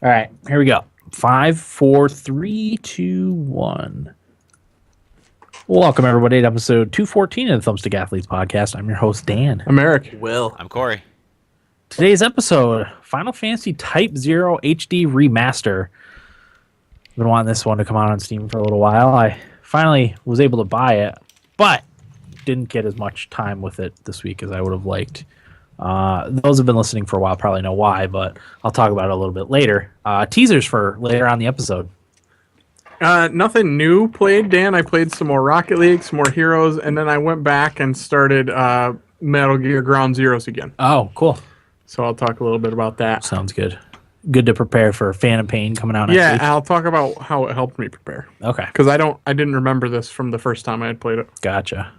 All right, here we go. 5, 4, 3, 2, 1. Welcome, everybody, to episode 214 of the Thumbstick Athletes Podcast. I'm your host, Dan. I'm Eric. Will. I'm Corey. Today's episode, Final Fantasy Type-0 HD Remaster. I've been wanting this one to come out on Steam for a little while. I finally was able to buy it, but didn't get as much time with it this week as I would have liked. Those who've been listening for a while probably know why, but I'll talk about it a little bit later. Teasers for later on the episode. Nothing new played, Dan. I played some more Rocket League, some more Heroes, and then I went back and started Metal Gear Ground Zeroes again. Oh, cool. So I'll talk a little bit about that. Sounds good. Good to prepare for Phantom Pain coming out next week. Yeah, I'll talk about how it helped me prepare. Okay. Because I didn't remember this from the first time I had played it. Gotcha.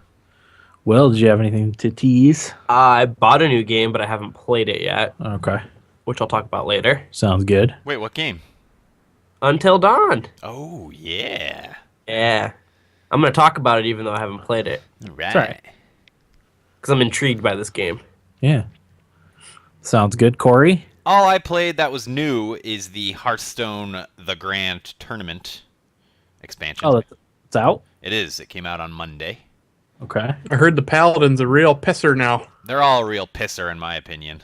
Will, did you have anything to tease? I bought a new game, but I haven't played it yet, Okay. which I'll talk about later. Sounds good. Wait, what game? Until Dawn. Oh, yeah. Yeah. I'm going to talk about it even though I haven't played it. Right. right. Because I'm intrigued by this game. Yeah. Sounds good. Corey? All I played that was new is the Hearthstone The Grand Tournament expansion. Oh, it's out? It is. It came out on Monday. Okay. I heard the Paladin's a real pisser now. They're all a real pisser, in my opinion,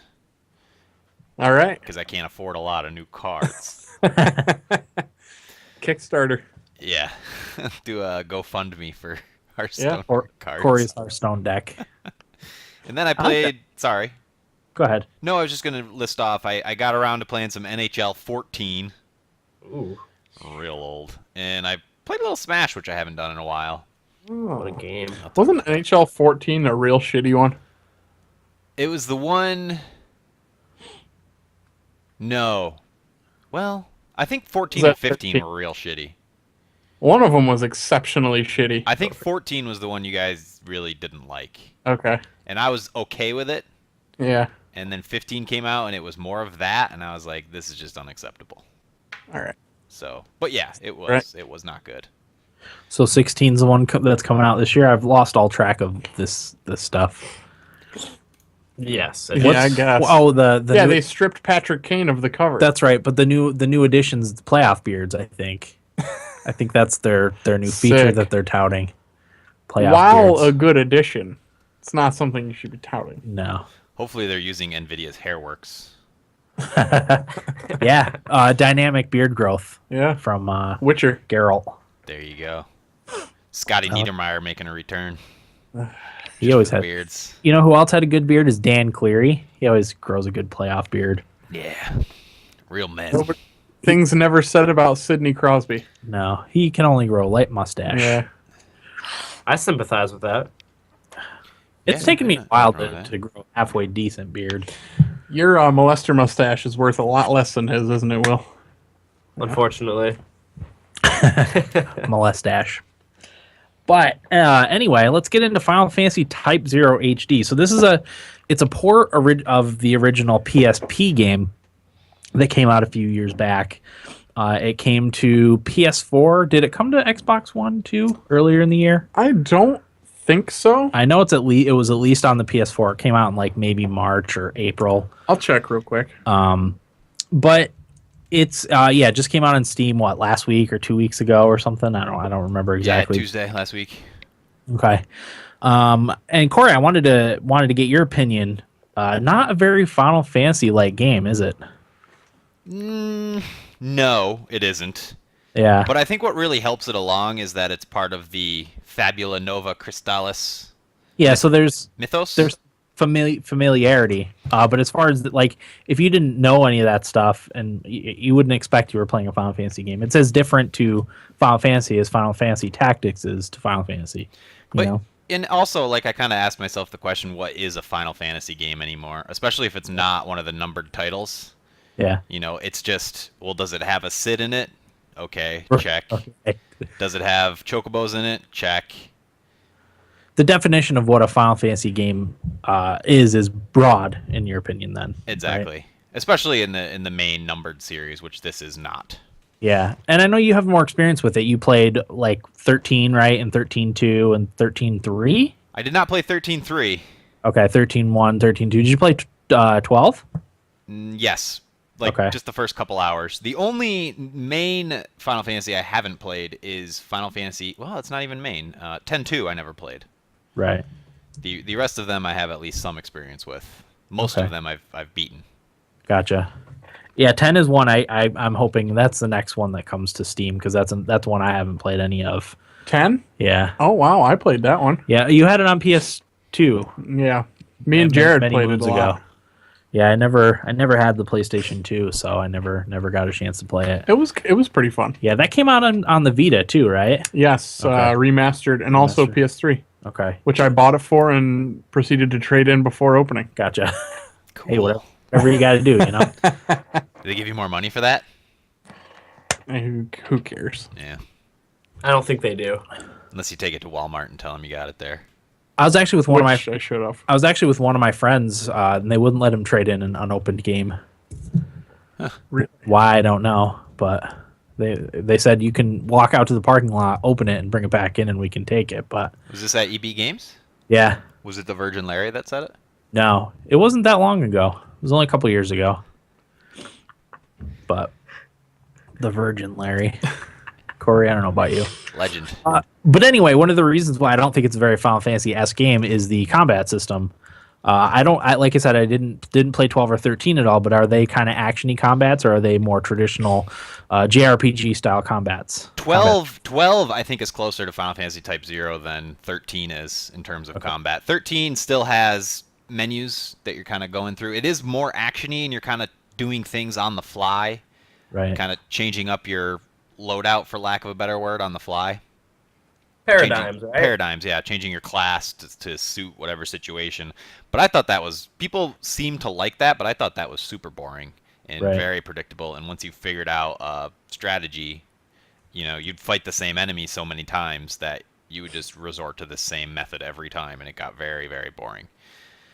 All right. because I can't afford a lot of new cards. Kickstarter. Yeah. Do a GoFundMe for Hearthstone Or cards. Corey's Hearthstone deck. And then I played... Sorry. Go ahead. No, I was just going to list off. I got around to playing some NHL 14. Ooh, Real old. And I played a little Smash, which I haven't done in a while. what a game. Wasn't NHL 14 a real shitty one? It was the one... No. Well, I think 14 and 15 were real shitty. One of them was exceptionally shitty. I think 14 was the one you guys really didn't like. Okay. And I was okay with it. Yeah. And then 15 came out, and it was more of that, and I was like, this is just unacceptable. All right. So, but yeah, it was Right. it was not good. So 16's the one that's coming out this year. I've lost all track of this stuff. Yes. Yeah, I guess. Oh, the Yeah, new, they stripped Patrick Kane of the cover. that's right. But the new additions, the playoff beards. I think that's their new feature Sick. that they're touting. Playoff While beards. a good addition, it's not something you should be touting. No. Hopefully they're using NVIDIA's Hairworks. Yeah. Dynamic beard growth Yeah. from Witcher. Geralt. There you go. Scotty Niedermeyer making a return. He always for had. beards. You know who else had a good beard is Dan Cleary. He always grows a good playoff beard. Yeah. Real men. Things never said about Sidney Crosby. No, he can only grow a light mustache. Yeah. I sympathize with that. It's Yeah, taken me a I while grow that. to grow a halfway decent beard. Your molester mustache is worth a lot less than his, isn't it, Will? Unfortunately. Molestache. But anyway, let's get into Final Fantasy Type-0 HD. So this is it's a port of the original PSP game that came out a few years back. It came to PS4. Did it come to Xbox One too earlier in the year? I don't think so. I know it was at least on the PS4. It came out in like maybe March or April. I'll check real quick. But it's it just came out on Steam last week or 2 weeks ago or something. I don't remember exactly. Yeah, Tuesday last week. Okay. And Corey, I wanted to get your opinion. Not a very Final Fantasy like game, is it? No, it isn't. Yeah. But I think what really helps it along is that it's part of the Fabula Nova Crystallis Yeah, so there's mythos. familiarity. But as far as like if you didn't know any of that stuff and you wouldn't expect you were playing a Final Fantasy game. It's as different to Final Fantasy as Final Fantasy Tactics is to Final Fantasy. You know? And also, like, I kind of asked myself the question, what is a Final Fantasy game anymore? Especially if it's not one of the numbered titles. Yeah. You know, it's just, well, does it have a Cid in it? Okay, check. Okay. Does it have Chocobos in it? Check. The definition of what a Final Fantasy game is broad, in your opinion, then. Exactly. Right? Especially in the main numbered series, which this is not. Yeah, and I know you have more experience with it. You played like 13, right, and 13.2 and 13.3? I did not play 13.3. Okay, 13.1, 13.2. Did you play 12? Yes. like Okay. just the first couple hours. The only main Final Fantasy I haven't played is Final Fantasy. Well, it's not even main. 10-2 I never played. Right. The rest of them I have at least some experience with. Most Okay. of them I've beaten. Gotcha. Yeah, 10 is one I'm hoping that's the next one that comes to Steam because that's one I haven't played any of. 10? Yeah. Oh wow, I played that one. Yeah, you had it on PS2. Yeah, me and Jared many played it moons a lot. Yeah, I never had the PlayStation 2, so I never got a chance to play it. It was pretty fun. Yeah, that came out on the Vita too, right? Yes, Okay. remastered and also Remastered. PS3, Okay, which I bought it for and proceeded to trade in before opening. gotcha. Cool. Hey, whatever you got to do, you know. Do they give you more money for that? Who cares? Yeah. I don't think they do. Unless you take it to Walmart and tell them you got it there. I was actually with one of my Which I should have. I was actually with one of my friends, and they wouldn't let him trade in an unopened game. Really? Why I don't know, but they said you can walk out to the parking lot, open it, and bring it back in, and we can take it. But Was this at EB Games? yeah, Was it the Virgin Larry that said it? no, it wasn't that long ago. It was only a couple years ago. But the Virgin Larry, Corey, I don't know about you. Legend. But anyway, one of the reasons why I don't think it's a very Final Fantasy-esque game is the combat system. Like I said, I didn't play 12 or 13 at all, but are they kind of actiony combats or are they more traditional JRPG style combats? 12 I think is closer to Final Fantasy Type-0 than 13 is in terms of combat. 13 still has menus that you're kind of going through. It is more actiony and you're kind of doing things on the fly, Right. kind of changing up your loadout for lack of a better word on the fly. Paradigms, right? Paradigms, yeah, changing your class to suit whatever situation. But I thought that was, people seem to like that, but I thought that was super boring and Right. very predictable. And once you figured out strategy, you'd fight the same enemy so many times that you would just resort to the same method every time, and it got very, very boring.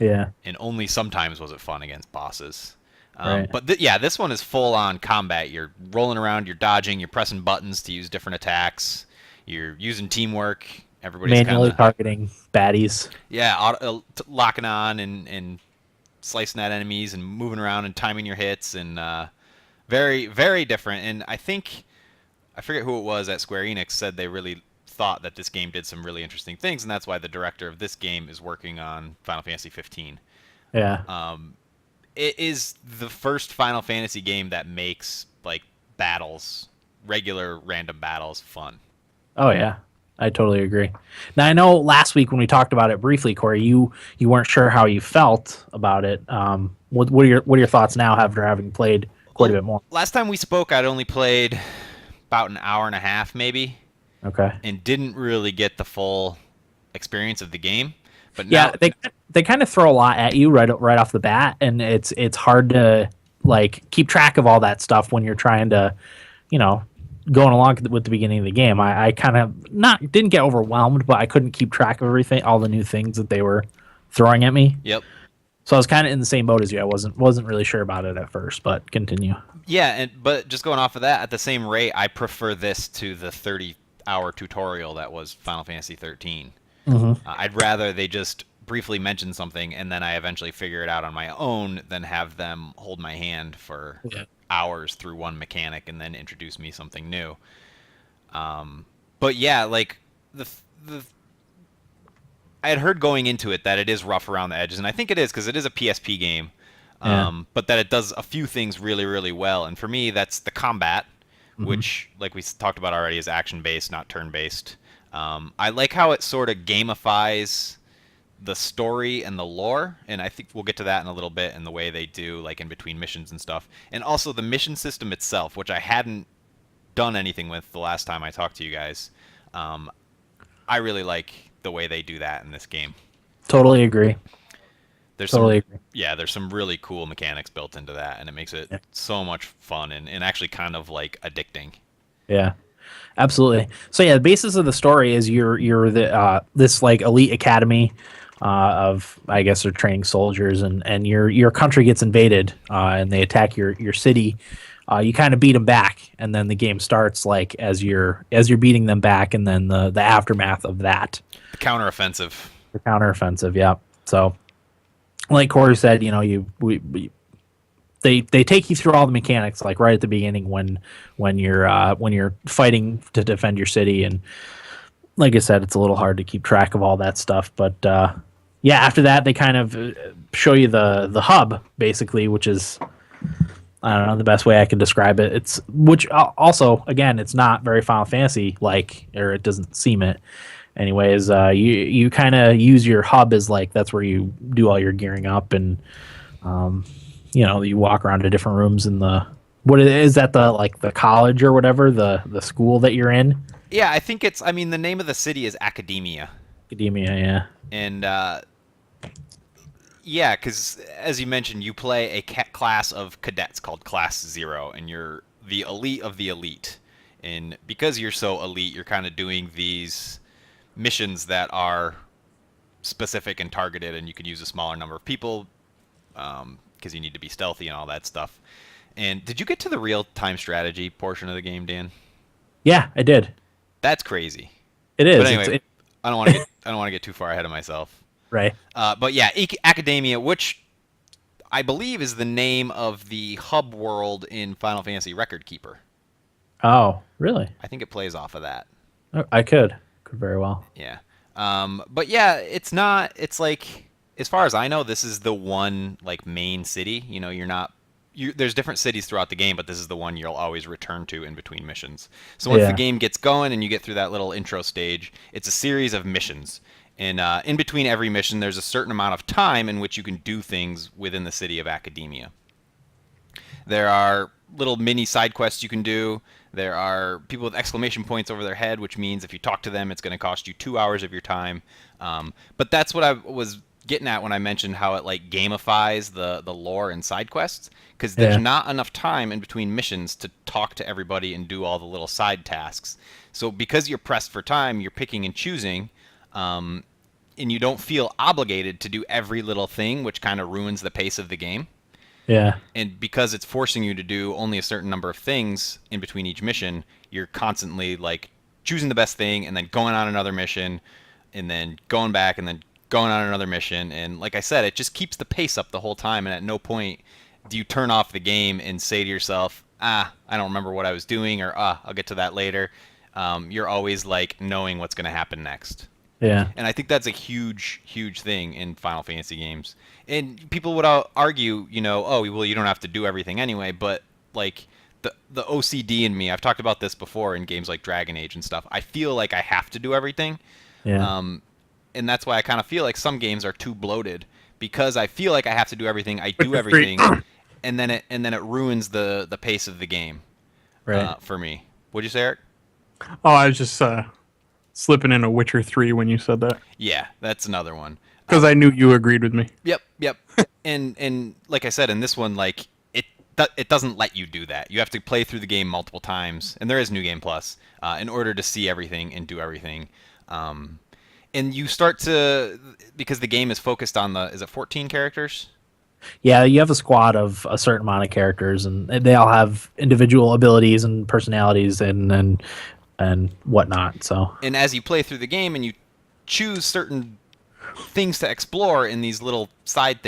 Yeah. And only sometimes was it fun against bosses. Right. But this one is full-on combat. You're rolling around, you're dodging, you're pressing buttons to use different attacks. You're using teamwork. Everybody's Manually kinda, targeting baddies. yeah, locking on and slicing at enemies and moving around and timing your hits, and very, very different. And I forget who it was at Square Enix said they really thought that this game did some really interesting things, and that's why the director of this game is working on Final Fantasy 15. Yeah. It is the first Final Fantasy game that makes like battles, regular random battles, fun. Oh yeah, I totally agree. Now I know last week when we talked about it briefly, Corey, you weren't sure how you felt about it. What are your thoughts now after having played quite a bit more? Last time we spoke, I'd only played about an hour and a half, maybe, Okay. and didn't really get the full experience of the game. But now, Yeah, they kind of throw a lot at you right off the bat, and it's hard to like keep track of all that stuff when you're trying to, going along with the beginning of the game. I kind of didn't get overwhelmed, but I couldn't keep track of everything, all the new things that they were throwing at me. yep. So I was kind of in the same boat as you. I wasn't really sure about it at first, but continue. Yeah, but just going off of that, at the same rate, I prefer this to the 30-hour tutorial that was Final Fantasy 13. I'd rather they just briefly mention something and then I eventually figure it out on my own than have them hold my hand for hours through one mechanic and then introduce me something new. But yeah, like I had heard going into it that it is rough around the edges, and I think it is because it is a PSP game. But that it does a few things really, really well. And for me, that's the combat, which, like we talked about already, is action-based, not turn-based. I like how it sort of gamifies the story and the lore, and I think we'll get to that in a little bit, and the way they do, like, in between missions and stuff. And also the mission system itself, which I hadn't done anything with the last time I talked to you guys. I really like the way they do that in this game. Totally agree. There's Totally agree. there's some really cool mechanics built into that, and it makes it so much fun and actually kind of like addicting. Yeah, absolutely. So yeah, the basis of the story is you're the this like elite academy of, I guess, they're training soldiers, and your country gets invaded and they attack your city. You kind of beat them back, and then the game starts like as you're beating them back, and then the aftermath of that. The counteroffensive. The counteroffensive, yeah. So, like Corey said, they take you through all the mechanics like right at the beginning when you're fighting to defend your city, and like I said, it's a little hard to keep track of all that stuff. But yeah, after that, they kind of show you the hub basically, which is, I don't know the best way I can describe it. It's which also again, it's not very Final Fantasy like, or it doesn't seem it. Anyways, you kind of use your hub as like that's where you do all your gearing up, and you walk around to different rooms in the is that the college or whatever the school that you're in. Yeah, I think it's. I mean, the name of the city is Academia. Academia, yeah. And yeah, because as you mentioned, you play a class of cadets called Class 0, and you're the elite of the elite. And because you're so elite, you're kind of doing these missions that are specific and targeted, and you can use a smaller number of people because you need to be stealthy and all that stuff. And did you get to the real-time strategy portion of the game, Dan? Yeah, I did. That's crazy. It is. But anyway, I don't want to get too far ahead of myself. Right. But yeah, Academia, which I believe is the name of the hub world in Final Fantasy Record Keeper. Oh, really? I think it plays off of that. I could very well. Yeah. But yeah, it's not. It's like, as far as I know, this is the one like main city. There's different cities throughout the game, but this is the one you'll always return to in between missions. So once the game gets going and you get through that little intro stage, it's a series of missions. And in between every mission, there's a certain amount of time in which you can do things within the city of Academia. There are little mini side quests you can do. There are people with exclamation points over their head, which means if you talk to them, it's going to cost you 2 hours of your time. But that's what I was getting at when I mentioned how it like gamifies the lore and side quests, because there's not enough time in between missions to talk to everybody and do all the little side tasks. So because you're pressed for time, you're picking and choosing, and you don't feel obligated to do every little thing, which kind of ruins the pace of the game. Yeah. And because it's forcing you to do only a certain number of things in between each mission, you're constantly like choosing the best thing and then going on another mission and then going back and then going on another mission. And like I said, it just keeps the pace up the whole time, and at no point do you turn off the game and say to yourself, I don't remember what I was doing, or I'll get to that later. You're always like knowing what's going to happen next. Yeah. And I think that's a huge, huge thing in Final Fantasy games. And people would argue, you don't have to do everything anyway, but like the OCD in me, I've talked about this before in games like Dragon Age and stuff. I feel like I have to do everything. Yeah. And that's why I kind of feel like some games are too bloated, because I feel like I have to do everything. I do everything, and then it ruins the pace of the game. Right. For me. What'd you say, Eric? Oh, I was just slipping in a Witcher 3 when you said that. Yeah, that's another one. Because I knew you agreed with me. Yep. and like I said, in this one, like it doesn't let you do that. You have to play through the game multiple times, and there is New Game Plus, in order to see everything and do everything. And you start to, because the game is focused on is it 14 characters? Yeah, you have a squad of a certain amount of characters, and they all have individual abilities and personalities and whatnot. So, and as you play through the game and you choose certain things to explore in these little side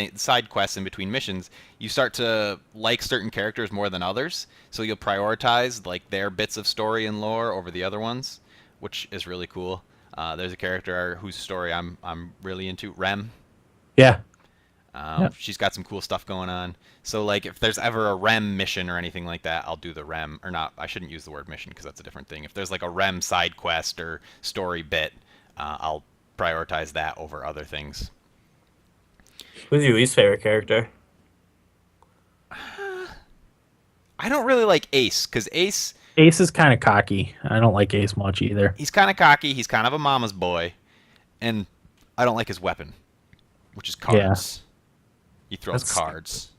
quests in between missions, you start to like certain characters more than others. So you'll prioritize like their bits of story and lore over the other ones, which is really cool. There's a character whose story I'm really into, Rem. Yeah. She's got some cool stuff going on. So like if there's ever a Rem mission or anything like that, I'll do the Rem, or not. I shouldn't use the word mission because that's a different thing. If there's like a Rem side quest or story bit, I'll prioritize that over other things. Who's your least favorite character? I don't really like Ace, because Ace is kind of cocky. I don't like Ace much either. He's kind of cocky. He's kind of a mama's boy, and I don't like his weapon, which is cards. He throws cards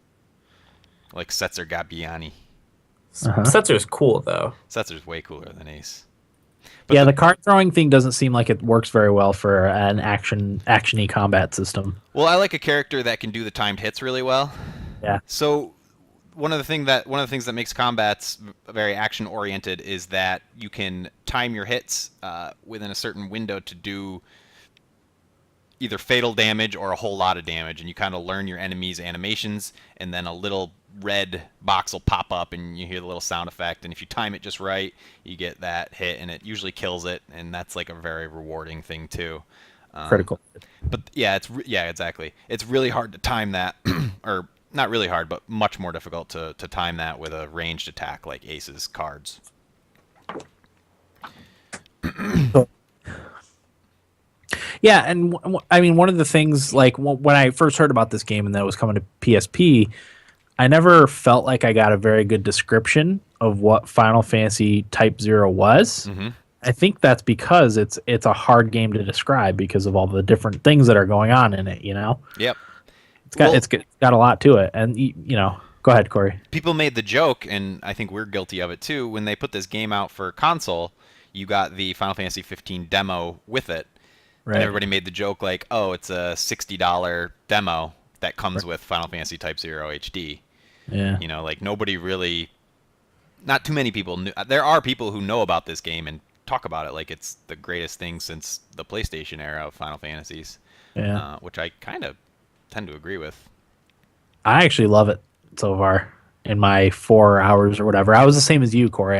like Setzer Gabbiani. Setzer's cool though. Setzer's way cooler than Ace. But the card throwing thing doesn't seem like it works very well for an actiony combat system. Well, I like a character that can do the timed hits really well. Yeah. So one of the things that makes combats very action oriented is that you can time your hits within a certain window to do either fatal damage or a whole lot of damage, and you kind of learn your enemies' animations, and then a little red box will pop up, and you hear the little sound effect, and if you time it just right, you get that hit, and it usually kills it, and that's like a very rewarding thing too. Critical. But yeah, exactly. It's really hard to time that, or not really hard, but much more difficult to time that with a ranged attack like Ace's cards. Yeah, and I mean, one of the things, like when I first heard about this game and that it was coming to PSP, I never felt like I got a very good description of what Final Fantasy Type-0 was. Mm-hmm. I think that's because it's a hard game to describe because of all the different things that are going on in it. You know. Yep. It's got a lot to it, and go ahead, Corey. People made the joke, and I think we're guilty of it too. When they put this game out for console, you got the Final Fantasy 15 demo with it. Right. And everybody made the joke like, oh, it's a $60 demo that comes with Final Fantasy Type-0 HD. Yeah. Like nobody really, not too many people knew. There are people who know about this game and talk about it like it's the greatest thing since the PlayStation era of Final Fantasies. Yeah. Which I kind of tend to agree with. I actually love it so far in my 4 hours or whatever. I was the same as you, Corey.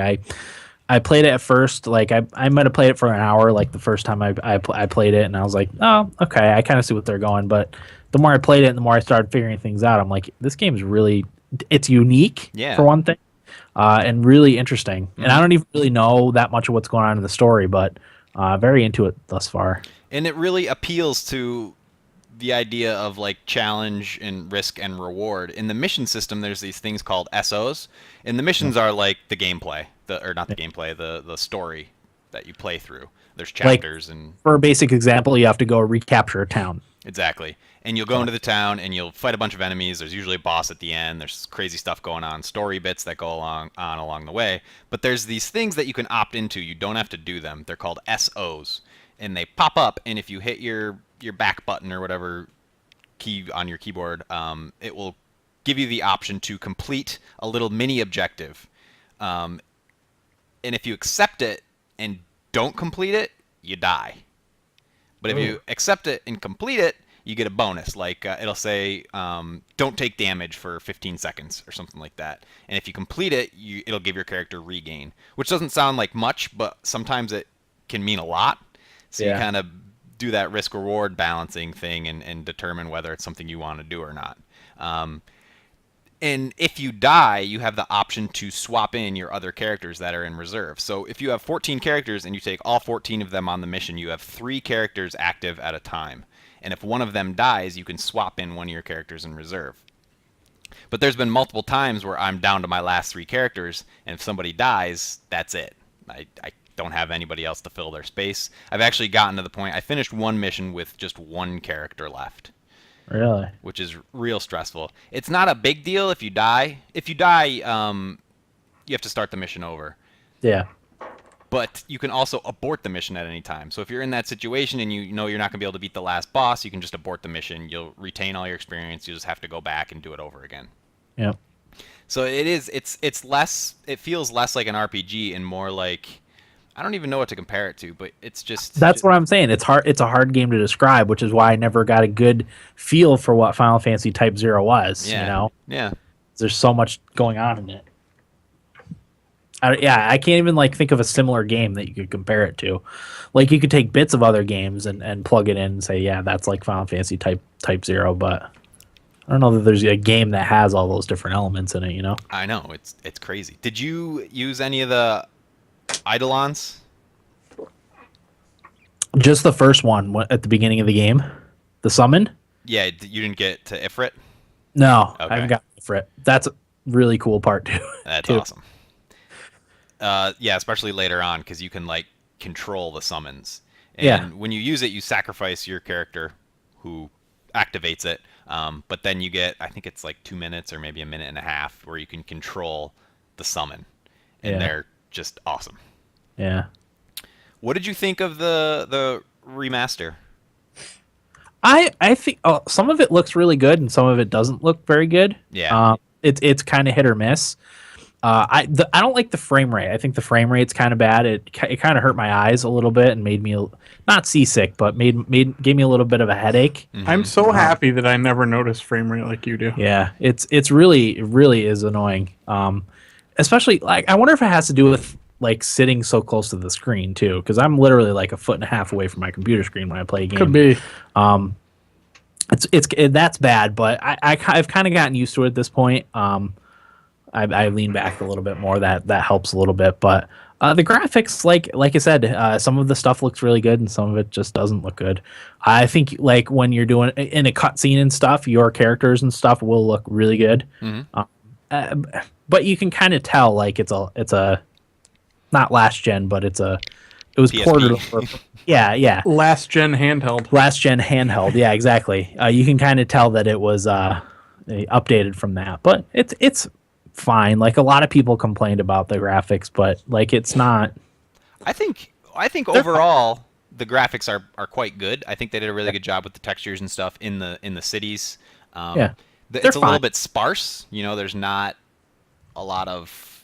I played it at first, like I might have played it for an hour, like the first time I played it, and I was like, oh, okay, I kind of see what they're going. But the more I played it, and the more I started figuring things out, I'm like, this game's really, it's unique, for one thing, and really interesting. Mm-hmm. And I don't even really know that much of what's going on in the story, but very into it thus far. And it really appeals to the idea of like challenge and risk and reward. In the mission system, there's these things called SOs, and the missions are like the gameplay, the story that you play through. There's chapters, and for a basic example, you have to go recapture a town. Exactly. And you'll go into the town and you'll fight a bunch of enemies. There's usually a boss at the end. There's crazy stuff going on, story bits that go along the way. But there's these things that you can opt into. You don't have to do them. They're called SOs, and they pop up, and if you hit your back button or whatever key on your keyboard, it will give you the option to complete a little mini objective. And if you accept it and don't complete it, you die. But if you accept it and complete it, you get a bonus. Like it'll say, don't take damage for 15 seconds or something like that. And if you complete it, it'll give your character regain, which doesn't sound like much, but sometimes it can mean a lot. So you kind of do that risk-reward balancing thing and determine whether it's something you want to do or not. And if you die, you have the option to swap in your other characters that are in reserve. So if you have 14 characters and you take all 14 of them on the mission, you have 3 characters active at a time. And if one of them dies, you can swap in one of your characters in reserve. But there's been multiple times where I'm down to my last 3 characters, and if somebody dies, that's it. I don't have anybody else to fill their space. I've actually gotten to the point, I finished one mission with just 1 character left. Really? Which is real stressful. It's not a big deal if you die. If you die, you have to start the mission over. Yeah. But you can also abort the mission at any time. So if you're in that situation and you know you're not going to be able to beat the last boss, you can just abort the mission. You'll retain all your experience. You just have to go back and do it over again. Yep. So it's less, it feels less like an RPG and more like, I don't even know what to compare it to, but it's just... That's what I'm saying. It's hard. It's a hard game to describe, which is why I never got a good feel for what Final Fantasy Type-0 was, yeah. You know? Yeah. There's so much going on in it. I can't even think of a similar game that you could compare it to. Like, you could take bits of other games and plug it in and say, yeah, that's like Final Fantasy Type-0, but I don't know that there's a game that has all those different elements in it, you know? I know. It's crazy. Did you use any of the Eidolons? Just the first one at the beginning of the game, the summon. Yeah, you didn't get to Ifrit. No, okay. I haven't got Ifrit. That's a really cool part too. That's awesome. Yeah, especially later on because you can control the summons. And when you use it, you sacrifice your character who activates it. But then you get, I think it's 2 minutes or maybe a minute and a half where you can control the summon, and they're just awesome. Yeah. What did you think of the remaster? I think some of it looks really good and some of it doesn't look very good. Yeah. It's kind of hit or miss. I don't like the frame rate. I think the frame rate's kind of bad. It kind of hurt my eyes a little bit and made me not seasick, but gave me a little bit of a headache. I'm so happy that I never noticed frame rate like you do. Yeah, it really is annoying. Especially like I wonder if it has to do with like sitting so close to the screen too, because I'm literally like a foot and a half away from my computer screen when I play a game. Could be. That's bad, but I've kind of gotten used to it at this point. I lean back a little bit more. That helps a little bit, but the graphics, like I said, some of the stuff looks really good, and some of it just doesn't look good. I think like when you're doing in a cutscene and stuff, your characters and stuff will look really good. But you can kind of tell like it's a not last gen, but it was PSP. ported over. Yeah. Last gen handheld. Yeah, exactly. You can kind of tell that it was updated from that, but it's fine. Like a lot of people complained about the graphics, but like it's not. I think overall the graphics are quite good. I think they did a really good job with the textures and stuff in the cities. It's a little bit sparse. There's not a lot of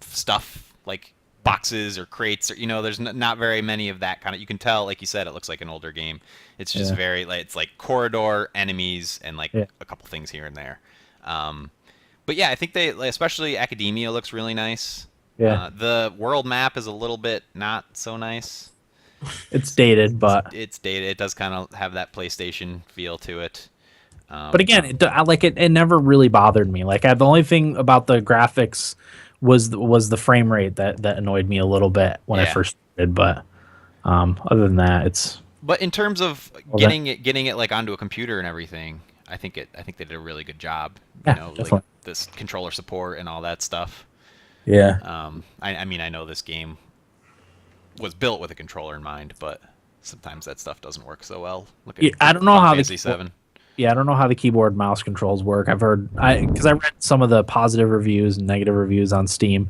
stuff like boxes or crates or there's not very many of that kind of. You can tell, like you said, it looks like an older game. It's just very like it's like corridor enemies and like a couple things here and there. But yeah, I think especially Academia looks really nice. Yeah. The world map is a little bit not so nice. It's dated, but it's dated. It does kind of have that PlayStation feel to it. But again, it never really bothered me. Like the only thing about the graphics was the frame rate that annoyed me a little bit when I first started. But other than that, it's. But in terms of getting it like onto a computer and everything, I think they did a really good job. Definitely. Like this controller support and all that stuff. Yeah. I mean, I know this game was built with a controller in mind, but sometimes that stuff doesn't work so well. I don't know how Final Fantasy 7. Yeah, I don't know how the keyboard mouse controls work. I've heard because I read some of the positive reviews and negative reviews on Steam.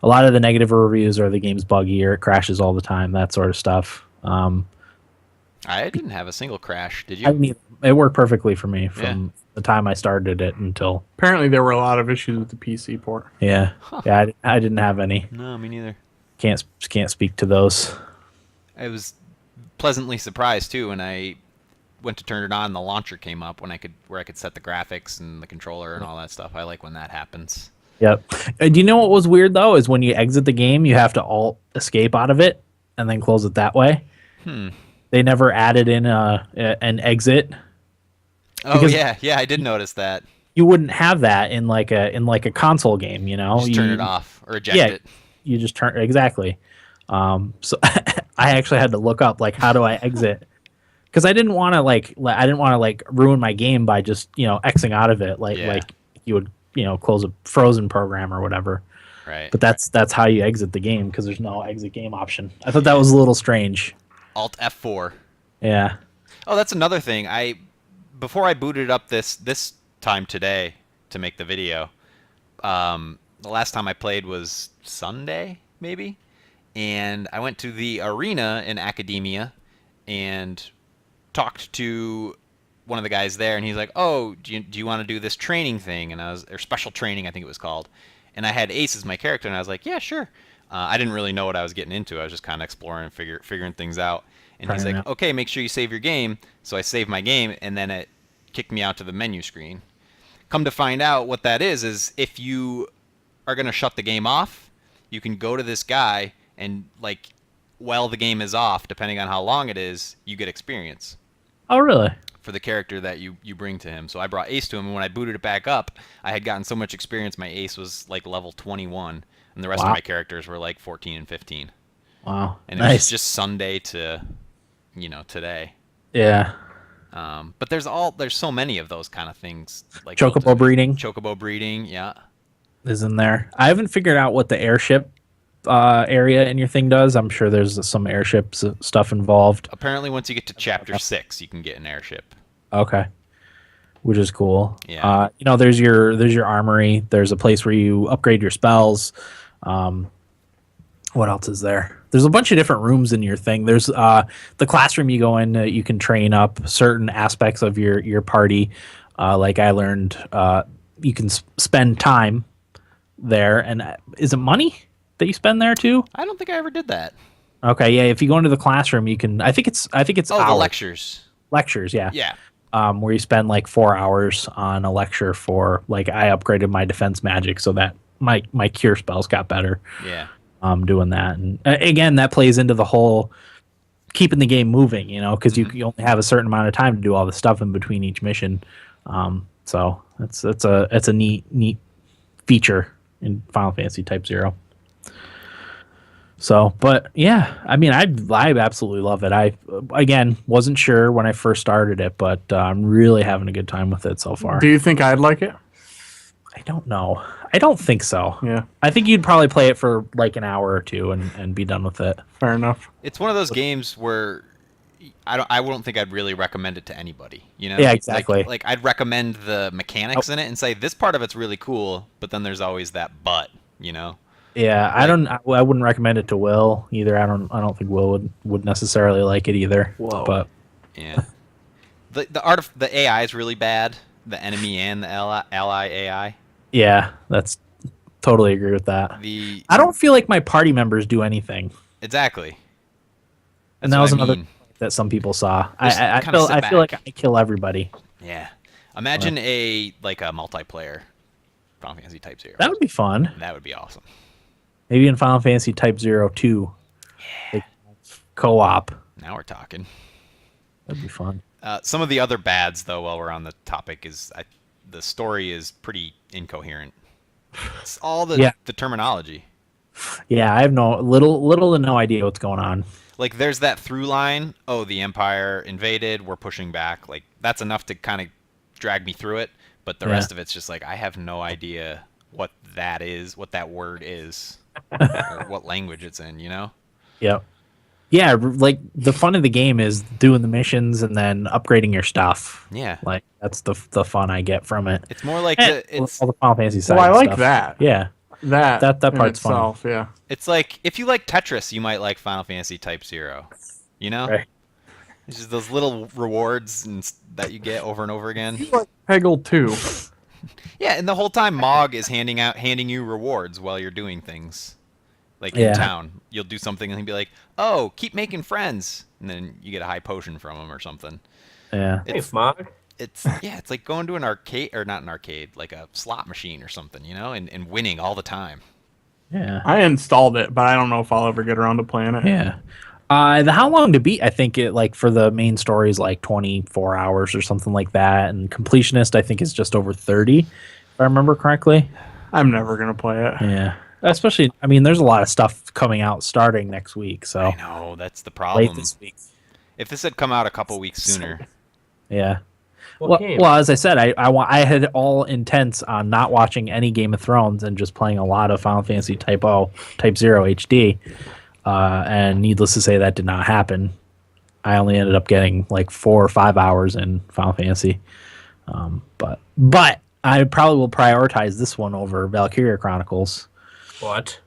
A lot of the negative reviews are the game's buggy or it crashes all the time, that sort of stuff. I didn't have a single crash. Did you? It worked perfectly for me from the time I started it until. Apparently, there were a lot of issues with the PC port. Yeah, I didn't have any. No, me neither. Can't speak to those. I was pleasantly surprised too when I went to turn it on. The launcher came up where I could set the graphics and the controller and all that stuff. I like when that happens. Yep. Do you know what was weird though? Is when you exit the game, you have to alt escape out of it and then close it that way. They never added in an exit. Oh yeah, I did notice that. You wouldn't have that in like a console game, Just turn it off or eject it. You just turn exactly. So I actually had to look up like how do I exit because I didn't want to ruin my game by just Xing out of it like you would close a frozen program or whatever. Right. But that's how you exit the game because there's no exit game option. I thought that was a little strange. Alt F4. Yeah. Oh, that's another thing. Before I booted up this time today to make the video, the last time I played was Sunday, maybe, and I went to the arena in Academia and talked to one of the guys there, and he's like, "Oh, do you want to do this training thing?" And or special training, I think it was called. And I had Ace as my character, and I was like, "Yeah, sure." I didn't really know what I was getting into. I was just kind of exploring and figuring things out. And he's like, "Okay, make sure you save your game." So I saved my game, and then it kicked me out to the menu screen. Come to find out, what that is if you are going to shut the game off, you can go to this guy, and like while the game is off, depending on how long it is, you get experience. Oh, really? For the character that you bring to him. So I brought Ace to him, and when I booted it back up, I had gotten so much experience, my Ace was like level 21, and the rest of my characters were like 14 and 15. Wow. And it was just Sunday to, today. Yeah. But there's so many of those kind of things. Like Chocobo breeding. Chocobo breeding, yeah. Is in there. I haven't figured out what the airship area in your thing does. I'm sure there's some airship stuff involved. Apparently, once you get to chapter 6, you can get an airship. Okay, which is cool. Yeah. There's your armory. There's a place where you upgrade your spells. What else is there? There's a bunch of different rooms in your thing. There's the classroom you go in. You can train up certain aspects of your party. Like I learned, you can spend time there, and is it money that you spend there too? I don't think I ever did that. Okay, yeah. If you go into the classroom, you can. I think it's Oh, the hours. lectures. Yeah. Yeah. Where you spend like 4 hours on a lecture for like I upgraded my defense magic so that my cure spells got better. Yeah. Doing that, and again, that plays into the whole keeping the game moving, because you only have a certain amount of time to do all the stuff in between each mission. So it's a neat feature in Final Fantasy Type-0. So, but yeah, I mean, I absolutely love it. I again wasn't sure when I first started it, but I'm really having a good time with it so far. Do you think I'd like it? I don't know. I don't think so. Yeah. I think you'd probably play it for like an hour or two and be done with it. Fair enough. It's one of those games where I wouldn't think I'd really recommend it to anybody. Yeah, exactly. Like I'd recommend the mechanics in it and say this part of it's really cool, but then there's always that but. Yeah, I wouldn't recommend it to Will either. I don't think Will would necessarily like it either. Whoa. But Yeah. The AI is really bad. The enemy and the ally AI. yeah, that's totally agree with that. I don't feel like my party members do anything. Exactly. And that was another thing that some people saw. I feel like I kill everybody. Yeah. Imagine a multiplayer Final Fantasy Type-0. That would be fun. That would be awesome. Maybe in Final Fantasy Type-0 2. Yeah. Co-op. Now we're talking. That'd be fun. Some of the other bads, though, while we're on the topic, is the story is pretty incoherent. It's all the terminology. Yeah, I have little to no idea what's going on. Like, there's that through line. Oh, the Empire invaded. We're pushing back. Like, that's enough to kind of drag me through it. But the rest of it's just like I have no idea what that is, what that word is, or what language it's in. Yep. Yeah, like the fun of the game is doing the missions and then upgrading your stuff. Yeah, like that's the fun I get from it. It's more like it's all the Final Fantasy side. Well, I like stuff. that. Yeah, that part's itself, fun. Yeah, it's like if you like Tetris, you might like Final Fantasy Type-0. Right. It's just those little rewards that you get over and over again. You like Peggle too. Yeah, and the whole time Mog is handing you rewards while you're doing things. Like in town, you'll do something and he'll be like, "Oh, keep making friends," and then you get a high potion from him or something. Yeah, Thanks, Mog. It's like going to an arcade or not an arcade, like a slot machine or something, and winning all the time. Yeah, I installed it, but I don't know if I'll ever get around to playing it. Yeah. The how long to beat? I think it like for the main story is like 24 hours or something like that, and completionist I think is just over 30, if I remember correctly. I'm never gonna play it. Yeah, especially I mean, there's a lot of stuff coming out starting next week. So I know that's the problem. Late this week. If this had come out a couple weeks sooner. Yeah. Well, as I said, I had all intents on not watching any Game of Thrones and just playing a lot of Final Fantasy Type-0 HD. And needless to say, that did not happen. I only ended up getting like 4 or 5 hours in Final Fantasy. But I probably will prioritize this one over Valkyria Chronicles. What?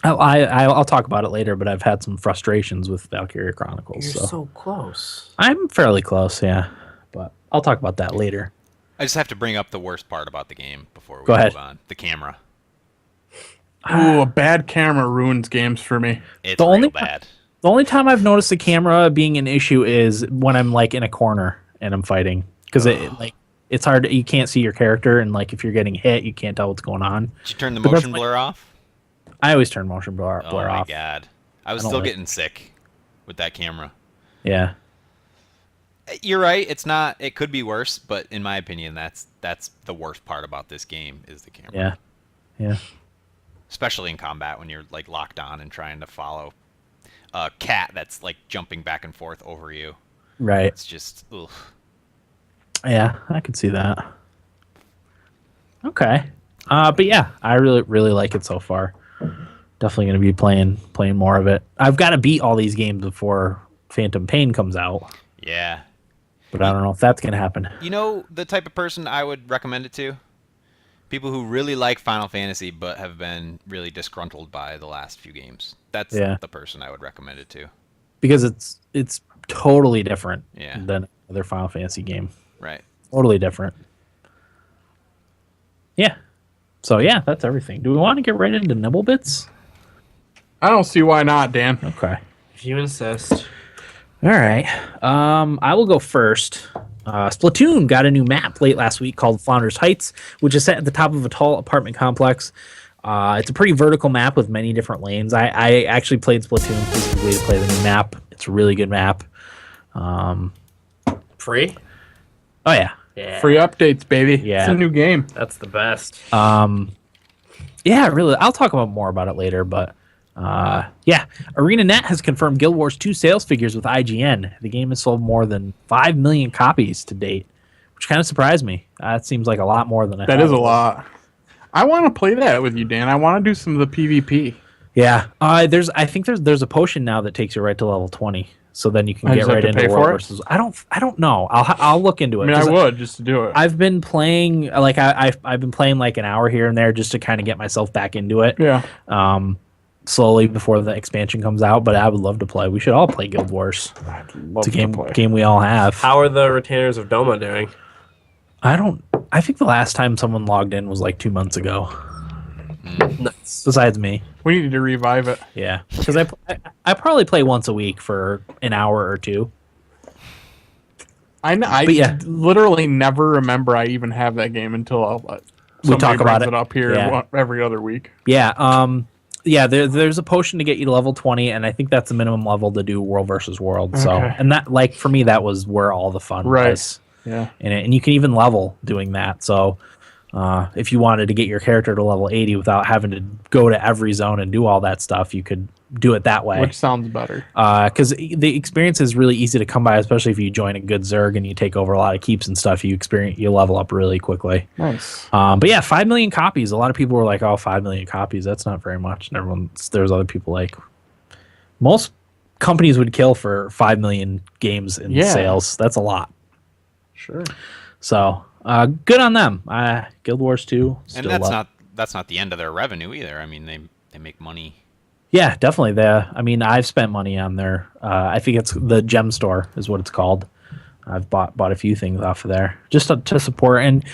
I'll talk about it later, but I've had some frustrations with Valkyria Chronicles. You're so close. I'm fairly close, yeah. But I'll talk about that later. I just have to bring up the worst part about the game before we Go ahead. move on. The camera. Ooh, a bad camera ruins games for me. It's The real only- bad. The only time I've noticed the camera being an issue is when I'm like in a corner and I'm fighting, because it's hard. You can't see your character, and like if you're getting hit, you can't tell what's going on. Did you turn the But that's motion like- blur off? I always turn motion blur Oh my off. god. I was I don't still like- getting sick with that camera. Yeah, You're right. It's not. It could be worse, but in my opinion, that's the worst part about this game is the camera. yeah. Especially in combat when you're like locked on and trying to follow a cat that's like jumping back and forth over you. Right. It's just ugh. Yeah, I can see that. Okay. But yeah, I really like it so far. Definitely going to be playing more of it. I've got to beat all these games before Phantom Pain comes out, Yeah. but I don't know if that's going to happen. You know the type of person I would recommend it to? People who really like Final Fantasy but have been really disgruntled by the last few games. That's the person I would recommend it to. Because it's totally different Yeah. than other Final Fantasy game. Right. Totally different. Yeah. So yeah, that's everything. Do we want to get right into nibble bits? I don't see why not, Dan. Okay. If you insist. All right. I will go first. Splatoon got a new map late last week called Flounders Heights, which is set at the top of a tall apartment complex. It's a pretty vertical map with many different lanes. I actually played Splatoon specifically to play the new map. It's a really good map. Free? Oh yeah. Yeah. Free updates, baby. Yeah. It's a new game. That's the best. Yeah, really. I'll talk more about it later, but yeah. ArenaNet has confirmed Guild Wars 2 sales figures with IGN. The game has sold more than 5 million copies to date, which kind of surprised me. That seems like a lot more than I thought. That is a lot. I want to play that with you, Dan. I want to do some of the PvP. Yeah. I think there's a potion now that takes you right to level 20. So then you can I get just have right to into pay World for it? versus. I don't know. I'll look into it. I mean, I 'cause would just to do it. I've been playing like I've been playing like an hour here and there just to kind of get myself back into it. Yeah. Slowly before the expansion comes out, but I would love to play. We should all play Guild Wars. It's a game we all have. How are the retainers of Doma doing? I think the last time someone logged in was like 2 months ago. Nice. Besides me. We need to revive it. Yeah. Because I probably play once a week for an hour or two. I yeah. literally never remember I even have that game until We talk about brings it. up here Yeah. every other week. Yeah. Yeah, there's a potion to get you to level 20, and I think that's the minimum level to do World versus World. So, Okay. and that, like, for me, that was where all the fun was Yeah. in it. And you can even level doing that. So, if you wanted to get your character to level 80 without having to go to every zone and do all that stuff, you could do it that way. Which sounds better. Because the experience is really easy to come by, especially if you join a good Zerg and you take over a lot of keeps and stuff. You level up really quickly. Nice. But yeah, 5 million copies. A lot of people were like, "Oh, 5 million copies. That's not very much." And there's other people like, most companies would kill for 5 million games in sales. That's a lot. Sure. So good on them. Guild Wars 2. And that's not the end of their revenue either. I mean, they make money. Yeah, definitely. I mean, I've spent money on their. I think it's the Gem Store is what it's called. I've bought a few things off of there just to support. And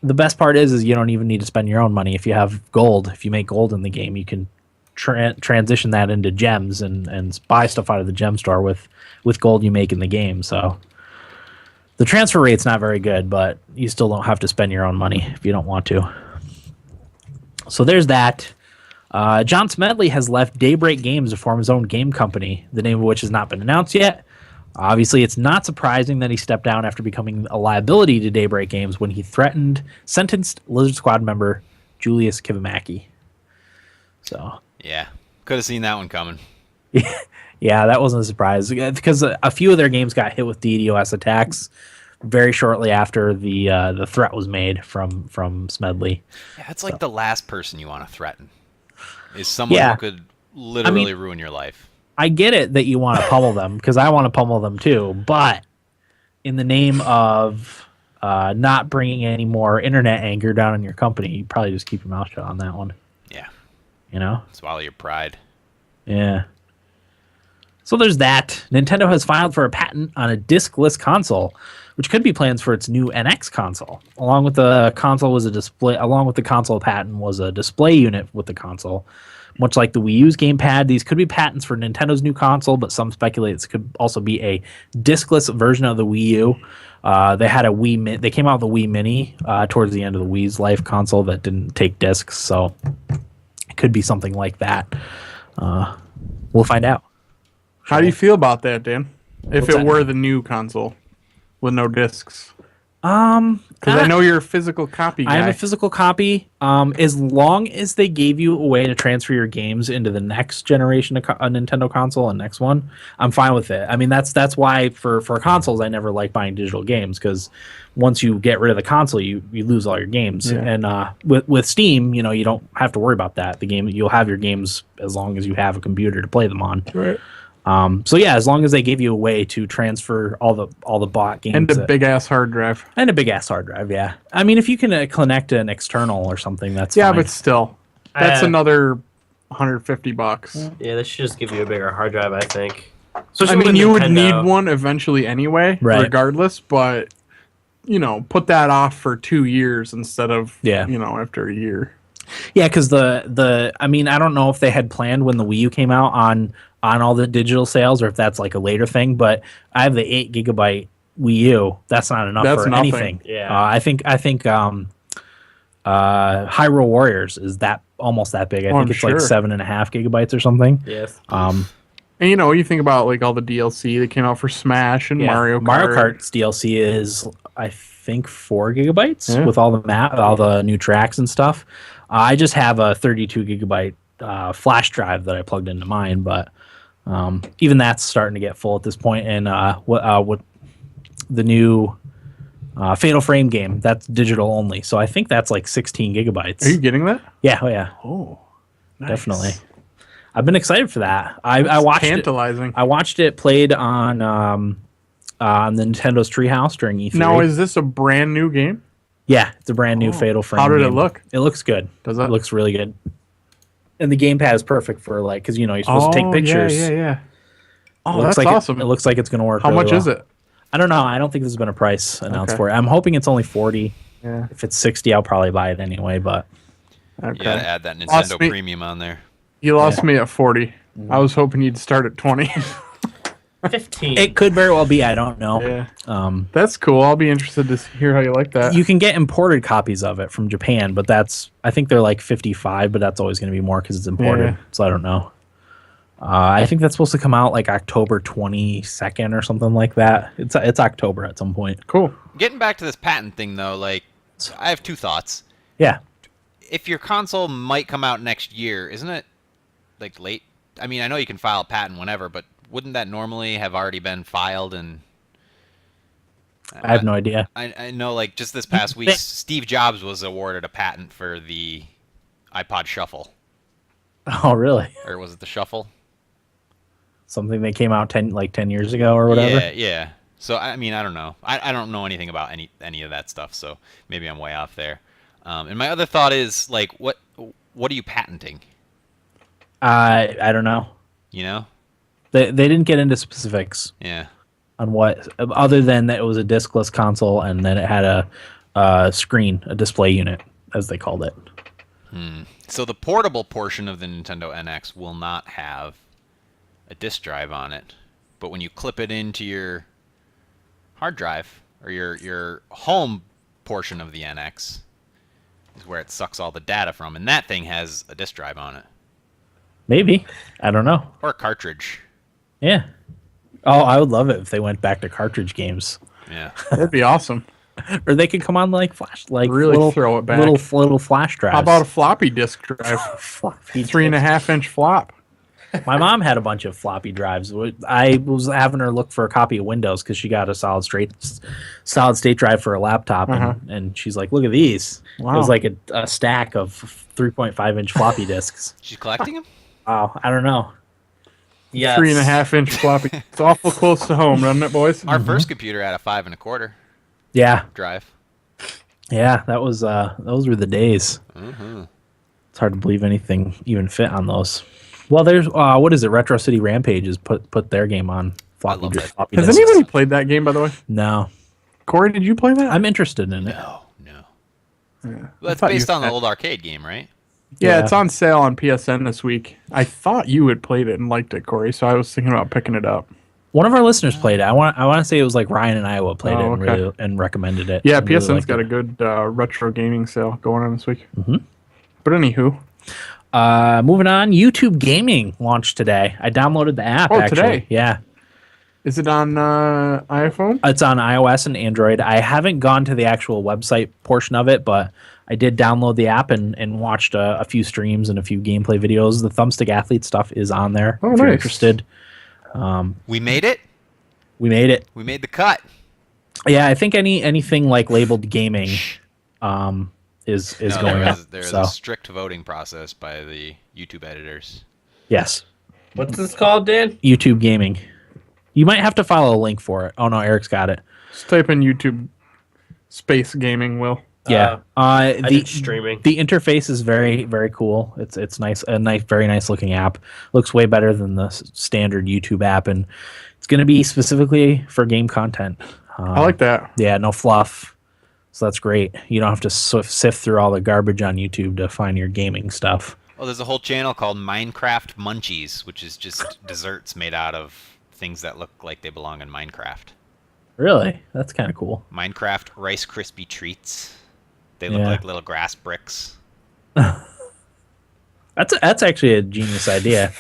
the best part is you don't even need to spend your own money. If you have gold, if you make gold in the game, you can transition that into gems and buy stuff out of the Gem Store with gold you make in the game. So the transfer rate's not very good, but you still don't have to spend your own money if you don't want to. So there's that. John Smedley has left Daybreak Games to form his own game company, the name of which has not been announced yet. Obviously, it's not surprising that he stepped down after becoming a liability to Daybreak Games when he sentenced Lizard Squad member Julius Kivimaki. So Yeah, could have seen that one coming. yeah, that wasn't a surprise because a few of their games got hit with DDoS attacks very shortly after the threat was made from Smedley. Yeah, it's like the last person you want to threaten is someone who could literally ruin your life. I get it that you want to pummel them because I want to pummel them too, but in the name of not bringing any more internet anger down on your company, you probably just keep your mouth shut on that one. Yeah. You know? Swallow your pride. Yeah. So there's that. Nintendo has filed for a patent on a diskless console, which could be plans for its new NX console. Along with the console patent was a display unit with the console. Much like the Wii U's gamepad, these could be patents for Nintendo's new console, but some speculate this could also be a diskless version of the Wii U. They came out with a Wii Mini towards the end of the Wii's life console that didn't take discs, so it could be something like that. We'll find out. How do you feel about that, Dan? If What's it that? were the new console with no discs. Because I know you're a physical copy guy. I am a physical copy. As long as they gave you a way to transfer your games into the next generation of a Nintendo console and next one, I'm fine with it. I mean, that's why for consoles I never like buying digital games because once you get rid of the console, you lose all your games. Yeah. And with Steam, you don't have to worry about that. You'll have your games as long as you have a computer to play them on. Right. So yeah, as long as they give you a way to transfer all the bought games And a big ass hard drive. and a big ass hard drive, yeah. I mean, if you can connect an external or something, that's Yeah, fine. but still, that's another $150. Yeah, they should just give you a bigger hard drive, I think. I Especially mean, with you would Nintendo. need one eventually anyway, Right. regardless. But put that off for 2 years instead of Yeah. after a year. Yeah, because I mean, I don't know if they had planned when the Wii U came out on all the digital sales or if that's like a later thing. But I have the 8 GB Wii U. That's not enough That's for nothing. anything. Yeah. I think Hyrule Warriors is that almost that big. I think I'm it's sure. like 7.5 GB or something. Yes. And you think about like all the DLC that came out for Smash and Mario Kart. Mario Kart's DLC is I think 4 GB Yeah. with all the new tracks and stuff. I just have a 32 GB flash drive that I plugged into mine, but even that's starting to get full at this point. And what the new Fatal Frame game, that's digital only, so I think that's like 16 GB. Are you getting that? Yeah, oh yeah, Oh, nice. definitely. I've been excited for that. I watched tantalizing. it. I watched it played on the Nintendo's Treehouse during E3. Now, is this a brand new game? Yeah, it's a brand new Fatal Frame. How did it game. look? It looks good. Does it? It looks really good. And the gamepad is perfect for like, because you're supposed to take pictures. Yeah. Oh, It looks that's like awesome. It looks like it's going to work. How really much well. is it? I don't know. I don't think there's been a price announced Okay. for it. I'm hoping it's only 40. Yeah. If it's 60, I'll probably buy it anyway. But Okay. You gotta add that Lost Nintendo me. Premium on there. You lost me at 40. I was hoping you'd start at 20. 15. it could very well be. I don't know. Yeah. That's cool. I'll be interested to hear how you like that. You can get imported copies of it from Japan, but I think they're like 55, but that's always going to be more because it's imported. Yeah. So I don't know. I think that's supposed to come out like October 22nd or something like that. It's October at some point. Cool. Getting back to this patent thing, though, like, I have two thoughts. Yeah. If your console might come out next year, isn't it, like, late? I mean, I know you can file a patent whenever, but wouldn't that normally have already been filed? And I have no idea. I know, like, just this past week, Steve Jobs was awarded a patent for the iPod Shuffle. Oh, really? Or was it the Shuffle? Something that came out 10 years ago or whatever. Yeah. So, I mean, I don't know. I don't know anything about any of that stuff, so maybe I'm way off there. And my other thought is, like, what are you patenting? I don't know. You know? They didn't get into specifics Yeah. on what, other than that it was a discless console and then it had a screen, a display unit, as they called it. So the portable portion of the Nintendo NX will not have a disk drive on it, but when you clip it into your hard drive or your home portion of the NX is where it sucks all the data from, and that thing has a disk drive on it Maybe. I don't know. or a cartridge. Yeah. Oh, I would love it if they went back to cartridge games. Yeah. That'd be awesome. Or they could come on like Really little, throw it back. little flash drives. How about a floppy disk drive? floppy 3.5-inch flop. My mom had a bunch of floppy drives. I was having her look for a copy of Windows because she got a solid state drive for a laptop, and she's like, "Look at these!" Wow. It was like a stack of 3.5-inch floppy disks. She's collecting them? Wow, I don't know. Yes. 3.5-inch floppy. It's awful close to home, doesn't it, boys? Our first computer had a 5 1/4 Yeah, drive. yeah, those were the days. Mm-hmm. It's hard to believe anything even fit on those. Well, there's what is it? Retro City Rampage has put their game on floppy love that. floppy Has disks. anybody played that game, by the way? No, Corey, did you play that? I'm interested in it. No. Yeah. Well, that's thought you based on the had- old arcade game, right? Yeah, Yeah. it's on sale on PSN this week. I thought you had played it and liked it, Corey, so I was thinking about picking it up. One of our listeners played it. I want to say it was like Ryan in Iowa played it and, okay. really, and recommended it. Yeah, and really PSN's liked got it. a good retro gaming sale going on this week. Mm-hmm. But anywho, Moving on, YouTube Gaming launched today. I downloaded the app. Oh, actually. today? Yeah, is it on iPhone? it's on iOS and Android. I haven't gone to the actual website portion of it, but I did download the app and watched a few streams and a few gameplay videos. The Thumbstick Athlete stuff is on there. Oh, if you're nice. interested. We made it. We made it. We made the cut. Yeah, I think anything like labeled gaming is No, going up. there's So a strict voting process by the YouTube editors. yes, What's this called, Dan? YouTube Gaming. You might have to follow a link for it. Oh no, Eric's got it. Just type in YouTube space gaming, Will. Yeah. I did streaming. The interface is very, very cool. It's nice, very nice looking app. Looks way better than the standard YouTube app, and it's going to be specifically for game content. I like that. Yeah, no fluff. So that's great. You don't have to sift through all the garbage on YouTube to find your gaming stuff. Oh, there's a whole channel called Minecraft Munchies, which is just desserts made out of things that look like they belong in Minecraft. Really? That's kind of cool. Minecraft Rice Krispie treats. They look like little grass bricks. That's actually a genius idea.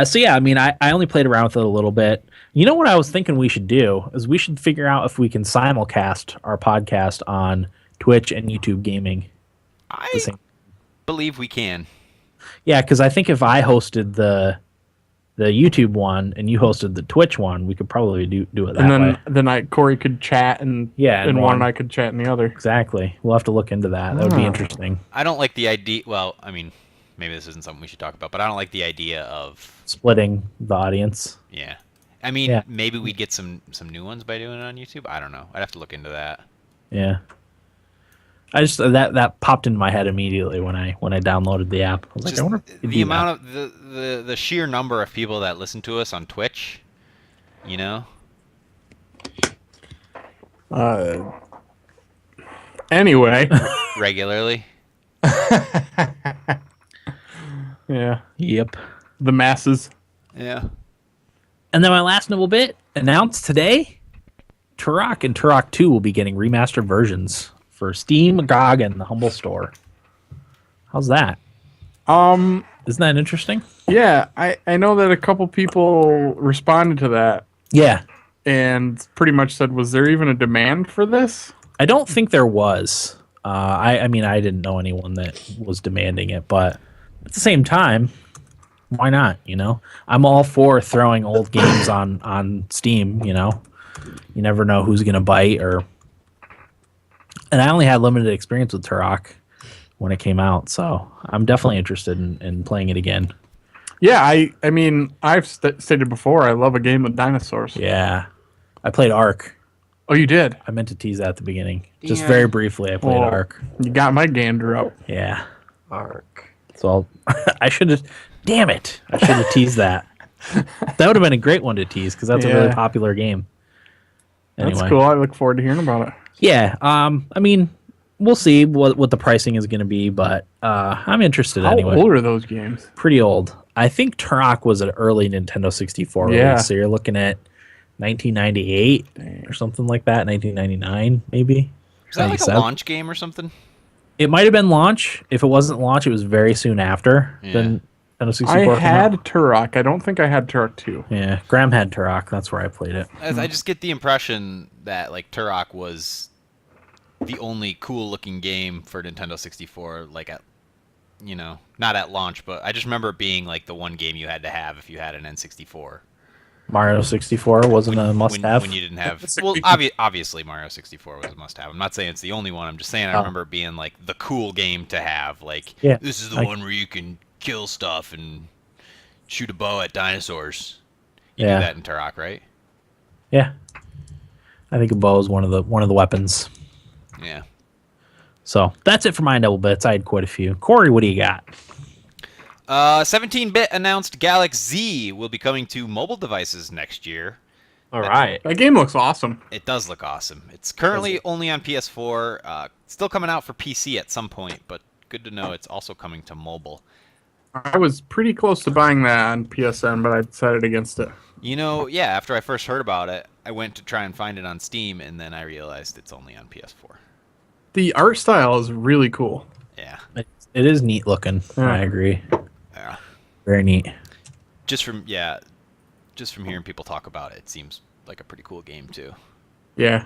So yeah, I mean, I only played around with it a little bit. You know what I was thinking we should do is we should figure out if we can simulcast our podcast on Twitch and YouTube Gaming. I believe we can. Yeah, because I think if I hosted the YouTube one and you hosted the Twitch one, we could probably do it that way. And then Corey could chat in one and I could chat in the other. Exactly. We'll have to look into that. That would be interesting. I don't like the idea. Well, I mean, maybe this isn't something we should talk about, but I don't like the idea of splitting the audience. Yeah. I mean, maybe we'd get some new ones by doing it on YouTube. I don't know. I'd have to look into that. Yeah. I just that popped into my head immediately when I downloaded the app. I was like, I wonder if the amount of the sheer number of people that listen to us on Twitch, you know? Anyway. Regularly. Yeah. Yep. The masses. Yeah. And then my last nibble bit announced today, Turok and Turok 2 will be getting remastered versions for Steam, GOG, and the Humble Store. How's that? Isn't that interesting? Yeah, I know that a couple people responded to that. Yeah. And pretty much said, was there even a demand for this? I don't think there was. I mean, I didn't know anyone that was demanding it, but at the same time, why not, you know? I'm all for throwing old games on Steam, you know? You never know who's going to bite And I only had limited experience with Turok when it came out, so I'm definitely interested in playing it again. Yeah, I mean, I've stated before, I love a game with dinosaurs. Yeah. I played Ark. Oh, you did? I meant to tease that at the beginning. Just very briefly, I played Ark. You got my gander up. Yeah. Ark. So I should have... Damn it. I should have teased that. That would have been a great one to tease, because that's a really popular game. Anyway. That's cool. I look forward to hearing about it. Yeah. I mean, we'll see what the pricing is going to be, but I'm interested anyway. How old are those games? Pretty old. I think Turok was an early Nintendo 64 release, so you're looking at 1998 or something like that, 1999 maybe. Is that like a launch game or something? It might have been launch. If it wasn't launch, it was very soon after. Then Nintendo 64 I had Turok. I don't think I had Turok 2. Yeah, Graham had Turok. That's where I played it. I just get the impression that like Turok was the only cool-looking game for Nintendo 64, like at, you know, not at launch, but I just remember it being like the one game you had to have if you had an N64. Mario 64 wasn't a must-have. When you didn't have, well, obviously Mario 64 was a must-have. I'm not saying it's the only one. I'm just saying I remember it being like the cool game to have. Like, this is the one where you can kill stuff and shoot a bow at dinosaurs. You do that in Turok, right? Yeah, I think a bow is one of the weapons. Yeah. So that's it for my double bits. I had quite a few. Corey, what do you got? 17-bit announced Galaxy Z will be coming to mobile devices next year. All right. That game looks awesome. It does look awesome. It's currently only on PS4. Still coming out for PC at some point, but good to know it's also coming to mobile. I was pretty close to buying that on PSN, but I decided against it. You know, yeah, after I first heard about it, I went to try and find it on Steam, and then I realized it's only on PS4. The art style is really cool. Yeah. It is neat looking. Yeah. I agree. Yeah. Very neat. Just from hearing people talk about it, it seems like a pretty cool game too. Yeah.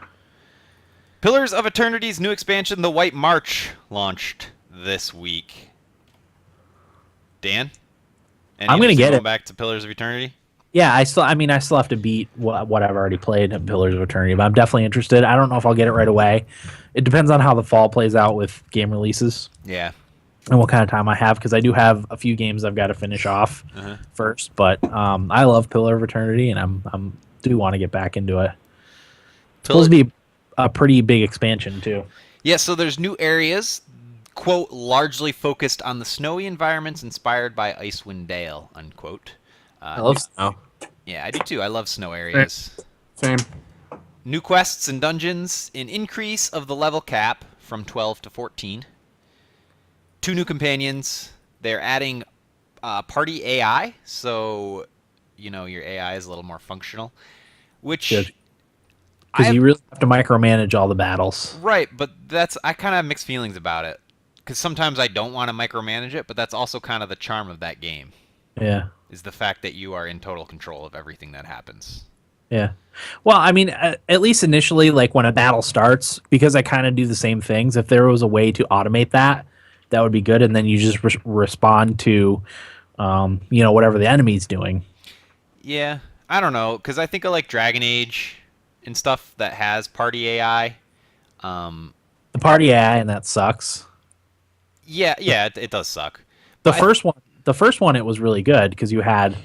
Pillars of Eternity's new expansion, The White March, launched this week. Dan? I'm going to get it. Back to Pillars of Eternity? Yeah, I still have to beat what I've already played in Pillars of Eternity, but I'm definitely interested. I don't know if I'll get it right away. It depends on how the fall plays out with game releases. Yeah. And what kind of time I have, because I do have a few games I've got to finish off first. But I love Pillar of Eternity, and I'm do want to get back into it. It's supposed to be a pretty big expansion too. Yeah, so there's new areas, quote, largely focused on the snowy environments inspired by Icewind Dale, unquote. I love snow. Yeah, I do too. I love snow areas. Same. new quests and dungeons, an increase of the level cap from 12 to 14, 2 new companions. They're adding party AI, so your AI is a little more functional, which because you really have to micromanage all the battles. Right, but I kind of have mixed feelings about it, because sometimes I don't want to micromanage it, but that's also kind of the charm of that game. Yeah, is the fact that you are in total control of everything that happens. Yeah. Well, I mean, at least initially, like when a battle starts, because I kind of do the same things. If there was a way to automate that, that would be good. And then you just respond to, whatever the enemy's doing. Yeah, I don't know, because I think of like Dragon Age and stuff that has party AI. The party AI, and that sucks. Yeah, it does suck. The first one, it was really good because you had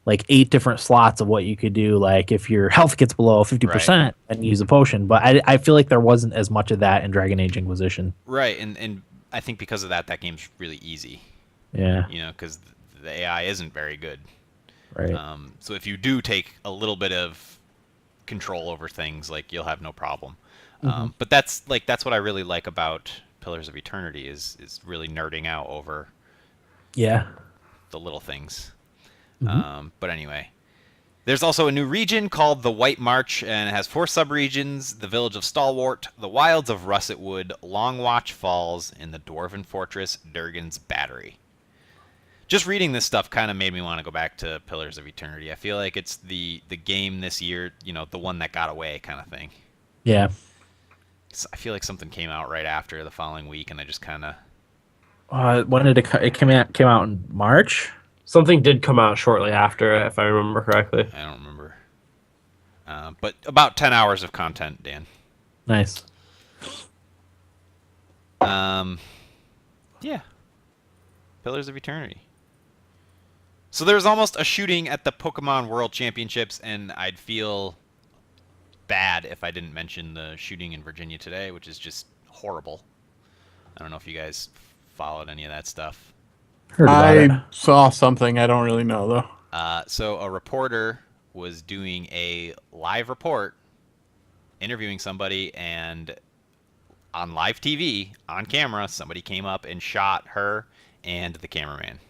like 8 different slots of what you could do. Like if your health gets below 50%, and use a potion. But I feel like there wasn't as much of that in Dragon Age Inquisition. Right, and I think because of that game's really easy. Yeah. Because the AI isn't very good. Right. So if you do take a little bit of control over things, like you'll have no problem. But that's what I really like about Pillars of Eternity is really nerding out over. Yeah. The little things. But anyway, there's also a new region called the White March, and it has 4 subregions: the village of Stalwart, the wilds of Russet Wood, Longwatch Falls, and the dwarven fortress Durgan's Battery. Just reading this stuff kind of made me want to go back to Pillars of Eternity. I feel like it's the game this year, the one that got away kind of thing. Yeah. I feel like something came out right after the following week, and I just kind of... when did it came out in March? Something did come out shortly after, if I remember correctly. I don't remember. But about 10 hours of content, Dan. Nice. Yeah. Pillars of Eternity. So there's almost a shooting at the Pokemon World Championships, and I'd feel bad if I didn't mention the shooting in Virginia today, which is just horrible. I don't know if you guys followed any of that stuff. I saw something. I don't really know, though. So a reporter was doing a live report, interviewing somebody, and on live TV, on camera, somebody came up and shot her and the cameraman.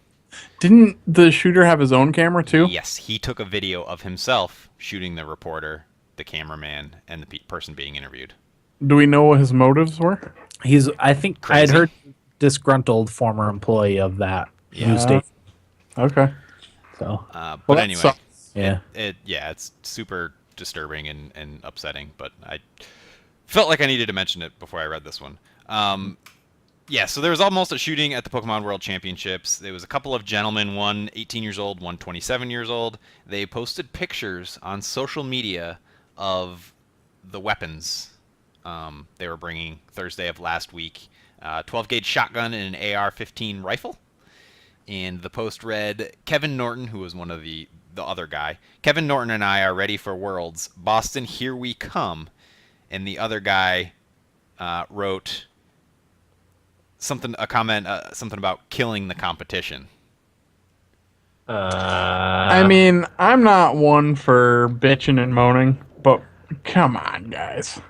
Didn't the shooter have his own camera, too? Yes, he took a video of himself shooting the reporter, the cameraman, and the person being interviewed. Do we know what his motives were? I think Crazy. I had heard disgruntled former employee of that news station. Okay. So, but anyway, it's super disturbing and upsetting. But I felt like I needed to mention it before I read this one. So there was almost a shooting at the Pokemon World Championships. There was a couple of gentlemen, one 18 years old, one 27 years old. They posted pictures on social media of the weapons they were bringing Thursday of last week. 12-gauge shotgun and an AR-15 rifle. And the post read, Kevin Norton, who was one of the other guy, Kevin Norton and I are ready for Worlds. Boston, here we come. And the other guy wrote something about killing the competition. I mean, I'm not one for bitching and moaning, but come on, guys.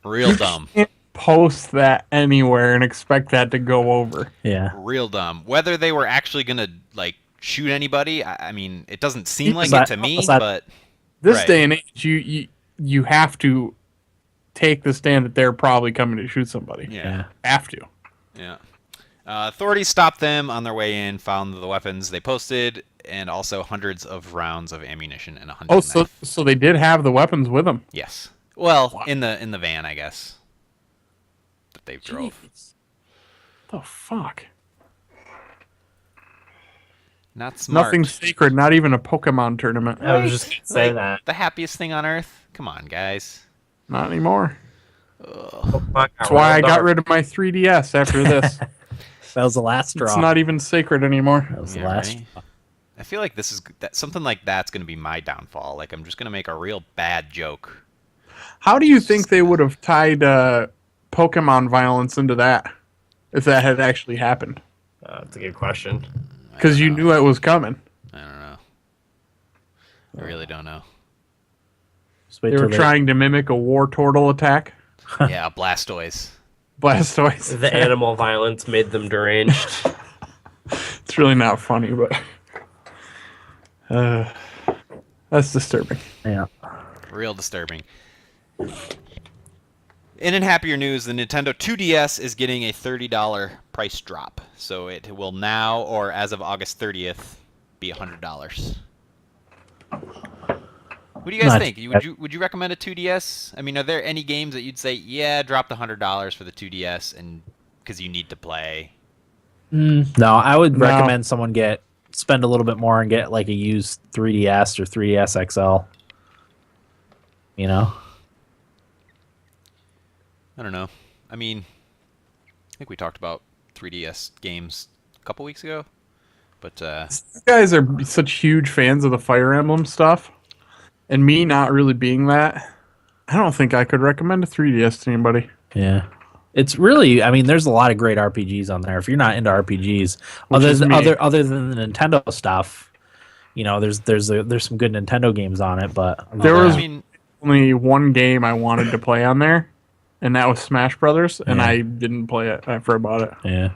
Real dumb. Can't post that anywhere and expect that to go over. Yeah. Real dumb. Whether they were actually going to shoot anybody, I mean, it doesn't seem like it to me, but this day and age, you have to take the stand that they're probably coming to shoot somebody. Yeah. Have to. Yeah. Authorities stopped them on their way in, found the weapons they posted, and also hundreds of rounds of ammunition and a hunting knife. So they did have the weapons with them. Yes. Well, in the van, I guess, that they drove. Jeez. The fuck? Not smart. Nothing sacred, not even a Pokemon tournament. I was just going to say that. The happiest thing on earth? Come on, guys. Not anymore. Pokemon That's why I got rid of my 3DS after this. That was the last straw. It's not even sacred anymore. That was the last. Right? I feel like something like that's going to be my downfall. Like, I'm just going to make a real bad joke. How do you think they would have tied Pokemon violence into that if that had actually happened? That's a good question. Because you knew it was coming. I don't know. I really don't know. Just wait They till were trying to mimic a war turtle attack. Yeah, Blastoise. Blastoise. The animal violence made them deranged. It's really not funny, but that's disturbing. Yeah. Real disturbing. And in happier news, the Nintendo 2DS is getting a $30 price drop. So it will now, or as of August 30th, be $100. What do you guys think? Would you recommend a 2DS? I mean, are there any games that you'd say, yeah, drop the $100 for the 2DS and because you need to play? No, I would recommend someone spend a little bit more and get like a used 3DS or 3DS XL. You know? I don't know. I mean, I think we talked about 3DS games a couple weeks ago. But These guys are such huge fans of the Fire Emblem stuff. And me not really being that, I don't think I could recommend a 3DS to anybody. Yeah. It's really, I mean, there's a lot of great RPGs on there. If you're not into RPGs, other than the Nintendo stuff, you know, there's some good Nintendo games on it, but there was only one game I wanted to play on there, and that was Smash Brothers, and I didn't play it after I bought it. Yeah.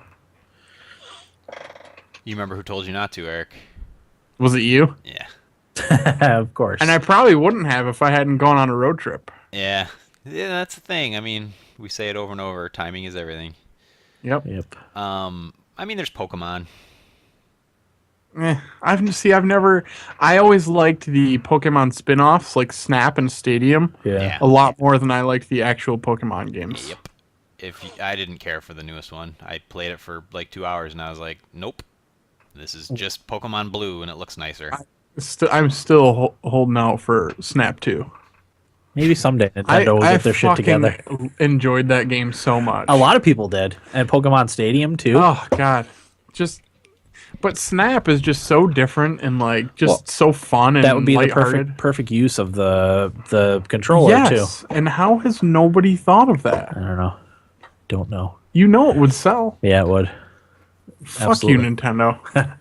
you remember who told you not to, Eric? Was it you? Yeah. Of course. And I probably wouldn't have if I hadn't gone on a road trip. Yeah. Yeah, that's the thing. I mean, we say it over and over. Timing is everything. Yep. I mean, there's Pokemon. I always liked the Pokemon spin-offs like Snap and Stadium Yeah. a lot more than I liked the actual Pokemon games. Yep. I didn't care for the newest one. I played it for like 2 hours and I was like, nope. This is just Pokemon Blue and it looks nicer. I'm still holding out for Snap 2. Maybe someday Nintendo will get their shit together. Enjoyed that game so much. A lot of people did. And Pokemon Stadium, too. Oh, God. But Snap is just so different and so fun and that would be lighthearted. the perfect use of the controller, too. And how has nobody thought of that? I don't know. You know it would sell. Yeah, it would. Fuck Absolutely. you, Nintendo.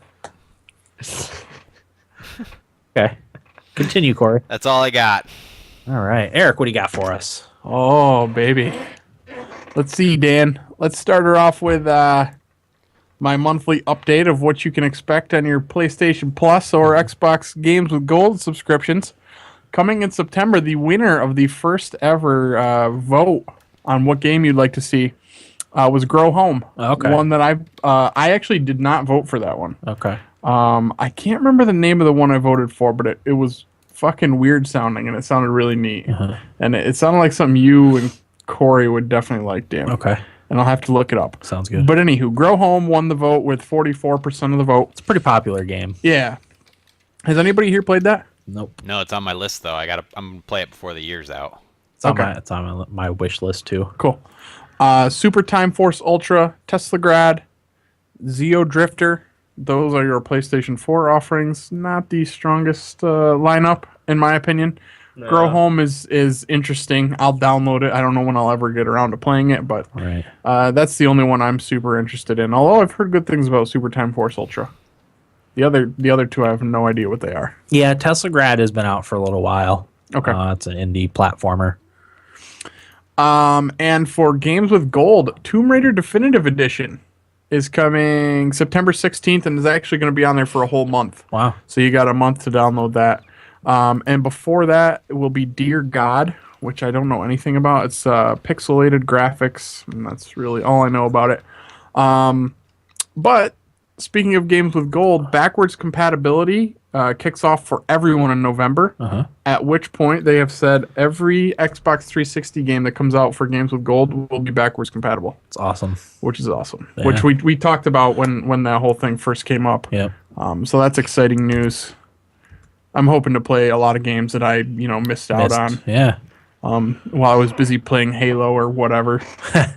Okay. Continue, Corey. That's all I got. All right. Eric, what do you got for us? Oh, baby. Let's see, Dan. Let's start her off with my monthly update of what you can expect on your PlayStation Plus or Xbox Games with Gold subscriptions. Coming in September, the winner of the first ever vote on what game you'd like to see was Grow Home. Okay. One that I actually did not vote for that one. Okay. I can't remember the name of the one I voted for, but it was fucking weird sounding, and it sounded really neat. Uh-huh. And it sounded like something you and Corey would definitely like, Dan. Okay. And I'll have to look it up. Sounds good. But anywho, Grow Home won the vote with 44% of the vote. It's a pretty popular game. Yeah. Has anybody here played that? Nope. No, it's on my list though. I'm gonna play it before the year's out. It's on my wish list, too. Cool. Super Time Force Ultra, Tesla Grad, Zeo Drifter. Those are your PlayStation 4 offerings. Not the strongest lineup, in my opinion. No. Grow Home is interesting. I'll download it. I don't know when I'll ever get around to playing it, but that's the only one I'm super interested in. Although I've heard good things about Super Time Force Ultra. The other two, I have no idea what they are. Yeah, Tesla Grad has been out for a little while. Okay. It's an indie platformer. And for Games with Gold, Tomb Raider Definitive Edition is coming September 16th and is actually going to be on there for a whole month. Wow. So you got a month to download that. And before that, it will be Dear God, which I don't know anything about. It's pixelated graphics, and that's really all I know about it. But speaking of Games with Gold, backwards compatibility kicks off for everyone in November, at which point they have said every Xbox 360 game that comes out for Games with Gold will be backwards compatible. It's awesome. Which is awesome. Yeah. Which we talked about when that whole thing first came up. Yep. So that's exciting news. I'm hoping to play a lot of games that I missed out on. Yeah. While I was busy playing Halo or whatever. I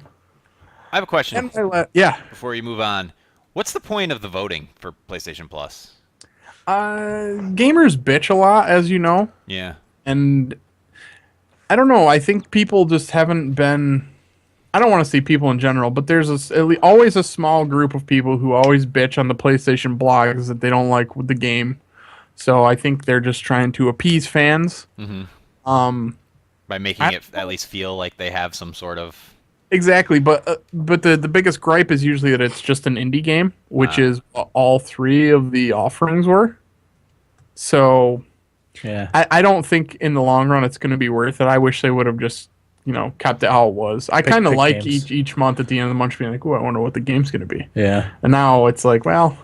have a question. Yeah. Before you move on, what's the point of the voting for PlayStation Plus? Gamers bitch a lot, as you know. Yeah. And I don't know. I think people just haven't been. I don't want to say people in general, but there's always a small group of people who always bitch on the PlayStation blogs that they don't like with the game. So I think they're just trying to appease fans. Mm-hmm. By making it at least feel like they have some sort of... Exactly, but the biggest gripe is usually that it's just an indie game, which is what all 3 of the offerings were. So, Yeah. I don't think in the long run it's going to be worth it. I wish they would have just kept it how it was. I kind of pick like games. each month at the end of the month being like, oh, I wonder what the game's going to be. Yeah. And now it's like, well,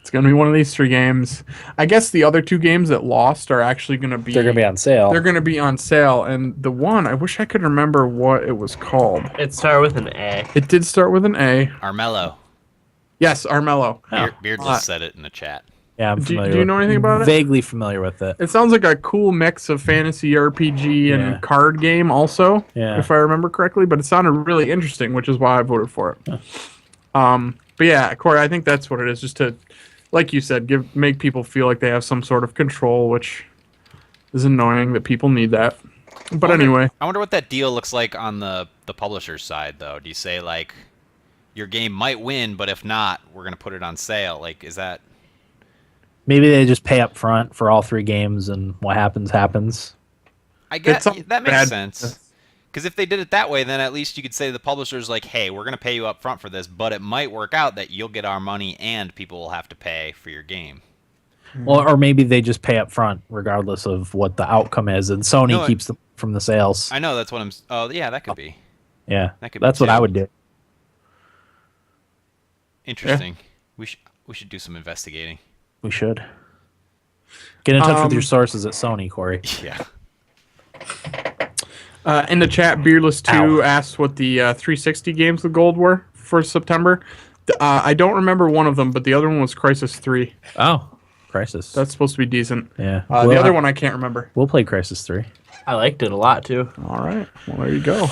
it's going to be one of these 3 games. I guess the other 2 games that lost are actually going to be... They're going to be on sale. They're going to be on sale. And the one, I wish I could remember what it was called. It started with an A. It did start with an A. Armello. Yes, Armello. Oh. Beardless said it in the chat. Yeah, I'm Do familiar you know anything about it? Vaguely familiar with it. It sounds like a cool mix of fantasy RPG Yeah. and card game also, Yeah. if I remember correctly, but it sounded really interesting, which is why I voted for it. But yeah, Corey, I think that's what it is, just to, like you said, make people feel like they have some sort of control, which is annoying that people need that. But anyway. I wonder what that deal looks like on the publisher's side, though. Do you say, like, your game might win, but if not, we're going to put it on sale? Like, is that... Maybe they just pay up front for all 3 games, and what happens, happens. I guess It's that makes bad- sense. Because if they did it that way, then at least you could say to the publisher's like, hey, we're going to pay you up front for this, but it might work out that you'll get our money and people will have to pay for your game. Well, or maybe they just pay up front regardless of what the outcome is, and Sony No, keeps them from the sales. I know, that's what I'm... Oh, yeah, that could be. Yeah, That could be that's what too. I would do. Interesting. We should do some investigating. We should. Get in touch with your sources at Sony, Corey. Yeah. In the chat, Beardless2 asked what the 360 games with gold were for September. I don't remember one of them, but the other one was Crisis 3. Oh, Crisis. That's supposed to be decent. yeah. The other one I can't remember. We'll play Crisis 3. I liked it a lot, too. All right. Well, there you go.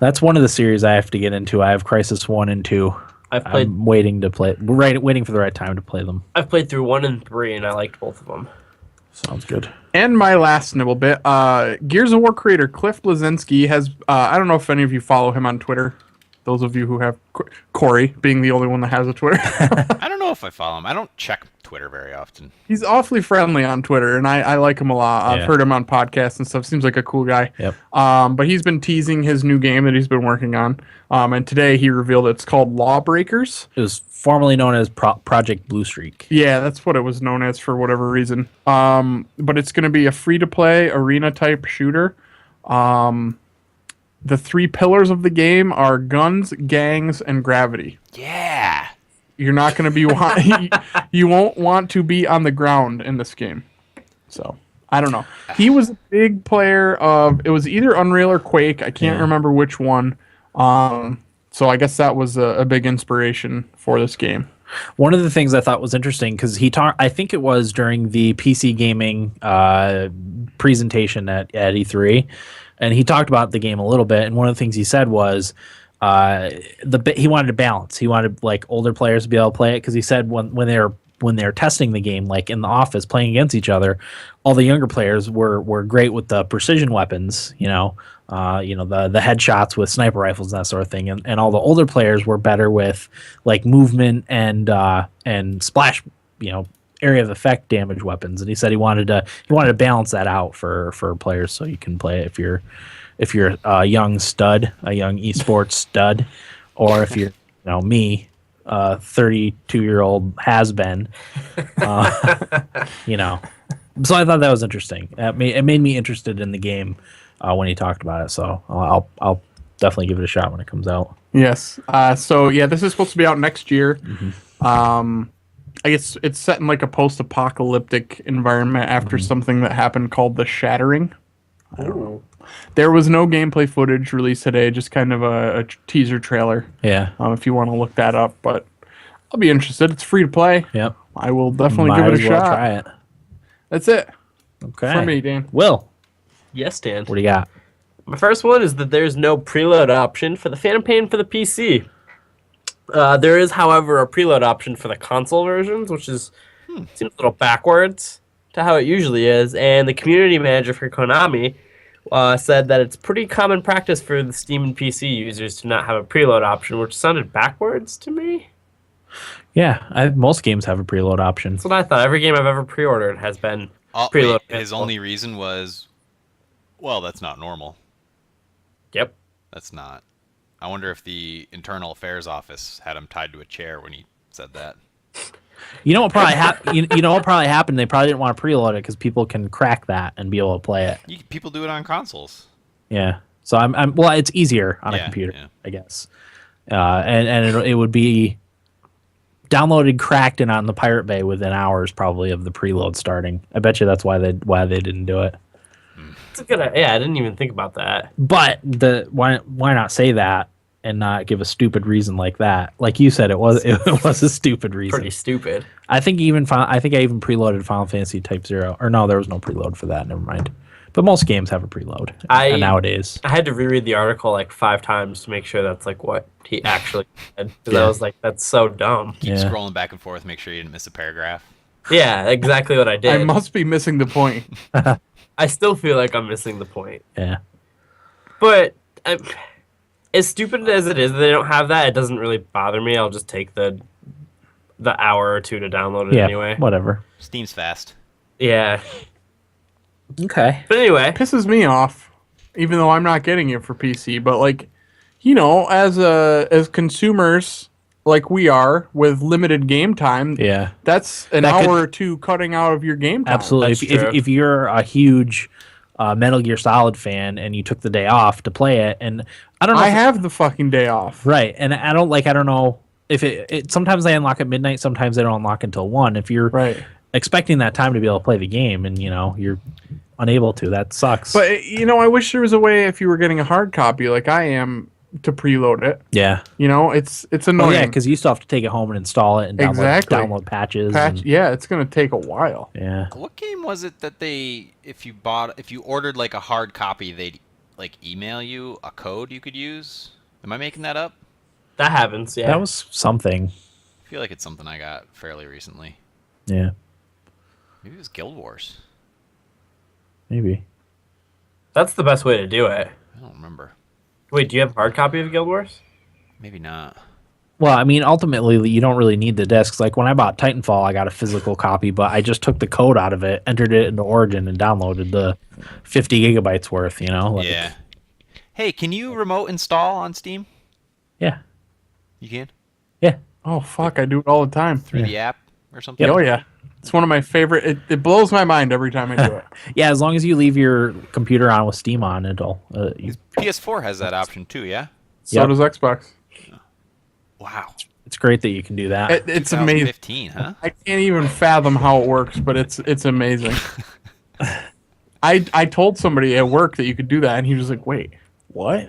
That's one of the series I have to get into. I have Crisis 1 and 2. I'm waiting to play. Waiting for the right time to play them. I've played through 1 and 3, and I liked both of them. Sounds good. And my last nibble bit, Gears of War creator Cliff Bleszinski has, I don't know if any of you follow him on Twitter. Those of you who have, Corey being the only one that has a Twitter. I don't know if I follow him. I don't check Twitter very often. He's awfully friendly on Twitter, and I like him a lot. I've heard him on podcasts and stuff. Seems like a cool guy. Yep. But he's been teasing his new game that he's been working on. And today he revealed it's called Lawbreakers. It was formerly known as Project Blue Streak. Yeah, that's what it was known as for whatever reason. But it's going to be a free-to-play arena-type shooter. The 3 pillars of the game are guns, gangs, and gravity. Yeah. You're not going to be you won't want to be on the ground in this game. So, I don't know. He was a big player of, it was either Unreal or Quake. I can't remember which one. So I guess that was a big inspiration for this game. One of the things I thought was interesting, because he talked, I think it was during the PC gaming presentation at E3, and he talked about the game a little bit, and one of the things he said was he wanted to balance. He wanted like older players to be able to play it, because he said when they're testing the game, like in the office playing against each other, all the younger players were great with the precision weapons, the headshots with sniper rifles and that sort of thing, and all the older players were better with like movement and splash, area of effect damage weapons. And he said he wanted to balance that out for players, so you can play it if you're a young stud, a young esports stud, or if you're me, 32-year-old has been, So I thought that was interesting. It made me interested in the game when he talked about it. So I'll definitely give it a shot when it comes out. Yes. So yeah, this is supposed to be out next year. Mm-hmm. I guess it's set in like a post-apocalyptic environment after something that happened called the Shattering. I don't know. There was no gameplay footage released today, just kind of a teaser trailer. Yeah. If you want to look that up, but I'll be interested. It's free to play. Yep. I will definitely Might give it as a well shot. try it. That's it. Okay. For me, Dan. Will, Yes, Dan. what do you got? My first one is that there's no preload option for the Phantom Pain for the PC. There is, however, a preload option for the console versions, which seems a little backwards to how it usually is. And the community manager for Konami said that it's pretty common practice for the Steam and PC users to not have a preload option, which sounded backwards to me. Yeah, most games have a preload option. That's what I thought. Every game I've ever pre-ordered has been preload. Wait, his only reason was Well, that's not normal. Yep. That's not. I wonder if the Internal Affairs Office had him tied to a chair when he said that. You know what probably you know what probably happened? They probably didn't want to preload it because people can crack that and be able to play it. People do it on consoles. Yeah. So I'm well, it's easier on a computer, I guess. And it would be downloaded, cracked, and on the Pirate Bay within hours probably of the preload starting. I bet you that's why they didn't do it. It's a good. Yeah, I didn't even think about that. But why not say that and not give a stupid reason like that? Like you said, it was a stupid reason. Pretty stupid. I think I even preloaded Final Fantasy Type-0. Or no, there was no preload for that. Never mind. But most games have a preload nowadays. I had to reread the article like 5 times to make sure that's like what he actually said. Because I was like, that's so dumb. Keep scrolling back and forth, make sure you didn't miss a paragraph. Yeah, exactly what I did. I must be missing the point. I still feel like I'm missing the point. Yeah. But as stupid as it is that they don't have that, it doesn't really bother me. I'll just take the hour or 2 to download it anyway. Whatever. Steam's fast. Yeah. Okay. But anyway. Pisses me off, even though I'm not getting it for PC. But like, as consumers like we are with limited game time, that's an hour or 2 cutting out of your game time. Absolutely. If you're a huge Metal Gear Solid fan and you took the day off to play it, and I don't know. I have the fucking day off. Right, and I don't know if it sometimes they unlock at midnight, sometimes they don't unlock until 1. If you're expecting that time to be able to play the game and you're unable to, that sucks. But I wish there was a way, if you were getting a hard copy like I am, to preload it. Yeah. It's annoying. Yeah, because you still have to take it home and install it and download patches. Yeah, it's going to take a while. Yeah. What game was it that if you ordered like a hard copy, they'd like email you a code you could use? Am I making that up? That happens, yeah. That was something. I feel like it's something I got fairly recently. Yeah. Maybe it was Guild Wars. Maybe. That's the best way to do it. I don't remember. Wait, do you have a hard copy of Guild Wars? Maybe not. Well, I mean, ultimately, you don't really need the discs. Like when I bought Titanfall, I got a physical copy, but I just took the code out of it, entered it into Origin, and downloaded the 50 gigabytes worth. Yeah. Hey, can you remote install on Steam? Yeah. You can? Yeah. Oh fuck, I do it all the time. Through the app or something? Oh yeah. It's one of my favorite. It blows my mind every time I do it. Yeah, as long as you leave your computer on with Steam on, it'll. PS4 has that option too, yeah? So does Xbox. Wow. It's great that you can do that. It's amazing. 2015, huh? I can't even fathom how it works, but it's amazing. I told somebody at work that you could do that, and he was like, "Wait, what?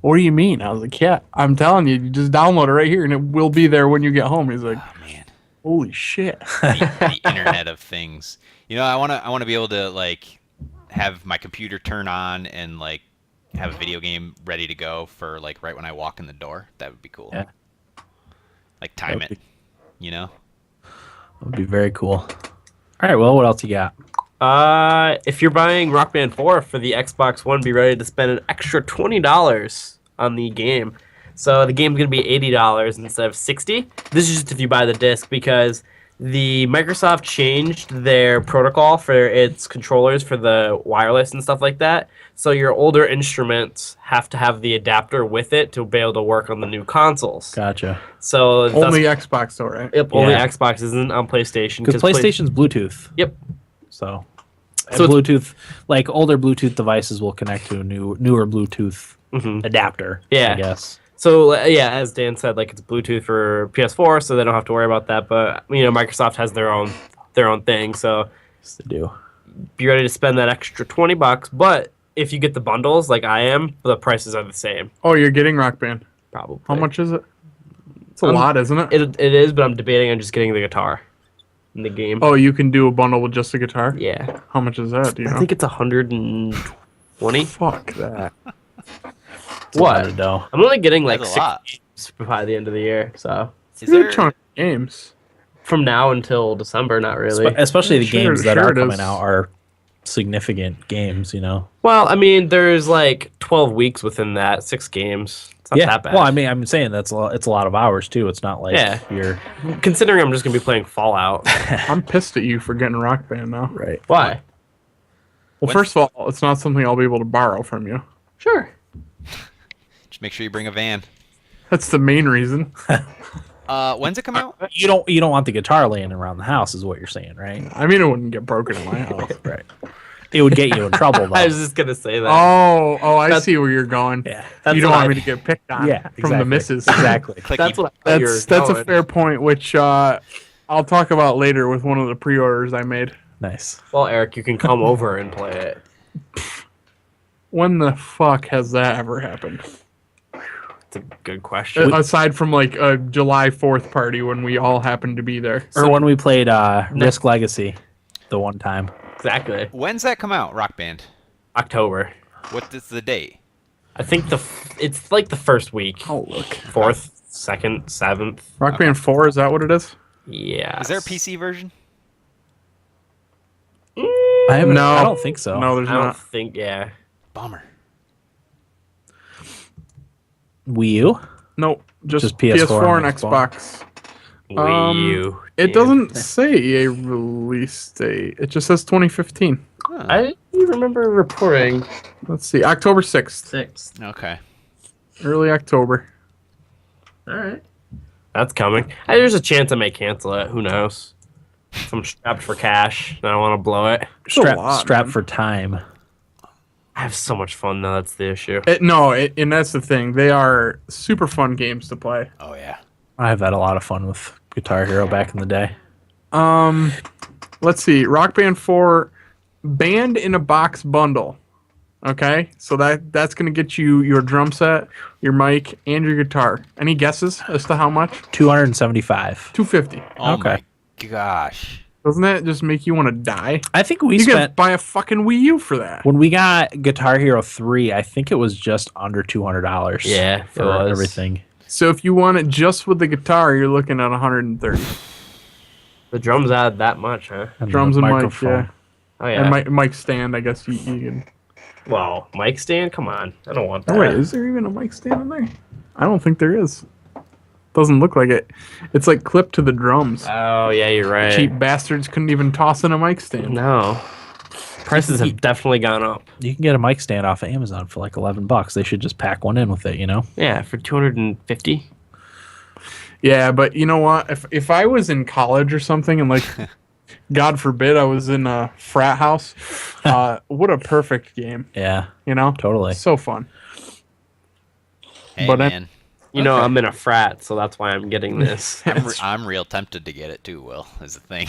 What do you mean?" I was like, "Yeah, I'm telling you, you just download it right here, and it will be there when you get home." He's like, Oh man. Holy shit. The Internet of Things. I want to be able to like have my computer turn on and like have a video game ready to go for like right when I walk in the door. That would be cool. Yeah. Like time it. That would be very cool. All right, well, what else you got? If you're buying Rock Band 4 for the Xbox One, be ready to spend an extra $20 on the game. So the game's going to be $80 instead of $60. This is just if you buy the disc, because the Microsoft changed their protocol for its controllers for the wireless and stuff like that. So your older instruments have to have the adapter with it to be able to work on the new consoles. Gotcha. So only Xbox though, right? Yep, only Xbox isn't on PlayStation. Because PlayStation's Bluetooth. Yep. So Bluetooth, like older Bluetooth devices will connect to a newer Bluetooth adapter. Yeah. I guess. So yeah, as Dan said, like it's Bluetooth for PS4, so they don't have to worry about that. But Microsoft has their own thing, so Yes, they do. Be ready to spend that extra $20. But if you get the bundles, like I am, the prices are the same. Oh, you're getting Rock Band. Probably. How much is it? It's a lot, isn't it? It is, but I'm debating on just getting the guitar in the game. Oh, you can do a bundle with just the guitar? Yeah. How much is that? Do you know? I think it's 120. Fuck that. What? I'm only getting like That's 6 a lot. games by the end of the year, so Is It's a there, chunk of games. from now until December, not really. Especially the games that are it is. coming out are significant games, Well, I mean, there's like 12 weeks within that, 6 games. It's not that bad. Well, I mean, I'm saying it's a lot of hours too. It's not like you're Considering I'm just gonna be playing Fallout. I'm pissed at you for getting Rock Band now. right. Why? Well, first of all, it's not something I'll be able to borrow from you. Sure. Just make sure you bring a van. That's the main reason. When's it come out? You don't want the guitar laying around the house, is what you're saying, right? I mean, it wouldn't get broken in my house. Right. It would get you in trouble, though. I was just gonna say that. Oh, I see where you're going. Yeah. You don't what want I- me to get picked on Yeah, from exactly. the missus. Exactly. Clicky. That's what I thought you were That's a going. fair point, which I'll talk about later with one of the pre-orders I made. Nice. Well, Eric, you can come over and play it. When the fuck has that ever happened? It's a good question. Aside from like a July 4th party when we all happened to be there. Or when we played Risk Legacy the one time. Exactly. When's that come out, Rock Band? October. What is the date? I think it's like the first week. Oh, look. 4th, 2nd, 7th. Rock Band 4, is that what it is? Yeah. Is there a PC version? I haven't. No. I don't think so. No, there's I don't not. think. Yeah. Bummer. Wii U? Nope. Just PS4 PS4 and and Xbox. Wii U. It dude. doesn't say a release date. It just says 2015. I remember reporting Let's see. October 6th. 6th. Okay. Early October. All right. That's coming. There's a chance I may cancel it. Who knows? If I'm strapped for cash and I don't want to blow it. Strap for time. I have so much fun though. That's the issue. And that's the thing. They are super fun games to play. Oh yeah. I've had a lot of fun with Guitar Hero back in the day. Let's see. Rock Band 4 band in a box bundle. Okay? So that's going to get you your drum set, your mic, and your guitar. Any guesses as to how much? $275. $250. Oh Okay. my gosh. Doesn't that just make you want to die? I think we You can spent buy a fucking Wii U for that. when we got Guitar Hero 3, I think it was just under $200. Yeah, it for was. everything. So if you want it just with the guitar, you're looking at 130. The drums add that much, huh? And Drums the and mic, microphone. yeah. Oh yeah. And mic stand, I guess you can. Well, mic stand. Come on. I don't want that. Oh wait, is there even a mic stand in there? I don't think there is. Doesn't look like it. It's like clipped to the drums. Oh yeah, you're right. Cheap bastards couldn't even toss in a mic stand. No. Prices have definitely gone up. You can get a mic stand off of Amazon for like $11. They should just pack one in with it, you know? Yeah, for 250. Yeah, but you know what? If I was in college or something and like, God forbid, I was in a frat house, what a perfect game. Yeah, You know? totally. So fun. Hey But man, You know, Okay. I'm in a frat, so that's why I'm getting this. I'm real tempted to get it too. Will is the thing.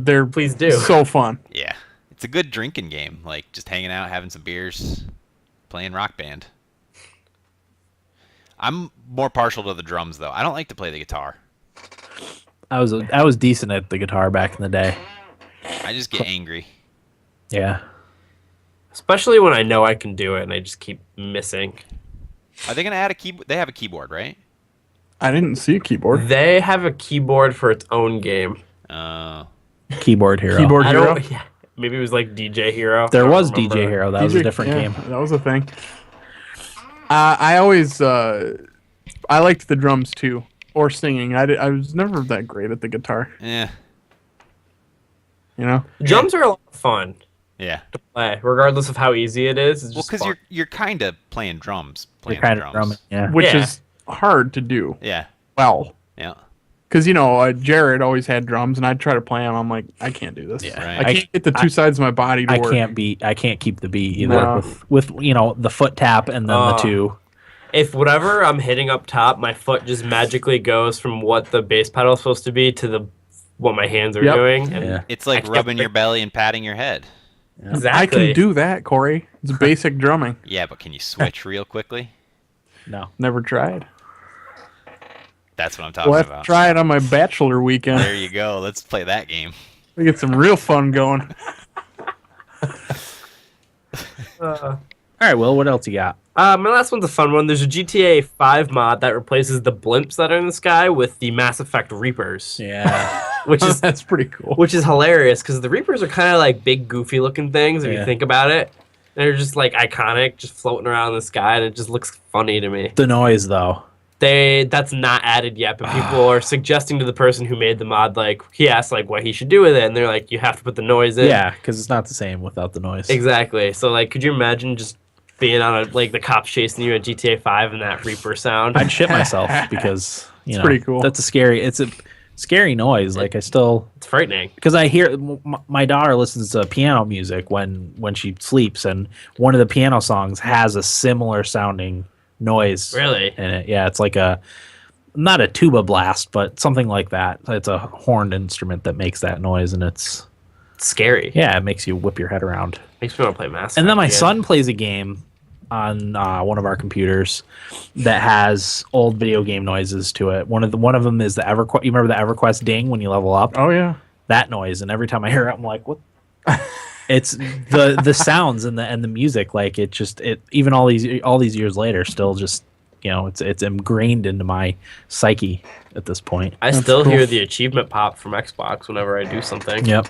They're Please do. so fun. Yeah, it's a good drinking game. Like just hanging out, having some beers, playing Rock Band. I'm more partial to the drums though. I don't like to play the guitar. I was decent at the guitar back in the day. I just get angry. Yeah. Especially when I know I can do it and I just keep missing. Are they gonna add a keyboard? They have a keyboard, right? I didn't see a keyboard. They have a keyboard for its own game. Keyboard Hero. Keyboard I Hero. don't. Yeah, maybe it was like DJ Hero. There I don't was remember. DJ Hero. That was a different yeah, game. That was a thing. I always I liked the drums too, or singing. I was never that great at the guitar. Yeah. You know. Drums are a lot of fun Yeah. to play, regardless of how easy it is. It's Well, just because fun. you're kind of playing drums. You're Playing kind the of drums. drumming. Yeah. Which Yeah. is hard to do Yeah. well. Yeah. Because, Jared always had drums, and I'd try to play them. I'm like, I can't do this. Yeah. Right. I can't get the two sides of my body to I work. can't keep the beat either No. with the foot tap and then the two. If whatever I'm hitting up top, my foot just magically goes from what the bass pedal is supposed to be to what my hands are Yep. doing. And Yeah. It's like can't rubbing play- your belly and patting your head. Exactly. I can do that, Corey. It's basic drumming. Yeah, but can you switch real quickly? No. Never tried. That's what I'm talking We'll have to about. try it on my bachelor weekend. There you go. Let's play that game. We get some real fun going. All right, Will, what else you got? My last one's a fun one. There's a GTA 5 mod that replaces the blimps that are in the sky with the Mass Effect Reapers, Yeah. which is That's pretty cool. which is hilarious because the Reapers are kind of like big, goofy looking things if Yeah. you think about it. They're just like iconic, just floating around in the sky, and it just looks funny to me. The noise though. That's not added yet, but people are suggesting to the person who made the mod, like, he asked, like, what he should do with it, and they're like, you have to put the noise in. Yeah, because it's not the same without the noise. Exactly. So, like, could you imagine just being on like the cops chasing you at GTA 5 and that Reaper sound? I'd shit myself because you know pretty cool. It's a scary noise. Like It's frightening. because I hear my daughter listens to piano music when she sleeps, and one of the piano songs has a similar sounding noise. Really? In it. Yeah, it's like not a tuba blast, but something like that. It's a horned instrument that makes that noise, and it's Scary. it makes you whip your head around. Makes me want to play Mass Effect. And then my again. son plays a game on one of our computers that has old video game noises to it. One of them is the EverQuest. You remember the EverQuest ding when you level up? Oh yeah. That noise, and every time I hear it, I'm like, what? It's the sounds and the music. Like it even all these years later, still just it's ingrained into my psyche at this point. I That's still cool. hear the achievement pop from Xbox whenever I do something. Yep.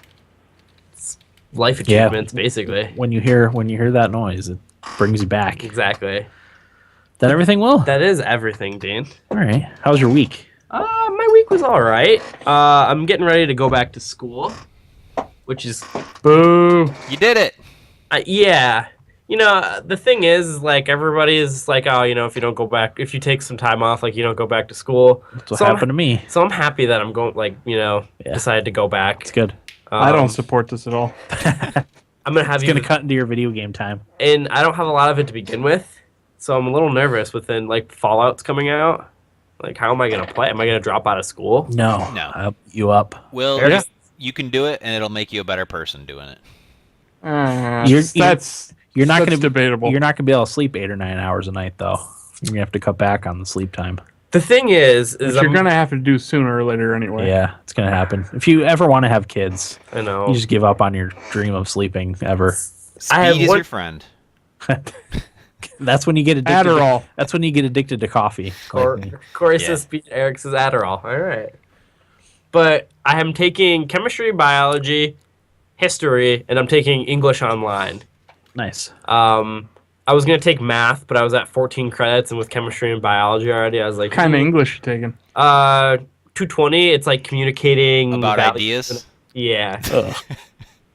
Life achievements, basically. When you hear that noise, it brings you back. Exactly. That everything will. That is everything, Dean. All right. How was your week? My week was all right. I'm getting ready to go back to school, which is Boo. You did it. yeah. The thing is, like, everybody is like, oh, if you don't go back, if you take some time off, like, you don't go back to school. That's what happened to me. So I'm happy that I'm going, like, decided to go back. It's good. I don't support this at all. I'm gonna have It's you, gonna cut into your video game time. and I don't have a lot of it to begin with, so I'm a little nervous within like Fallout's coming out. Like, how am I gonna play? Am I gonna drop out of school? No. No. I'll put you up. Will, Yeah. you can do it, and it'll make you a better person doing it. That's You're not that's gonna debatable. You're not gonna be able to sleep 8 or 9 hours a night, though. You're gonna have to cut back on the sleep time. The thing is Which you're gonna have to do sooner or later anyway. Yeah, it's gonna happen. If you ever want to have kids, I know. you just give up on your dream of sleeping ever. Speed have is one- your friend. That's when you get addicted. Adderall. That's when you get addicted to coffee. like me. Corey Yeah. says speech, Eric says Adderall. All right. But I am taking chemistry, biology, history, and I'm taking English online. Nice. I was going to take math, but I was at 14 credits, and with chemistry and biology already, I was like, What kind of English you taking? 220, it's like communicating. About values. ideas? Yeah. Ugh.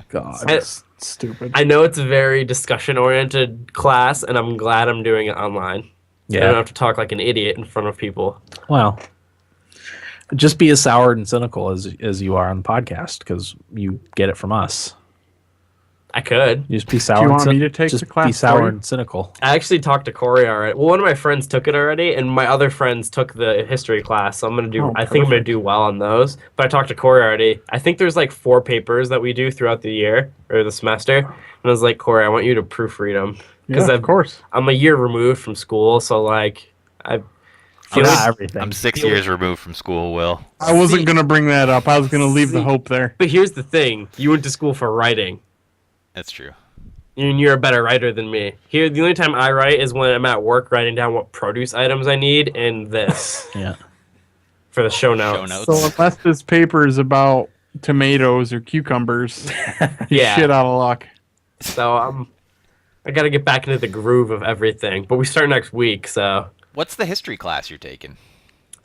God. That's stupid. I know it's a very discussion-oriented class, and I'm glad I'm doing it online. I don't Yeah. have to talk like an idiot in front of people. Well, just be as soured and cynical as you are on the podcast, because you get it from us. I could. You just be sour. you and want me to take just the class be for sour you? and cynical. I actually talked to Corey already. Well, one of my friends took it already, and my other friends took the history class. So I'm gonna do. Oh, I think I'm gonna do well on those. But I talked to Corey already. I think there's like 4 papers that we do throughout the year or the semester, and I was like, Corey, I want you to proofread them Yeah, of course. I'm a year removed from school, so like I feel Not like, everything. I'm 6 years removed from school, Will. I wasn't gonna bring that up. I was gonna leave the See. hope there. But here's the thing: you went to school for writing. That's true. And you're a better writer than me. Here, the only time I write is when I'm at work writing down what produce items I need and this Yeah. for the show notes. Show notes. So unless this paper is about tomatoes or cucumbers, you're Yeah. shit out of luck. So I got to get back into the groove of everything. But we start next week, so What's the history class you're taking?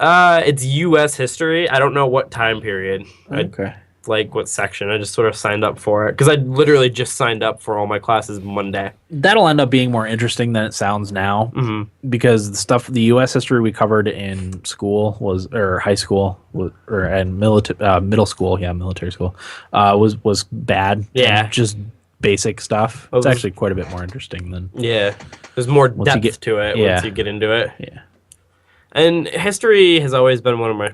it's U.S. history. I don't know what time period. Okay. Like what section. I just sort of signed up for it because I literally just signed up for all my classes Monday. That'll end up being more interesting than it sounds now, because the U.S. history we covered in school or high school, and middle school, military school, was bad. Yeah. And just basic stuff. It's Oh, actually quite a bit more interesting than. Yeah, there's more Once you depth get- to it yeah. once you get into it. Yeah. And history has always been one of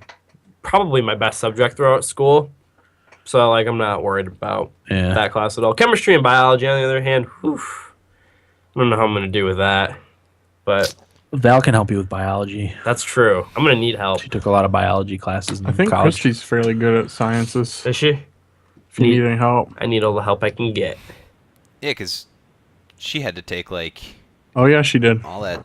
probably my best subject throughout school. So, like, I'm not worried about Yeah. that class at all. Chemistry and biology, on the other hand, whew, I don't know how I'm going to do with that. But Val can help you with biology. that's true. I'm going to need help. She took a lot of biology classes in I think college. Christy's fairly good at sciences. Is she? If you need any help. I need all the help I can get. Yeah, because she had to take, like, Oh yeah, she did. all that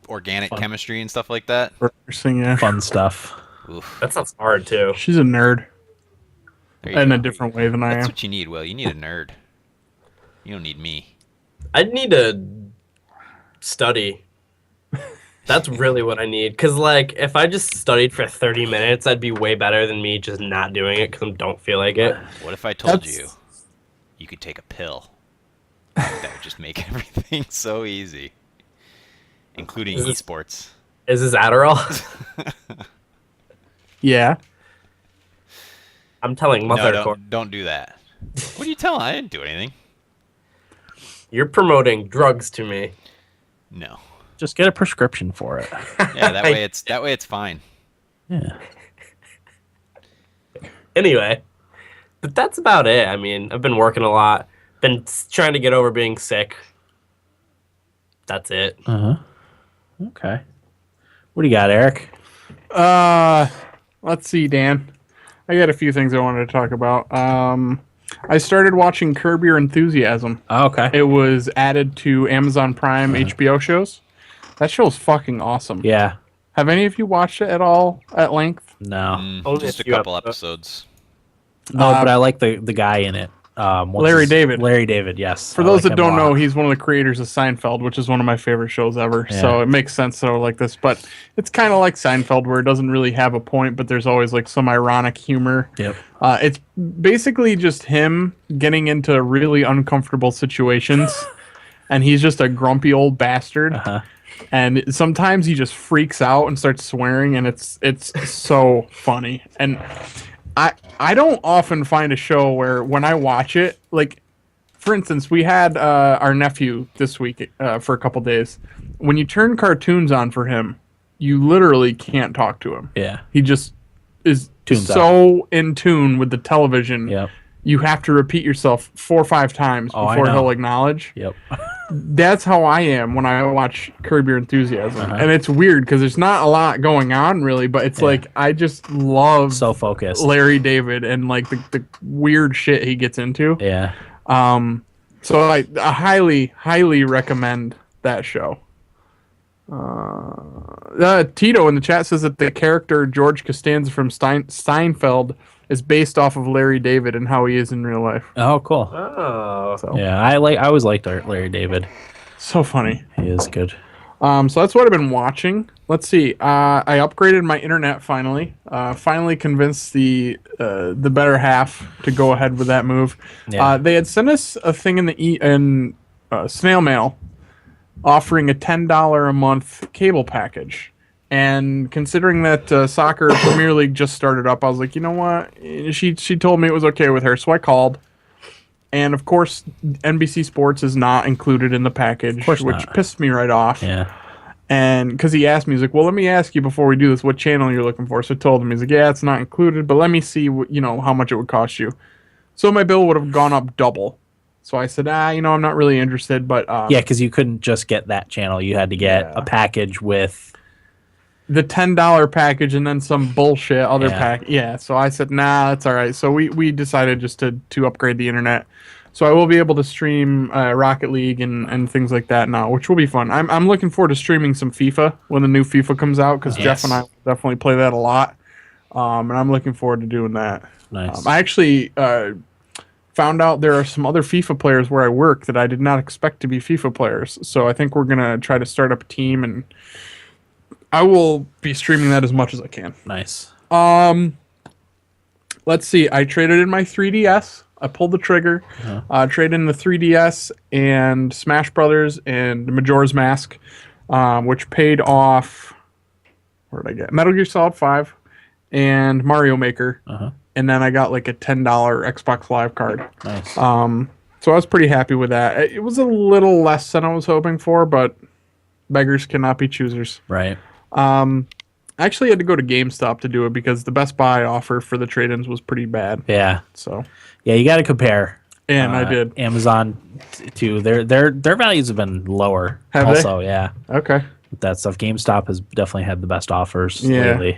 organic chemistry and stuff like that. First thing, yeah. Fun stuff. Oof. That sounds hard, too. She's a nerd There you in a go. different way than I That's am. what you need, Will. You need a nerd. You don't need me. I'd need to study. That's really what I need. Because, like, if I just studied for 30 minutes, that'd be way better than me just not doing it because I don't feel like it. What if I told you could take a pill? That would just make everything so easy, including esports. Is this Adderall? Yeah. I'm telling Mother. No, don't do that. What are you telling? I didn't do anything. You're promoting drugs to me. No. Just get a prescription for it. Yeah, that way it's fine. Yeah. Anyway, but that's about it. I mean, I've been working a lot. Been trying to get over being sick. That's it. Okay. What do you got, Eric? Let's see, Dan. I got a few things I wanted to talk about. I started watching Curb Your Enthusiasm. Oh, okay. It was added to Amazon Prime HBO shows. That show's fucking awesome. Yeah. Have any of you watched it at all at length? No. Only Just a few couple episodes. No, but I like the guy in it. Larry David. Larry David, yes. For those that don't know, he's one of the creators of Seinfeld, which is one of my favorite shows ever. Yeah. So it makes sense that I like this. But it's kind of like Seinfeld, where it doesn't really have a point, but there's always like some ironic humor. Yep. It's basically just him getting into really uncomfortable situations, and he's just a grumpy old bastard. Uh-huh. And sometimes he just freaks out and starts swearing, and it's so funny. And I don't often find a show where when I watch it, like, for instance, we had our nephew this week for a couple days. When you turn cartoons on for him, you literally can't talk to him. Yeah. He just is Tunes so in tune with the television. Yep. You have to repeat yourself 4 or 5 times Oh, I before know. he'll acknowledge. Yep. That's how I am when I watch Curb Your Enthusiasm. Uh-huh. And it's weird because there's not a lot going on really, but it's like I just love So focused. Larry David and like the weird shit he gets into. Yeah. So I highly recommend that show. Tito in the chat says that the character George Costanza from Seinfeld is based off of Larry David and how he is in real life. Oh, cool. Oh. So Yeah, I always liked Larry David. so funny. He is good. So that's what I've been watching. Let's see. I upgraded my internet finally. Finally convinced the better half to go ahead with that move. Yeah. They had sent us a thing in snail mail offering a $10 a month cable package. And considering that soccer Premier League just started up, I was like, you know what? She told me it was okay with her, so I called. And of course, NBC Sports is not included in the package, which not. pissed me right off. Yeah. And because he asked me, he's like, well, let me ask you before we do this what channel you're looking for. So I told him, he's like, yeah, it's not included, but let me see how much it would cost you. So my bill would have gone up double. So I said, I'm not really interested. But Yeah, because you couldn't just get that channel. You had to get Yeah. a package with. the $10 package and then some bullshit other Yeah. pack. Yeah. So I said, nah, that's all right. So we decided just to upgrade the internet. So I will be able to stream Rocket League and things like that now, which will be fun. I'm looking forward to streaming some FIFA when the new FIFA comes out because Jeff and I will definitely play that a lot. And I'm looking forward to doing that. Nice. I actually found out there are some other FIFA players where I work that I did not expect to be FIFA players. So I think we're going to try to start up a team, and I will be streaming that as much as I can. Nice. Let's see. I traded in my 3DS. I pulled the trigger. Traded in the 3DS and Smash Brothers and Majora's Mask, which paid off. Where did I get? Metal Gear Solid 5 and Mario Maker. And then I got like a $10 Xbox Live card. Nice. So I was pretty happy with that. It was a little less than I was hoping for, but beggars cannot be choosers. Right. I actually had to go to GameStop to do it because the Best Buy offer for the trade-ins was pretty bad. Yeah. So, Yeah, you got to compare. and I did. Amazon too. Their values have been lower. Have they? also, yeah. Okay. With that stuff, GameStop has definitely had the best offers Yeah. lately.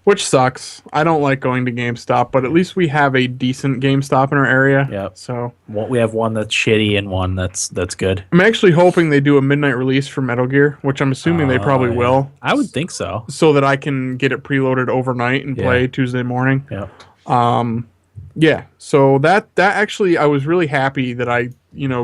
Which sucks. I don't like going to GameStop, but at least we have a decent GameStop in our area. Yep. So We have one that's shitty and one that's good. I'm actually hoping they do a midnight release for Metal Gear, which I'm assuming they probably Yeah. will, I would think so. so that I can get it preloaded overnight and Yeah. play Tuesday morning. Yeah. Yeah, so that actually, I was really happy that I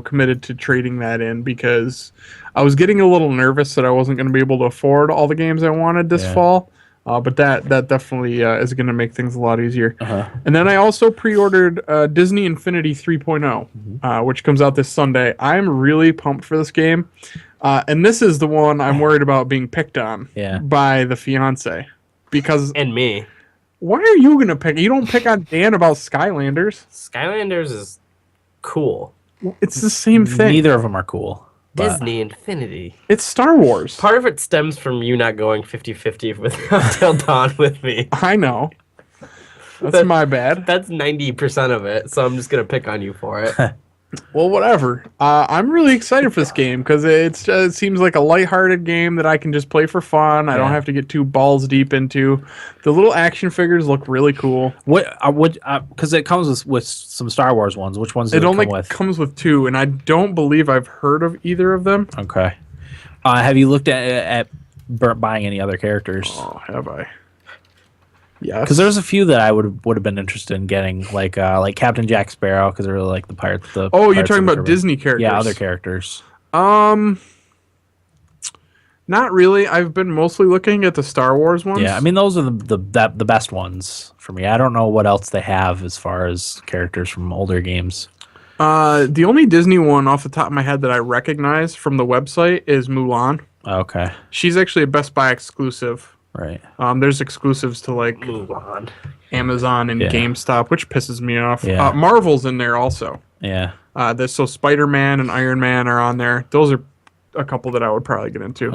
committed to trading that in, because I was getting a little nervous that I wasn't going to be able to afford all the games I wanted this fall. But that definitely is going to make things a lot easier. And then I also pre-ordered Disney Infinity 3.0, which comes out this Sunday. I'm really pumped for this game, and this is the one I'm worried about being picked on by the fiance, because And me. why are you gonna pick? You don't pick on Dan about Skylanders. Skylanders is cool. It's the same thing. Neither of them are cool. But Disney Infinity. It's Star Wars. Part of it stems from you not going 50-50 with Until Dawn with me. I know. That's my bad. That's 90% of it, so I'm just going to pick on you for it. Well, whatever. I'm really excited for this game, because it seems like a lighthearted game that I can just play for fun. I don't have to get too balls deep into. The little action figures look really cool. Because it comes with some Star Wars ones. Which ones does it only come with? comes with 2, and I don't believe I've heard of either of them. Okay. Have you looked at buying any other characters? Oh, have I? Yes. Because there's a few that I would have been interested in getting, like Captain Jack Sparrow, because I really like the Pirates. You're Pirates talking of the about Caribbean. Disney characters? Yeah, other characters. Not really. I've been mostly looking at the Star Wars ones. Yeah, I mean those are the best ones for me. I don't know what else they have as far as characters from older games. The only Disney one off the top of my head that I recognize from the website is Mulan. Okay. She's actually a Best Buy exclusive. Right. There's exclusives to like Mulan. Amazon and GameStop, which pisses me off. Yeah. Marvel's in there also. Yeah. So Spider-Man and Iron Man are on there. Those are a couple that I would probably get into.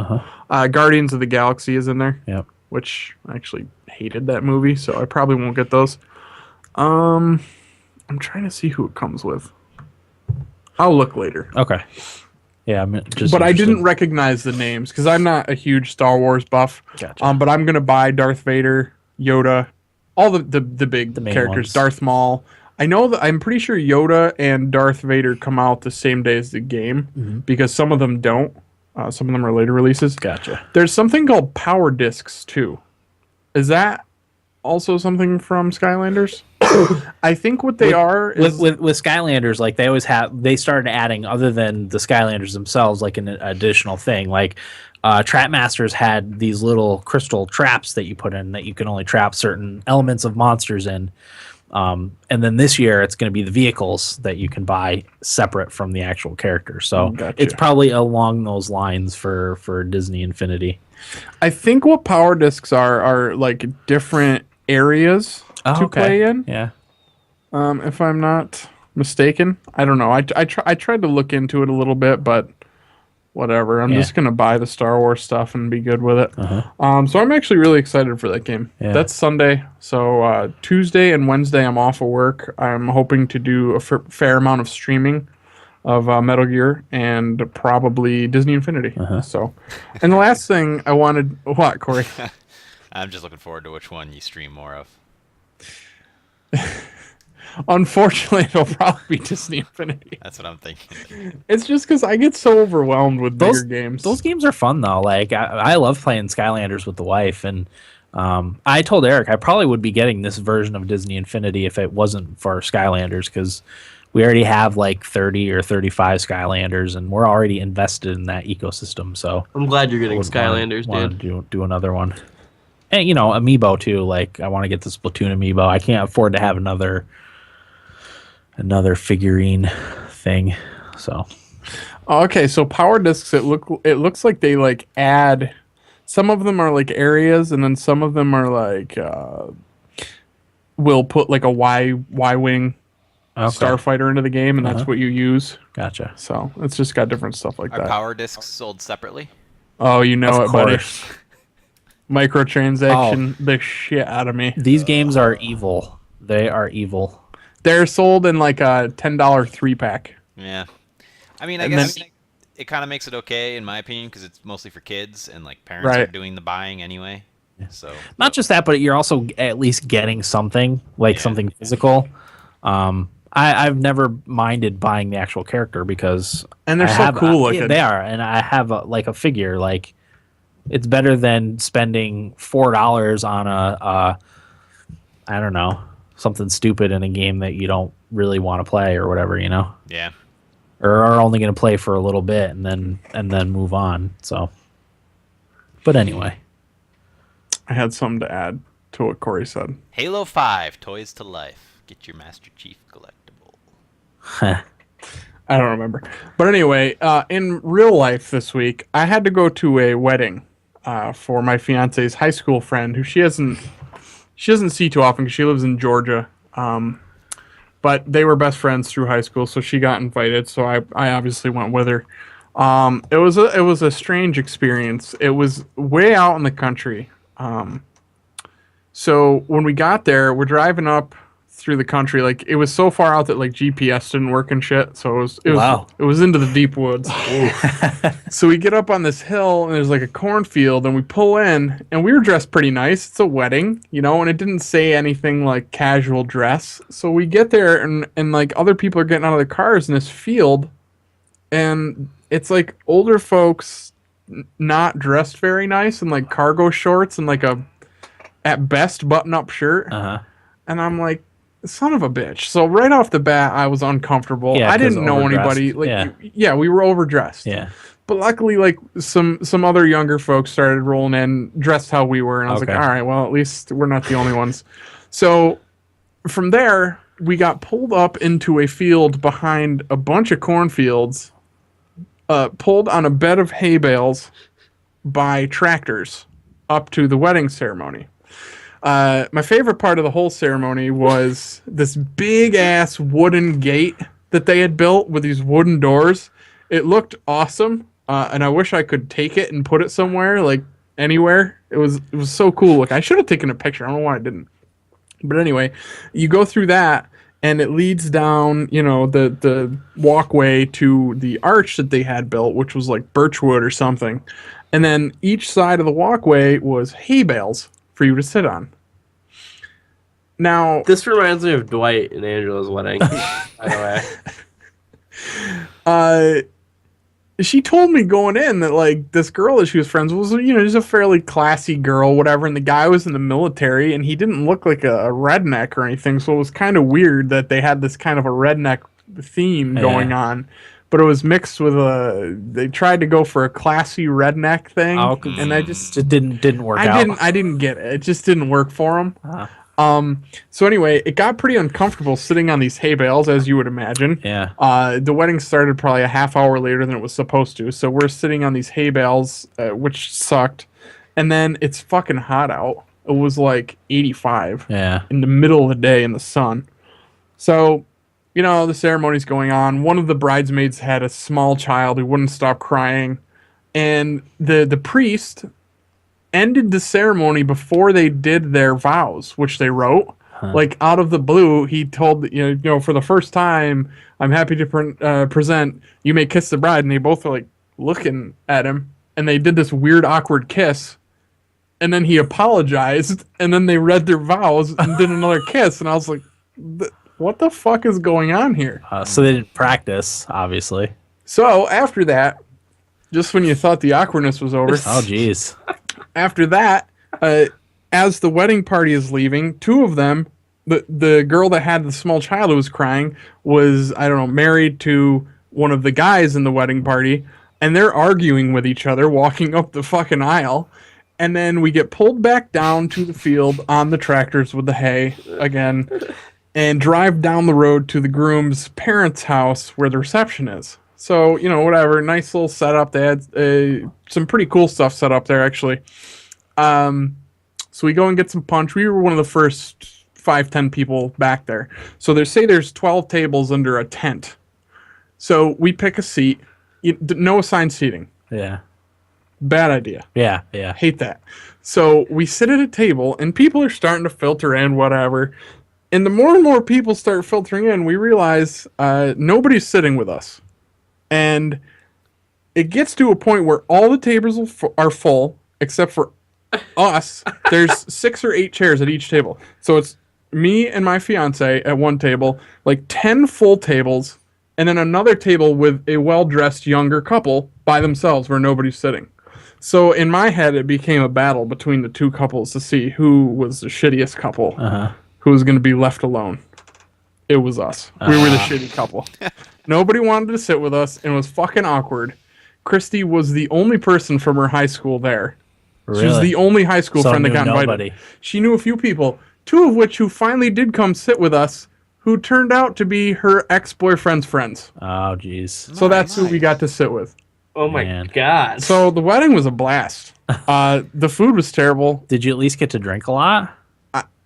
Guardians of the Galaxy is in there. Yep. Which I actually hated that movie, so I probably won't get those. I'm trying to see who it comes with. I'll look later. Okay. Yeah, I'm just. But I interested. didn't recognize the names because I'm not a huge Star Wars buff. Gotcha. But I'm gonna buy Darth Vader, Yoda, all the big main characters. ones. Darth Maul. I know that I'm pretty sure Yoda and Darth Vader come out the same day as the game, because some of them don't. Some of them are later releases. Gotcha. There's something called Power Discs too. Is that also something from Skylanders? I think what they are is with Skylanders, like they started adding, other than the Skylanders themselves, like an additional thing. Like Trap Masters had these little crystal traps that you put in that you can only trap certain elements of monsters in. And then this year it's going to be the vehicles that you can buy separate from the actual character. So Gotcha. it's probably along those lines for Disney Infinity. I think what Power Discs are like different areas to play in. Yeah. If I'm not mistaken, I don't know. I tried to look into it a little bit, but whatever. I'm just gonna buy the Star Wars stuff and be good with it. So I'm actually really excited for that game. Yeah. That's Sunday. So Tuesday and Wednesday I'm off of work. I'm hoping to do a fair amount of streaming of Metal Gear and probably Disney Infinity. So, and the last thing I wanted, what, Corey? I'm just looking forward to which one you stream more of. Unfortunately, it'll probably be Disney Infinity. That's what I'm thinking. It's just because I get so overwhelmed with bigger games. Those games are fun though. Like I love playing Skylanders with the wife, and I told Eric I probably would be getting this version of Disney Infinity if it wasn't for Skylanders, because we already have like 30 or 35 Skylanders, and we're already invested in that ecosystem. So I'm glad you're getting I would Skylanders, wanna dude. do another one. And Amiibo too. Like I want to get the Splatoon Amiibo. I can't afford to have another figurine thing. So Okay, so Power Discs, it looks like they like add, some of them are like areas, and then some of them are like will put like a Y-wing starfighter into the game, and that's what you use. Gotcha. So it's just got different stuff like Are that. power discs sold separately? Oh, you know Of it, buddy. course. Microtransaction the shit out of me. These games are evil. They are evil. They're sold in like a $10 3-pack. Yeah. I mean, I And guess then- it kind of makes it okay, in my opinion, because it's mostly for kids, and like parents are doing the buying anyway. So Not just that, but you're also at least getting something, like something physical. I've never minded buying the actual character because And they're I so have- cool looking. They are, and I have a figure. Like it's better than spending $4 on a I don't know, something stupid in a game that you don't really want to play or whatever, Yeah. or are only going to play for a little bit and then move on. So, but anyway, I had something to add to what Corey said. Halo 5, Toys to Life. Get your Master Chief collectible. I don't remember. But anyway, in real life this week, I had to go to a wedding for my fiance's high school friend, who she doesn't see too often because she lives in Georgia. But they were best friends through high school, so she got invited. So I obviously went with her. It was a strange experience. It was way out in the country. So when we got there, we're driving up through the country. Like, it was so far out that like GPS didn't work and shit. So it was into the deep woods. So we get up on this hill and there's like a cornfield, and we pull in, and we were dressed pretty nice. It's a wedding, and it didn't say anything like casual dress. So we get there and like other people are getting out of their cars in this field, and it's like older folks not dressed very nice, and like cargo shorts and like a at best button-up shirt. And I'm like, son of a bitch. So right off the bat, I was uncomfortable. Yeah, I didn't know anybody. We were overdressed. Yeah. But luckily, like some other younger folks started rolling in dressed how we were, and I was like, all right, well, at least we're not the only ones. So from there, we got pulled up into a field behind a bunch of cornfields, pulled on a bed of hay bales by tractors up to the wedding ceremony. My favorite part of the whole ceremony was this big ass wooden gate that they had built with these wooden doors. It looked awesome, and I wish I could take it and put it somewhere, like anywhere. It was so cool. Like, I should have taken a picture. I don't know why I didn't. But anyway, you go through that, and it leads down, the walkway to the arch that they had built, which was like birchwood or something. And then each side of the walkway was hay bales for you to sit on. Now, this reminds me of Dwight and Angela's wedding, by the way. She told me going in that like this girl that she was friends with was, just a fairly classy girl, whatever, and the guy was in the military, and he didn't look like a redneck or anything, so it was kind of weird that they had this kind of a redneck theme going on. But it was mixed with they tried to go for a classy redneck thing, and I just didn't work out. I didn't get it. It just didn't work for them. So anyway, it got pretty uncomfortable sitting on these hay bales, as you would imagine. Yeah. The wedding started probably a half hour later than it was supposed to, so we're sitting on these hay bales, which sucked. And then it's fucking hot out. It was like 85. Yeah. In the middle of the day in the sun. So, the ceremony's going on. One of the bridesmaids had a small child who wouldn't stop crying, and the priest ended the ceremony before they did their vows, which they wrote. Like, out of the blue, he told, for the first time, I'm happy to present, you may kiss the bride. And they both were, like, looking at him. And they did this weird, awkward kiss. And then he apologized. And then they read their vows and did another kiss. And I was like, what the fuck is going on here? So they didn't practice, obviously. So, after that, just when you thought the awkwardness was over. Oh, jeez. After that, as the wedding party is leaving, two of them, the girl that had the small child who was crying was, I don't know, married to one of the guys in the wedding party, and they're arguing with each other, walking up the fucking aisle, and then we get pulled back down to the field on the tractors with the hay again, and drive down the road to the groom's parents' house where the reception is. So, whatever, nice little setup. They had some pretty cool stuff set up there, actually. So we go and get some punch. We were one of the first 5-10 people back there. So there's 12 tables under a tent. So we pick a seat. No assigned seating. Yeah. Bad idea. Yeah. Hate that. So we sit at a table, and people are starting to filter in, whatever. And the more and more people start filtering in, we realize nobody's sitting with us. And it gets to a point where all the tables are full, except for us. There's 6 or 8 chairs at each table. So it's me and my fiance at one table, like 10 full tables, and then another table with a well-dressed younger couple by themselves where nobody's sitting. So in my head, it became a battle between the two couples to see who was the shittiest couple. who was going to be left alone. It was us. We were the shitty couple. Nobody wanted to sit with us, and it was fucking awkward. Christy was the only person from her high school there. Really? She was the only high school friend that got invited. She knew a few people, two of which who finally did come sit with us, who turned out to be her ex-boyfriend's friends. Oh, jeez. So that's who we got to sit with. Oh my god. So the wedding was a blast. The food was terrible. Did you at least get to drink a lot?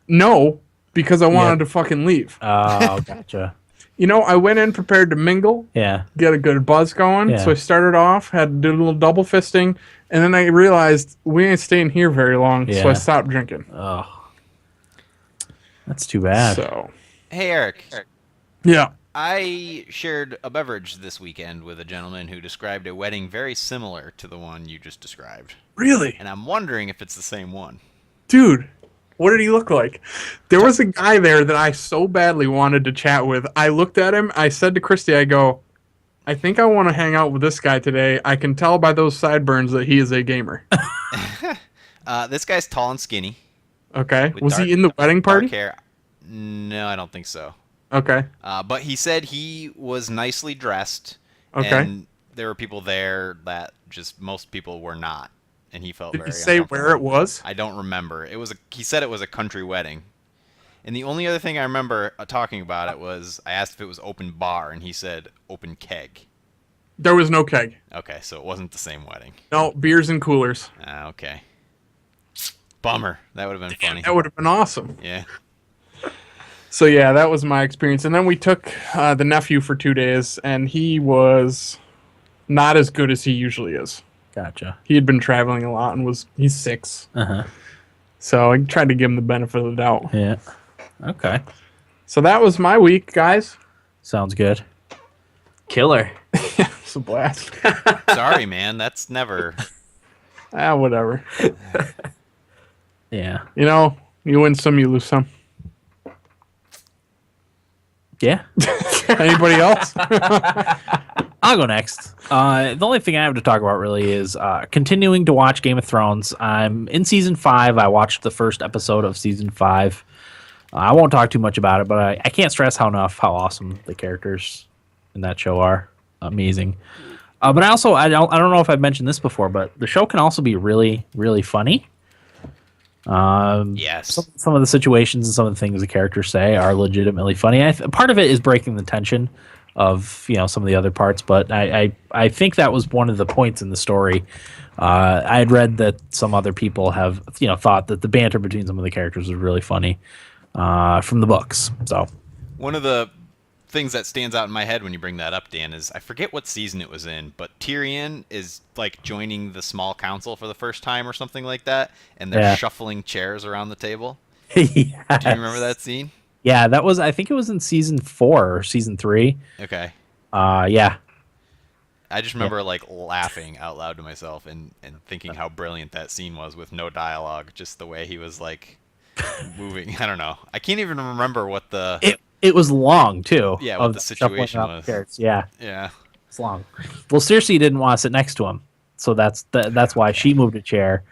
No, because I wanted to fucking leave. Oh, gotcha. You know, I went in prepared to mingle. Yeah. Get a good buzz going. Yeah. So I started off, had to do a little double fisting, and then I realized we ain't staying here very long, so I stopped drinking. Oh. That's too bad. So. Hey, Eric. Yeah. I shared a beverage this weekend with a gentleman who described a wedding very similar to the one you just described. Really? And I'm wondering if it's the same one. Dude, what did he look like? There was a guy there that I so badly wanted to chat with. I looked at him. I said to Christy, I go, I think I want to hang out with this guy today. I can tell by those sideburns that he is a gamer. This guy's tall and skinny. Okay. Was he in the wedding party? Dark hair. No, I don't think so. Okay. But he said he was nicely dressed. Okay. And there were people there that just most people were not. And he felt Did very he say where it was? I don't remember. He said it was a country wedding. And the only other thing I remember talking about it was I asked if it was open bar, and he said open keg. There was no keg. Okay, so it wasn't the same wedding. No, beers and coolers. Okay. Bummer. That would have been funny. That would have been awesome. Yeah. So yeah, that was my experience. And then we took the nephew for 2 days, and he was not as good as he usually is. Gotcha. He had been traveling a lot and he's 6. Uh-huh. So I tried to give him the benefit of the doubt. Yeah. Okay. So that was my week, guys. Sounds good. Killer. It's a blast. Sorry, man. That's never... Whatever. Yeah. You know, you win some, you lose some. Yeah. Anybody else? I'll go next. The only thing I have to talk about really is continuing to watch Game of Thrones. I'm in season 5. I watched the first episode of season 5. I won't talk too much about it, but I can't stress how awesome the characters in that show are. Amazing. But I don't know if I've mentioned this before, but the show can also be really, really funny. Yes. Some of the situations and some of the things the characters say are legitimately funny. Part of it is breaking the tension of some of the other parts, but I think that was one of the points in the story. I had read that some other people have thought that the banter between some of the characters was really funny from the books. So one of the things that stands out in my head when you bring that up, Dan, is I forget what season it was in, but Tyrion is like joining the small council for the first time or something like that, and they're shuffling chairs around the table. Yes. Do you remember that scene? Yeah, I think it was in season 4 or season 3. Okay. Yeah. I just remember like laughing out loud to myself and thinking how brilliant that scene was with no dialogue, just the way he was like moving. I don't know. I can't even remember what it was long too. Yeah, what the situation was. Yeah. Yeah. It's long. Well, Cersei didn't want to sit next to him, so that's why she moved a chair.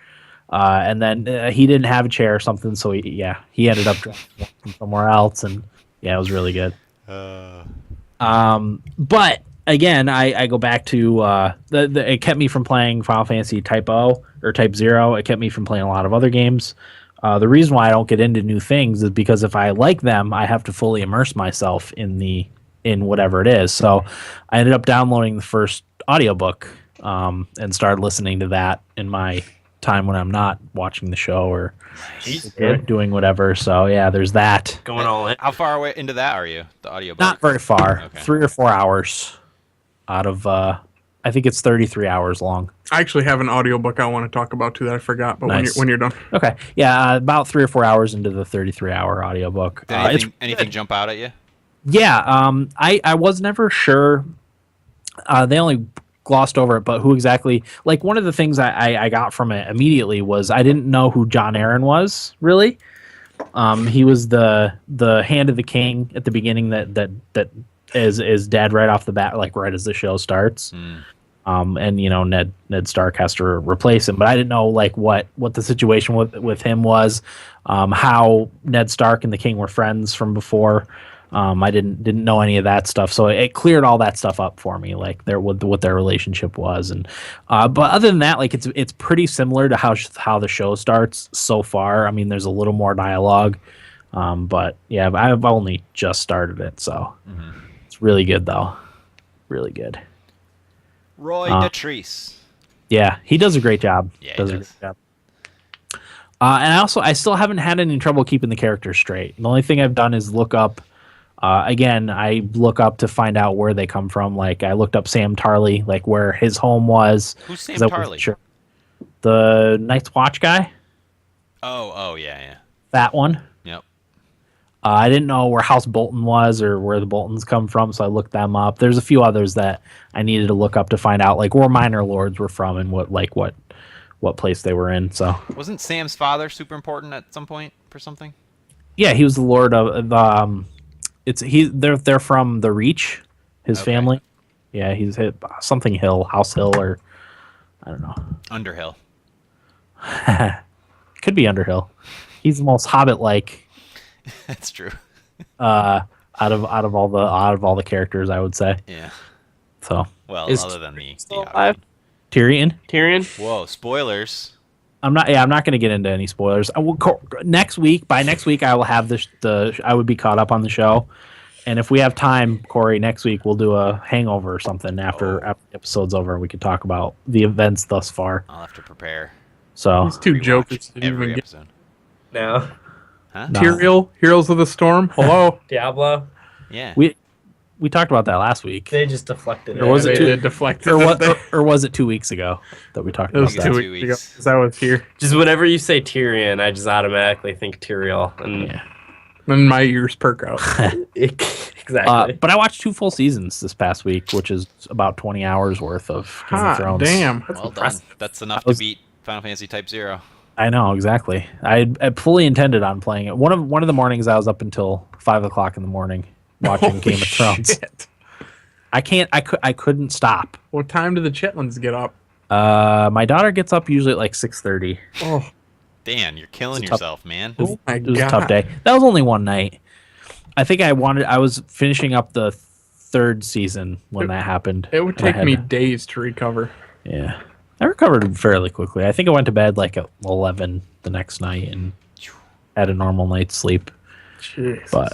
And then he didn't have a chair or something, so he ended up from somewhere else, and it was really good. But again, I go back to it kept me from playing Final Fantasy Type-0 or Type-0. It kept me from playing a lot of other games. The reason why I don't get into new things is because if I like them, I have to fully immerse myself in whatever it is. So I ended up downloading the first audiobook and started listening to that in my time when I'm not watching the show or doing whatever. So yeah, there's that. Going all in. How far away into that are you? The audiobook? Not very far. Okay. 3 or 4 hours out of I think it's 33 hours long. I actually have an audiobook I want to talk about too that I forgot, but Nice. when you're done. Okay. Yeah, about 3 or 4 hours into the 33-hour audiobook. Did anything jump out at you? Yeah, I was never sure. They only glossed over it, but who exactly? Like one of the things I got from it immediately was I didn't know who John Aaron was really. He was the Hand of the King at the beginning that is dead right off the bat, like right as the show starts. And Ned Stark has to replace him, but I didn't know like what the situation with him was, how Ned Stark and the King were friends from before. I didn't know any of that stuff, so it cleared all that stuff up for me, like what their relationship was, and but other than that, like it's pretty similar to how the show starts so far. I mean, there's a little more dialogue, but yeah, I've only just started it, so it's really good though, really good. Roy Dotrice. Yeah, he does a great job. Yeah, he does a does. great job. And I still haven't had any trouble keeping the characters straight. The only thing I've done is look up. Again, I look up to find out where they come from. Like I looked up Sam Tarley, like where his home was. Who's Sam 'cause I wasn't Tarley? sure. The Night's Watch guy. Oh, yeah. That one. Yep. I didn't know where House Bolton was or where the Boltons come from, so I looked them up. There's a few others that I needed to look up to find out, like where Minor Lords were from and what place they were in. So Wasn't Sam's father super important at some point for something? yeah, he was the Lord of the. They're from the Reach, his Okay. family. Yeah, he's hit something Hill, House Hill, or I don't know. Underhill. Could be Underhill. He's the most Hobbit-like That's true. out of all the characters, I would say. Yeah. So Well, Is other than the Still Hobbit. alive? Tyrion. Whoa, spoilers. I'm not going to get into any spoilers. By next week, I will have I would be caught up on the show. And if we have time, Corey, next week we'll do a hangover or something after the episode's over. We can talk about the events thus far. I'll have to prepare. So These two Rewatch jokers didn't every even get episode. No. Huh? No. Tyrael, Heroes of the Storm. Hello. Diablo. Yeah. we talked about that last week. They just deflected it. Or was They it two- did deflect or it. what? Or was it 2 weeks ago that we talked It was about that? 2 weeks ago. weeks. 'Cause I was here. Just whenever you say Tyrion, I just automatically think Tyrael. And Yeah. And my ears perk out. exactly. But I watched 2 full seasons this past week, which is about 20 hours worth of Game of Hot Thrones. damn. That's Well impressive. done. That's enough I was- to beat Final Fantasy Type-0. I know exactly. I fully intended on playing it. One of the mornings I was up until 5 o'clock in the morning watching Game of Thrones. Shit. I couldn't stop. What time do the chitlins get up? My daughter gets up usually at like 6:30. Oh, Dan, you're killing It's a tough- yourself, man. oh my It was god. a tough day. That was only one night. I think I was finishing up the 3rd season when that happened. It would and I take had me to- days to recover. Yeah. I recovered fairly quickly. I think I went to bed like at 11 the next night and had a normal night's sleep. Jeez. But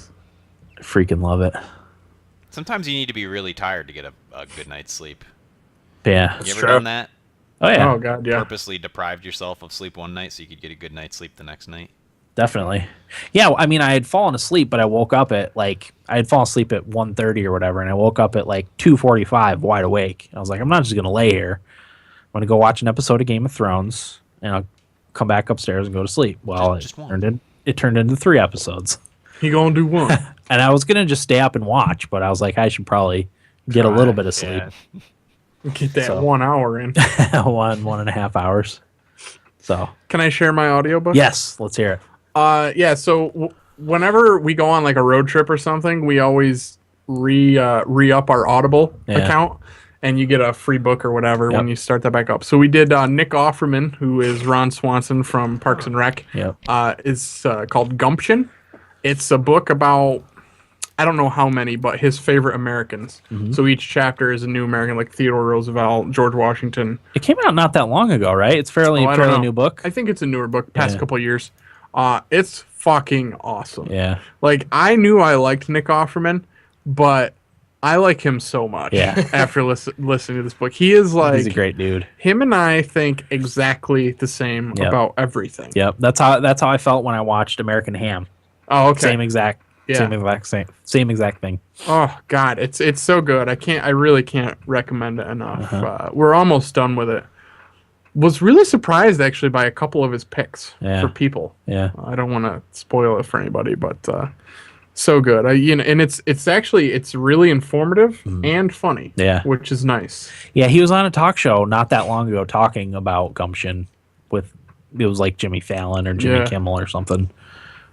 I freaking love it. Sometimes you need to be really tired to get a good night's sleep. Yeah. You ever true. done that? Oh yeah. Oh god, yeah. Purposely deprived yourself of sleep one night so you could get a good night's sleep the next night? Definitely. Yeah, I mean I had fallen asleep, but I woke up at I had fallen asleep at 1:30 or whatever, and I woke up at like 2:45 wide awake. I was like, I'm not just gonna lay here. I'm gonna go watch an episode of Game of Thrones and I'll come back upstairs and go to sleep. Well, Just one. it turned into 3 episodes. You gonna do one? And I was gonna just stay up and watch, but I was like, I should probably get a little bit of sleep. Yeah. Get that So. 1 hour in. 1.5 hours. So Can I share my audiobook? yes, let's hear it. Yeah. So whenever we go on like a road trip or something, we always re up our Audible Yeah. account, and you get a free book or whatever Yep. when you start that back up. So we did Nick Offerman, who is Ron Swanson from Parks and Rec. Yep. Is called Gumption. It's a book about, I don't know how many, but his favorite Americans. Mm-hmm. So each chapter is a new American, like Theodore Roosevelt, George Washington. It came out not that long ago, right? It's Oh, I don't fairly know. new book. I think it's a newer book, past Yeah. couple years. It's fucking awesome. Yeah. Like, I knew I liked Nick Offerman, but I like him so much Yeah. after listening to this book. He is like, He's a great dude. him and I think exactly the same Yep. about everything. Yep. That's how I felt when I watched American Ham. Oh, okay. Same exact Yeah. same exact thing. Oh God, it's so good. I really can't recommend it enough. We're almost done with it. Was really surprised actually by a couple of his picks Yeah. for people. Yeah. I don't want to spoil it for anybody, but so good. And it's really informative and funny. Mm-hmm. Yeah. which is nice. Yeah, he was on a talk show not that long ago talking about Gumption with it was like Jimmy Fallon or Jimmy Yeah. Kimmel or something.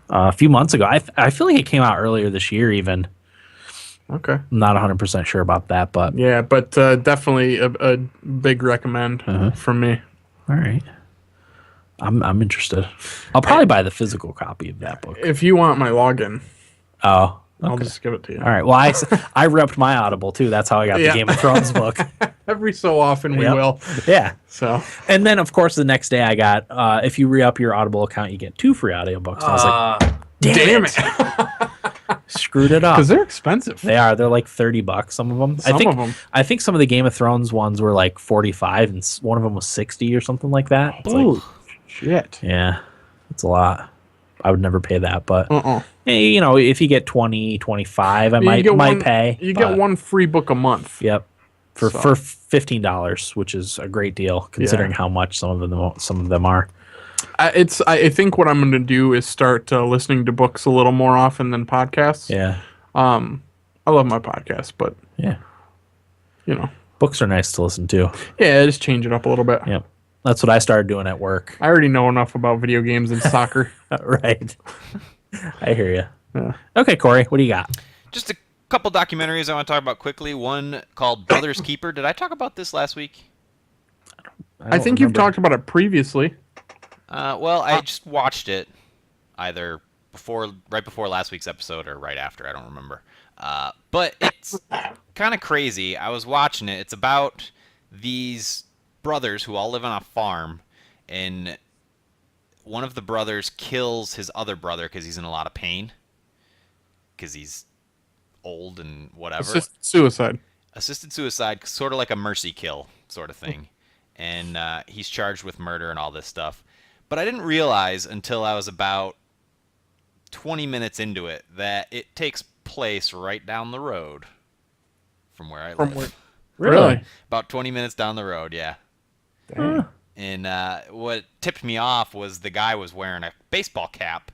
A few months ago. I feel like it came out earlier this year even. Okay. I'm not 100% sure about that, but Yeah, but definitely a big recommend from me. all right. I'm interested. I'll probably buy the physical copy of that book. If you want my login, Oh, I'll okay. just give it to you. All right. Well, I repped my Audible too. That's how I got the Yeah. Game of Thrones book. Every so often we Yep. will. Yeah. So And then, of course, the next day I got, if you re-up your Audible account, you get 2 free audiobooks. And I was like, damn it, screwed it up. because they're expensive. They are. They're like $30. Some of them. Some of them. I think some of the Game of Thrones ones were like 45, and one of them was 60 or something like that. It's Holy like, shit. yeah, it's a lot. I would never pay that, but Uh-uh. hey, if you get 20, 25, I You might get one- pay. You but- get one free book a month. Yep. For So. $15, which is a great deal considering how much some of them are. I think what I'm going to do is start listening to books a little more often than podcasts. Yeah. I love my podcast, but Yeah. you know, Books are nice to listen to. yeah, just change it up a little bit. Yep. That's what I started doing at work. I already know enough about video games and soccer. Right. I hear you. Yeah. Okay, Corey, what do you got? Just a couple documentaries I want to talk about quickly. One called Brother's Keeper. Did I talk about this last week? I think you've talked about it previously. Well, I just watched it either right before last week's episode or right after. I don't remember. But it's kind of crazy. I was watching it. It's about these brothers who all live on a farm, and one of the brothers kills his other brother because he's in a lot of pain, because he's old and whatever. Assisted suicide, sort of like a mercy kill sort of thing. And he's charged with murder and all this stuff. But I didn't realize until I was about 20 minutes into it that it takes place right down the road from where I live. Really? About 20 minutes down the road, yeah. Dang. And what tipped me off was the guy was wearing a baseball cap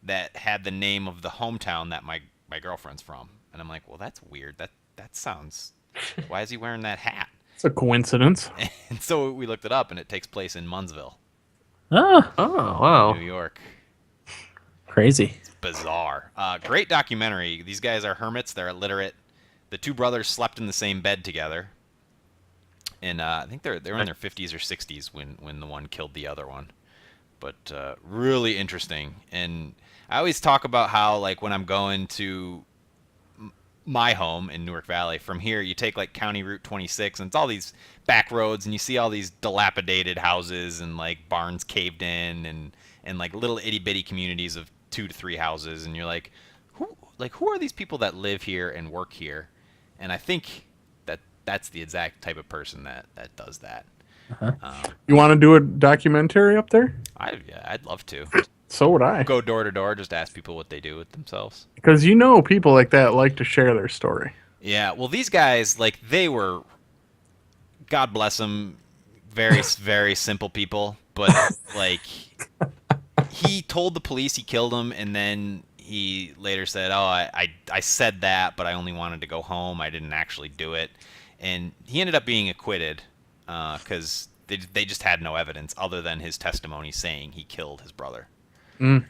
that had the name of the hometown that my girlfriend's from. And I'm like, well, that's weird. That sounds... Why is he wearing that hat? It's a coincidence. And so we looked it up, and it takes place in Munnsville, Oh, wow. New York. crazy. It's bizarre. Great documentary. These guys are hermits. They're illiterate. The two brothers slept in the same bed together. And I think they were in their 50s or 60s when the one killed the other one. But really interesting. And I always talk about how, like, when I'm going to my home in Newark Valley, from here you take like County Route 26, and it's all these back roads, and you see all these dilapidated houses and like barns caved in, and like little itty bitty communities of 2 to 3 houses, and you're like, who are these people that live here and work here? And I think that's the exact type of person that does that. You want to do a documentary up there? I'd love to So would I. go door to door, just ask people what they do with themselves. Because people like that like to share their story. Yeah, well, these guys, like, they were, God bless them, very, very simple people. But, like, he told the police he killed him, and then he later said, oh, I said that, but I only wanted to go home. I didn't actually do it. And he ended up being acquitted because they just had no evidence other than his testimony saying he killed his brother. Mm.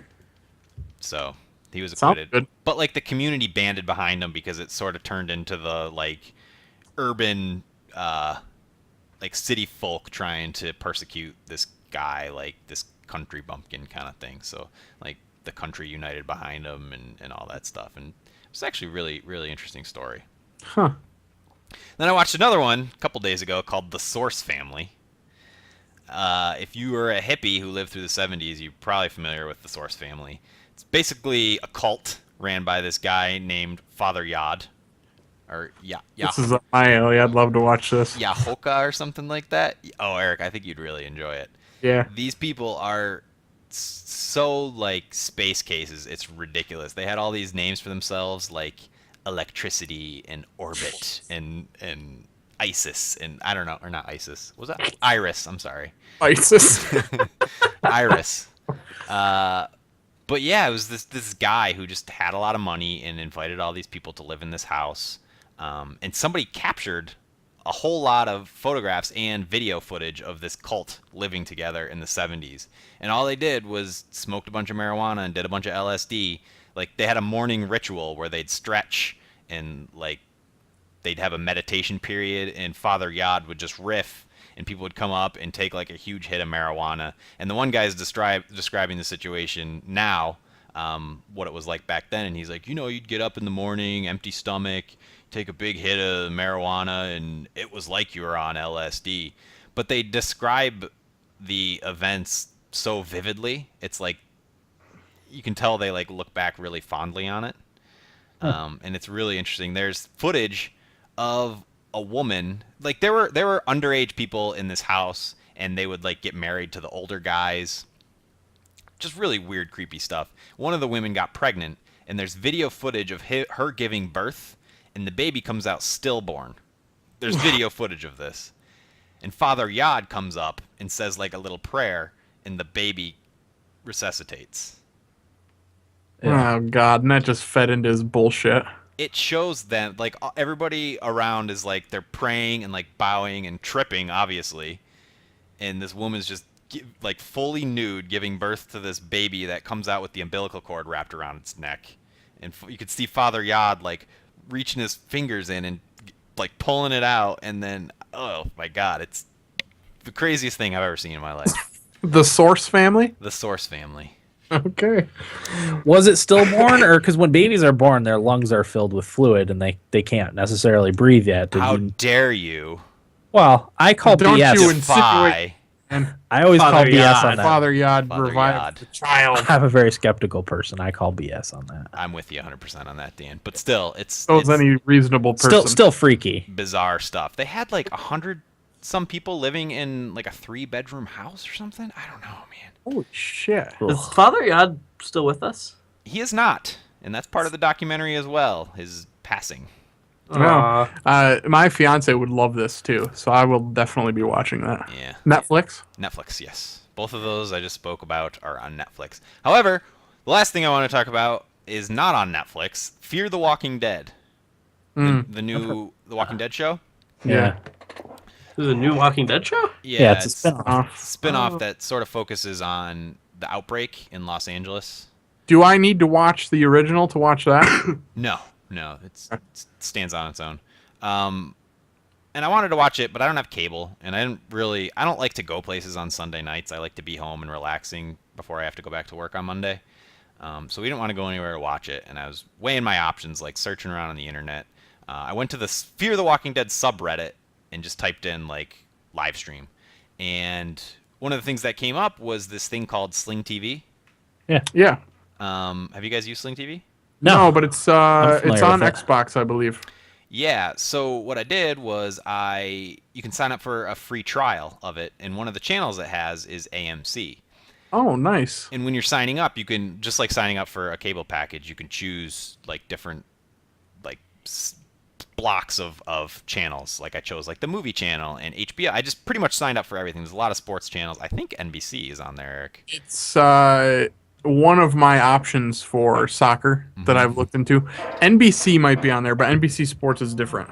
So he was Sounds acquitted. good. But like the community banded behind him because it sort of turned into the like urban like city folk trying to persecute this guy, like this country bumpkin kind of thing. So like the country united behind him and all that stuff. And it's actually really, really interesting story. Huh. Then I watched another one a couple days ago called The Source Family. If you were a hippie who lived through the 70s, you're probably familiar with The Source Family. It's basically a cult ran by this guy named Father Yod. Or This is my alley. I'd love to watch this. Yahoka or something like that. Oh, Eric, I think you'd really enjoy it. Yeah. These people are so like space cases. It's ridiculous. They had all these names for themselves, like electricity and orbit and ISIS and I don't know, or not ISIS. What was that? Iris. I'm sorry. ISIS. Iris. But yeah, it was this guy who just had a lot of money and invited all these people to live in this house. And somebody captured a whole lot of photographs and video footage of this cult living together in the 70s. And all they did was smoked a bunch of marijuana and did a bunch of LSD. Like they had a morning ritual where they'd stretch and like they'd have a meditation period, and Father Yod would just riff, and people would come up and take like a huge hit of marijuana. And the one guy's describing the situation now, what it was like back then, and he's like, you'd get up in the morning, empty stomach, take a big hit of marijuana, and it was like you were on LSD. But they describe the events so vividly. It's like you can tell they like look back really fondly on it. And it's really interesting. There's footage of a woman, like there were underage people in this house, and they would like get married to the older guys. Just really weird, creepy stuff. One of the women got pregnant, and there's video footage of her giving birth, and the baby comes out stillborn. There's video footage of this. And Father Yod comes up and says like a little prayer, and the baby resuscitates. Yeah. Oh, God, and that just fed into his bullshit. It shows them, like, everybody around is like, they're praying and like bowing and tripping, obviously. And this woman's just like fully nude, giving birth to this baby that comes out with the umbilical cord wrapped around its neck. And you could see Father Yod like reaching his fingers in and like pulling it out. And then, oh my God, it's the craziest thing I've ever seen in my life. The Source family? The Source family. Okay. Was it stillborn, or because when babies are born, their lungs are filled with fluid and they can't necessarily breathe yet? How dare you? Well, I call Don't BS. you Defy. And I always call Father BS Yod. on that. Father Yod Father revived Yod. the child. I'm a very skeptical person. I call BS on that. I'm with you 100% on that, Dan. But still, it's Any reasonable person. Still freaky. bizarre stuff. They had like 100 some people living in like a 3-bedroom house or something. I don't know, man. Holy shit. Is Father Yod still with us? He is not, and that's part of the documentary as well. His passing. No. My fiance would love this too, so I will definitely be watching that. Yeah. Netflix? Netflix, yes. Both of those I just spoke about are on Netflix. However, the last thing I want to talk about is not on Netflix. Fear the Walking Dead. The new The Walking Dead show. Yeah. There's a new Walking Dead show? Yeah, it's a spin-off. Spin-off that sort of focuses on the outbreak in Los Angeles. Do I need to watch the original to watch that? No, it stands on its own. And I wanted to watch it, but I don't have cable, and I don't like to go places on Sunday nights. I like to be home and relaxing before I have to go back to work on Monday. So we didn't want to go anywhere to watch it, and I was weighing my options, like searching around on the internet. I went to the Fear the Walking Dead subreddit and just typed in like live stream, and one of the things that came up was this thing called Sling TV. Yeah. Have you guys used Sling TV? No, but it's on with it. Xbox, I believe. Yeah, so what I did was you can sign up for a free trial of it, and one of the channels it has is AMC. Oh, nice. And when you're signing up, you can, just like signing up for a cable package, you can choose like different like blocks of channels. Like I chose like the movie channel and HBO. I just pretty much signed up for everything. There's a lot of sports channels. I think NBC is on there, Eric. It's one of my options for soccer that I've looked into. NBC might be on there, but NBC Sports is different.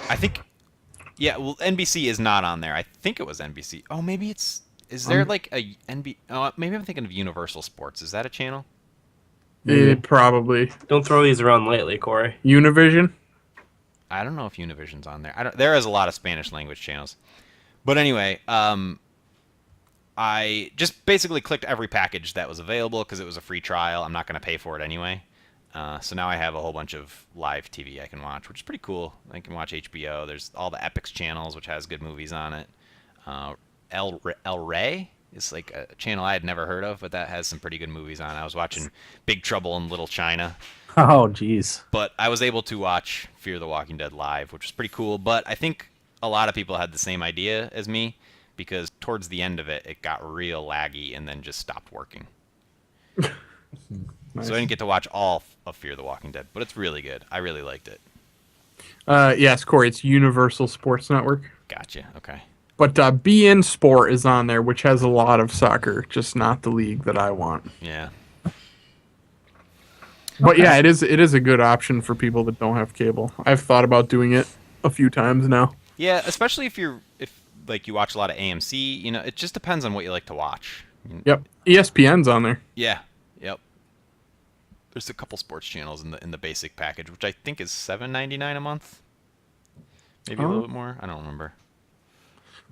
I think, yeah, well, NBC is not on there. I think it was NBC. Oh, maybe it's, is there like a oh, maybe I'm thinking of Universal Sports. Is that a channel? It probably. Don't throw these around lightly, Corey. Univision? I don't know if Univision's on there. There is a lot of Spanish language channels. But anyway, I just basically clicked every package that was available because it was a free trial. I'm not going to pay for it anyway. So now I have a whole bunch of live TV I can watch, which is pretty cool. I can watch HBO. There's all the Epix channels, which has good movies on it. El Rey is like a channel I had never heard of, but that has some pretty good movies on it. I was watching Big Trouble in Little China. Oh, jeez. But I was able to watch Fear the Walking Dead live, which was pretty cool. But I think a lot of people had the same idea as me, because towards the end of it, it got real laggy and then just stopped working. Nice. So I didn't get to watch all of Fear the Walking Dead, but it's really good. I really liked it. Yes, Corey, it's Universal Sports Network. Gotcha. Okay. But BN Sport is on there, which has a lot of soccer, just not the league that I want. Yeah. But yeah, it is a good option for people that don't have cable. I've thought about doing it a few times now. Yeah, especially if like you watch a lot of AMC, you know, it just depends on what you like to watch. Yep. ESPN's on there. Yeah. Yep. There's a couple sports channels in the basic package, which I think is $7.99 a month. Maybe a little bit more. I don't remember.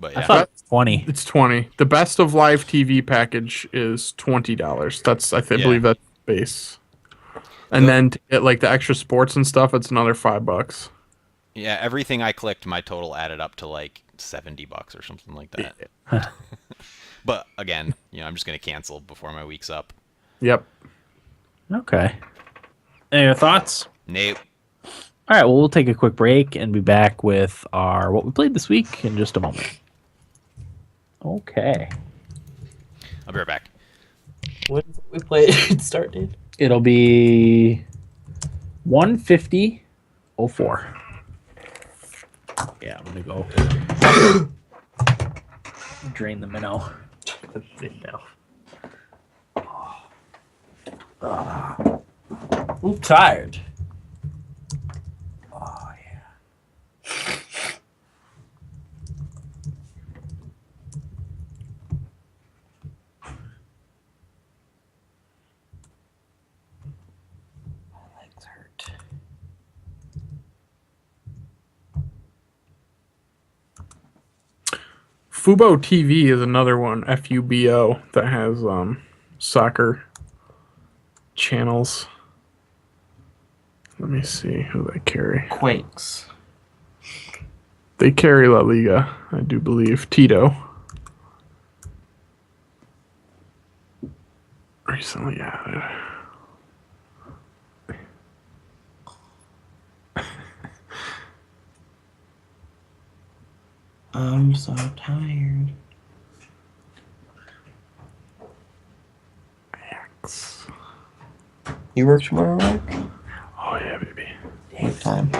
But yeah. I thought 20. It's 20. The best of live TV package is $20. That's believe that's base. And then to get like the extra sports and stuff, it's another $5. Yeah, everything I clicked, my total added up to like $70 or something like that. Yeah. But again, I'm just gonna cancel before my week's up. Yep. Okay. Any other thoughts? Nope. All right, well, we'll take a quick break and be back with our what we played this week in just a moment. Okay. I'll be right back. When did we play start date? It'll be 1:50:04. Yeah, I'm going to go drain the minnow. I'm tired. Oh, yeah. My legs hurt. Fubo TV is another one, FUBO, that has soccer channels. Let me see who they carry. Quakes. They carry La Liga, I do believe. Tito. Recently added. I'm so tired. X. You work tomorrow, Mark? Oh yeah, baby. What time?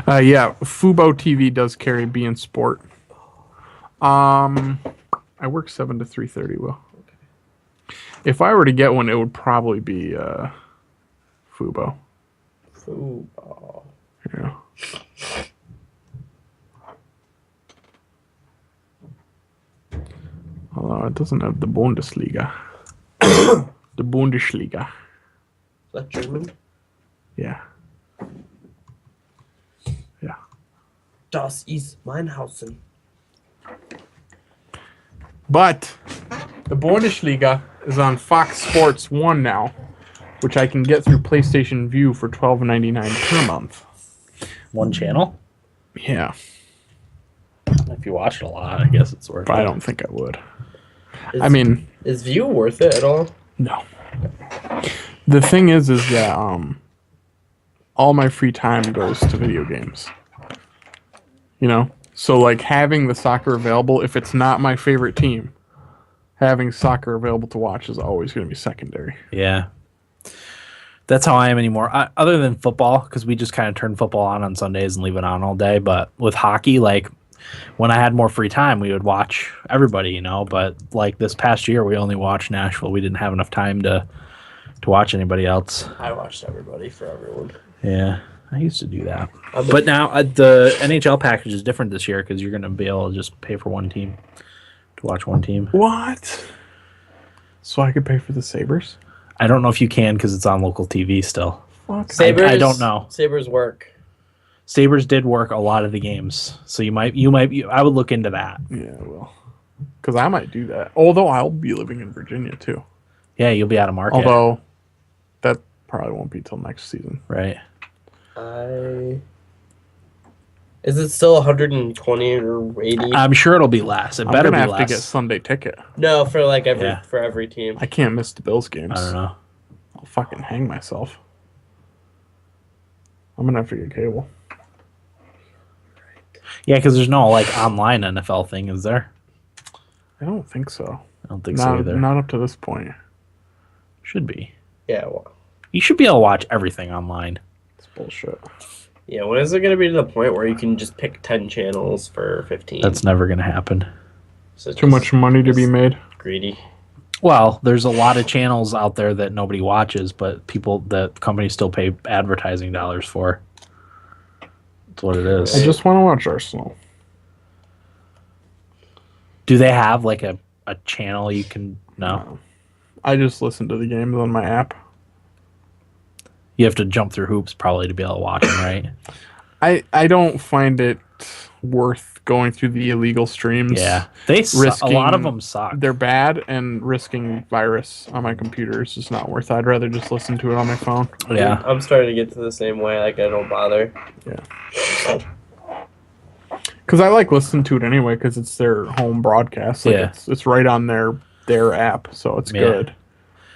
Yeah, Fubo TV does carry B in Sport. I work 7 to 3:30. Will. Okay. If I were to get one, it would probably be Fubo. Fubo. Yeah. Although it doesn't have the Bundesliga. The Bundesliga. Is that German? Yeah. Yeah. Das ist Meinhausen. But the Bundesliga is on Fox Sports 1 now, which I can get through PlayStation View for $12.99 per month. One channel? Yeah. If you watch it a lot, I guess it's worth it. But I don't think I would. Is, is View worth it at all? No. The thing is that all my free time goes to video games. So like having the soccer available, if it's not my favorite team, having soccer available to watch is always going to be secondary. Yeah. That's how I am anymore. Other than football, because we just kind of turn football on Sundays and leave it on all day. But with hockey, like when I had more free time, we would watch everybody, But like this past year, we only watched Nashville. We didn't have enough time to watch anybody else. I watched everybody for everyone. Yeah, I used to do that. But now the NHL package is different this year because you're going to be able to just pay for one team to watch one team. What? So I could pay for the Sabres? I don't know if you can because it's on local TV still. Fuck. Sabres, I don't know. Sabres work. Sabres did work a lot of the games, so I would look into that. Yeah, well, because I might do that. Although I'll be living in Virginia too. Yeah, you'll be out of market. Although that probably won't be till next season. Right. Is it still 120 or 80? I'm sure it'll be less. It better be less. I'm gonna have to get Sunday ticket. No, for like every team. I can't miss the Bills games. I don't know. I'll fucking hang myself. I'm gonna have to get cable. Yeah, because there's no like online NFL thing, is there? I don't think so. I don't think so either. Not up to this point. Should be. Yeah, well. You should be able to watch everything online. It's bullshit. Yeah, when is it going to be to the point where you can just pick 10 channels for 15? That's never going to happen. So Too much money to be made. Greedy. Well, there's a lot of channels out there that nobody watches, but companies still pay advertising dollars for. That's what it is. I just want to watch Arsenal. Do they have like a channel you can... No. I just listen to the games on my app. You have to jump through hoops probably to be able to watch them, right? I don't find it worth going through the illegal streams. Yeah, a lot of them suck. They're bad, and risking virus on my computer is just not worth it. I'd rather just listen to it on my phone. Yeah, I'm starting to get to the same way. Like, I don't bother. Yeah. Because I like listening to it anyway, because it's their home broadcast. Like it's right on their app, so it's good.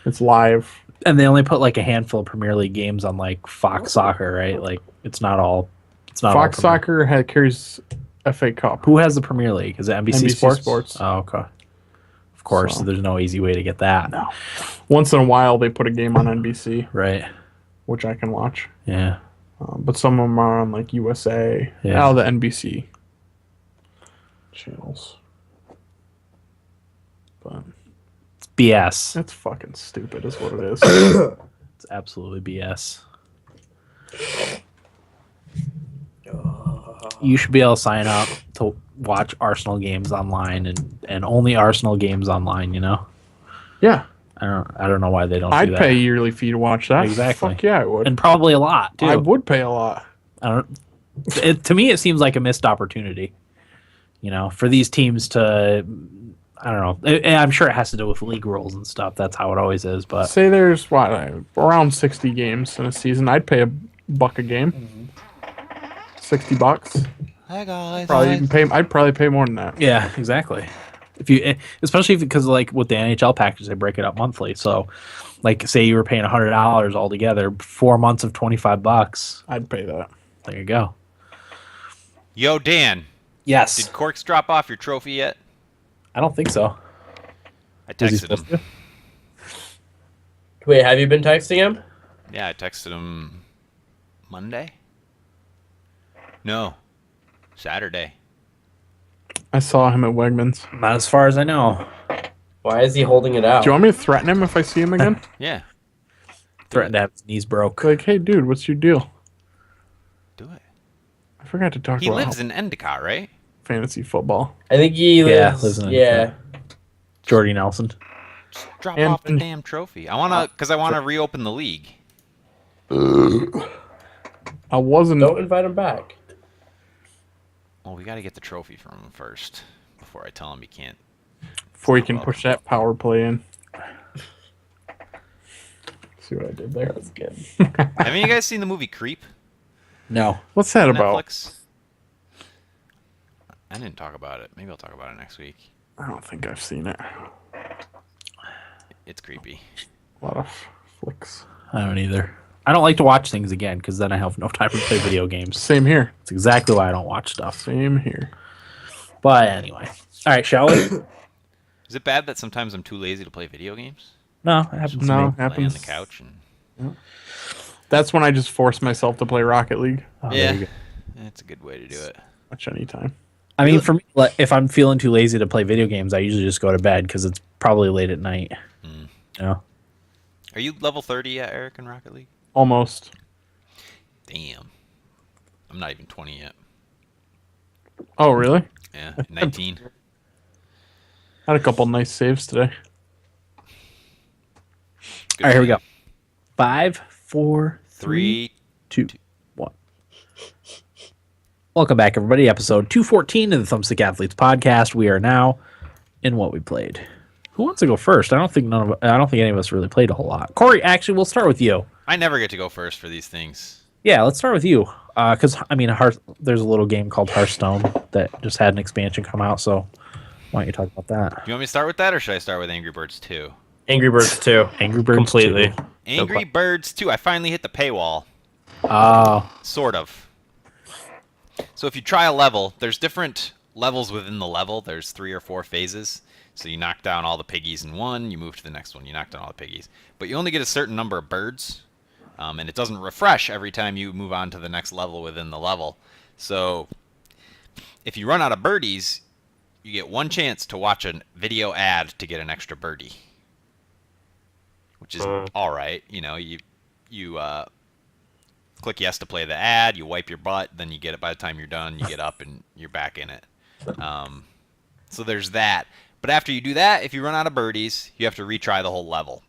It's live. And they only put like a handful of Premier League games on like Fox Soccer, right? Like it's not all. Fox Soccer carries FA Cup. Who has the Premier League? Is it NBC Sports? Oh, okay. Of course, there's no easy way to get that. No. Once in a while, they put a game on NBC, right? Which I can watch. Yeah. But some of them are on like USA. Yeah. The NBC channels. But it's BS. It's fucking stupid, is what it is. It's absolutely BS. You should be able to sign up to watch Arsenal games online and only Arsenal games online, you know? Yeah. I don't know why they don't do I'd that. pay a yearly fee to watch that. Exactly. Fuck yeah, I would. And probably a lot, too. I would pay a lot. To me, it seems like a missed opportunity, you know, for these teams to, I don't know. I'm sure it has to do with league rules and stuff. That's how it always is. But say there's, around 60 games in a season. I'd pay $1 a game. Mm-hmm. $60. Hi guys. I'd probably pay more than that. yeah, exactly. Especially because like with the NHL package, they break it up monthly. So, like, say you were paying $100 altogether, 4 months of $25. I'd pay that. There you go. Yo, Dan. Yes. Did Corks drop off your trophy yet? I don't think so. I texted him. Wait, have you been texting him? Yeah, I texted him Monday. No, Saturday. I saw him at Wegmans. Not as far as I know. Why is he holding it out? Do you want me to threaten him if I see him again? Yeah. Threatened to have his knees broke. Like, hey, dude, what's your deal? Do it. I forgot to talk He about lives in Endicott, right? fantasy football. I think he lives in Jordy Nelson. Just drop off the damn trophy. I wanna reopen the league. I wasn't. Don't invite him back. Well, we got to get the trophy from him first before I tell him he can't. Before you can push that power play in. See what I did there? That's good. Haven't you guys seen the movie Creep? No. What's that about? Netflix? I didn't talk about it. Maybe I'll talk about it next week. I don't think I've seen it. It's creepy. A lot of flicks. I don't either. I don't like to watch things again because then I have no time to play video games. Same here. That's exactly why I don't watch stuff. Same here. But anyway. All right, shall we? Is it bad that sometimes I'm too lazy to play video games? No, it happens to me. No, it Lay on happens. the couch and That's when I just force myself to play Rocket League. Oh, there you go. That's a good way to do it. Watch anytime. I mean, for me, like, if I'm feeling too lazy to play video games, I usually just go to bed because it's probably late at night. Mm. You know? Are you level 30 yet, Eric, in Rocket League? Almost. Damn. I'm not even 20 yet. Oh, really? Yeah, 19. Had a couple nice saves today. Good All right, here we game. go. 5, 4, 3, 2, 1. Welcome back, everybody. Episode 214 of the Thumbstick Athletes podcast. We are now in what we played. Who wants to go first? I don't think any of us really played a whole lot. Corey, actually, we'll start with you. I never get to go first for these things. Yeah, let's start with you. Because, I mean, there's a little game called Hearthstone that just had an expansion come out, so why don't you talk about that? Do you want me to start with that, or should I start with Angry Birds 2? Angry Birds 2. Angry Birds Completely. 2. Angry Birds 2. I finally hit the paywall. Oh. Sort of. So if you try a level, there's different levels within the level. There's 3 or 4 phases. So you knock down all the piggies in one, you move to the next one, you knock down all the piggies. But you only get a certain number of birds, and it doesn't refresh every time you move on to the next level within the level. So if you run out of birdies, you get one chance to watch a video ad to get an extra birdie. Which is alright. You know, you click yes to play the ad, you wipe your butt, then you get it by the time you're done, you get up and you're back in it. So there's that. But after you do that, if you run out of birdies, you have to retry the whole level.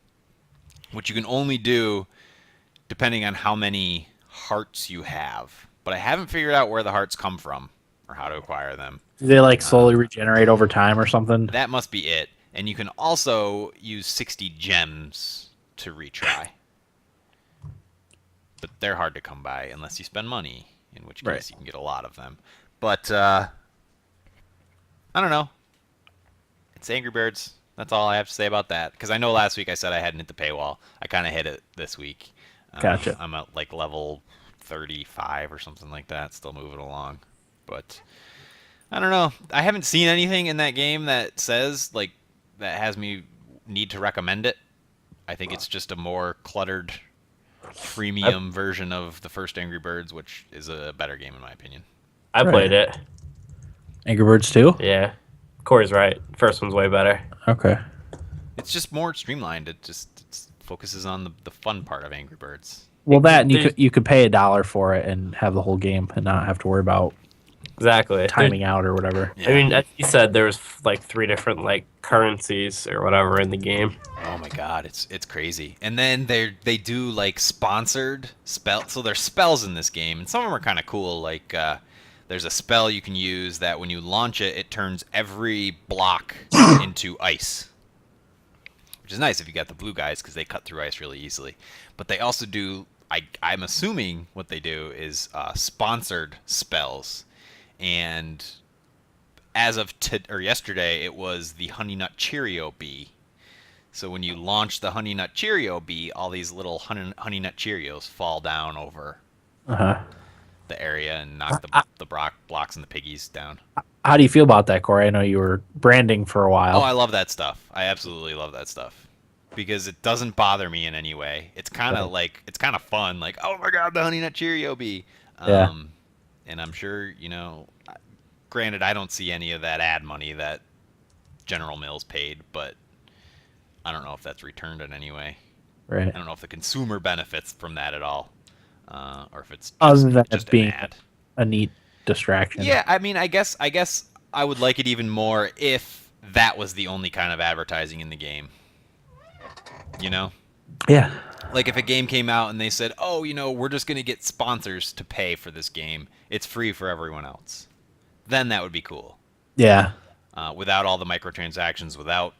Which you can only do depending on how many hearts you have. But I haven't figured out where the hearts come from or how to acquire them. Do they like slowly regenerate over time or something? That must be it. And you can also use 60 gems to retry. But they're hard to come by unless you spend money, in which case you can get a lot of them. But, I don't know. It's Angry Birds. That's all I have to say about that. Because I know last week I said I hadn't hit the paywall. I kind of hit it this week. Gotcha. I'm at like level 35 or something like that, still moving along. But I don't know. I haven't seen anything in that game that says like that has me need to recommend it. I think it's just a more cluttered freemium version of the first Angry Birds, which is a better game in my opinion. I played it. Angry Birds 2? Yeah. Corey's right. First one's way better. Okay. It's just more streamlined. It focuses on the fun part of Angry Birds. Well, that and you could pay $1 for it and have the whole game and not have to worry about exactly timing out or whatever. I mean, as you said, there was like 3 different like currencies or whatever in the game. Oh my god, it's crazy. And then they do like sponsored spell. So there's spells in this game, and some of them are kind of cool. Like there's a spell you can use that when you launch it, it turns every block into ice. Which is nice if you got the blue guys because they cut through ice really easily. But they also do, I'm assuming what they do is sponsored spells. And as of yesterday, it was the Honey Nut Cheerio bee. So when you launch the Honey Nut Cheerio bee, all these little Honey Nut Cheerios fall down over the area and knock the blocks and the piggies down. How do you feel about that, Corey? I know you were branding for a while. Oh, I love that stuff. I absolutely love that stuff. Because it doesn't bother me in any way. It's kind of it's kind of fun. Like, oh my god, the Honey Nut Cheerio bee. And I'm sure, granted, I don't see any of that ad money that General Mills paid, but I don't know if that's returned in any way. Right. I don't know if the consumer benefits from that at all. Or if it's other than just being an ad. A neat distraction. Yeah, I mean, I guess I would like it even more if that was the only kind of advertising in the game. Yeah. Like if a game came out and they said, "Oh, we're just going to get sponsors to pay for this game. It's free for everyone else." Then that would be cool. Yeah. Without all the microtransactions, without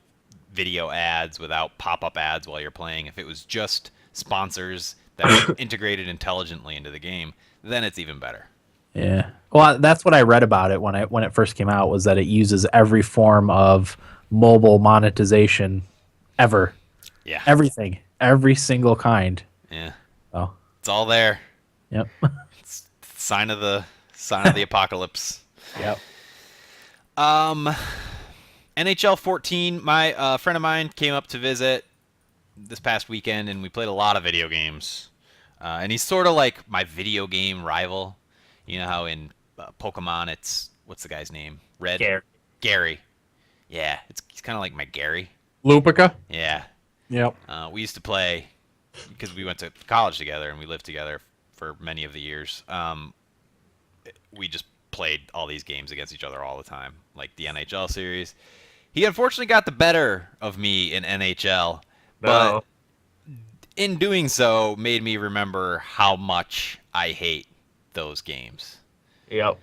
video ads, without pop-up ads while you're playing. If it was just sponsors that were integrated intelligently into the game, then it's even better. Yeah. Well, that's what I read about it when it first came out, was that it uses every form of mobile monetization ever. Yeah. Everything. Every single kind. Yeah. Oh. It's all there. Yep. It's sign of the apocalypse. Yep. NHL 14, my friend of mine came up to visit this past weekend, and we played a lot of video games. And he's sort of like my video game rival. You know how in Pokemon it's, what's the guy's name? Red? Gary. Yeah, he's kind of like my Gary. Lupica? Yeah. Yep. We used to play, because we went to college together and we lived together for many of the years. We just played all these games against each other all the time, like the NHL series. He unfortunately got the better of me in NHL, but in doing so made me remember how much I hate those games. Yep.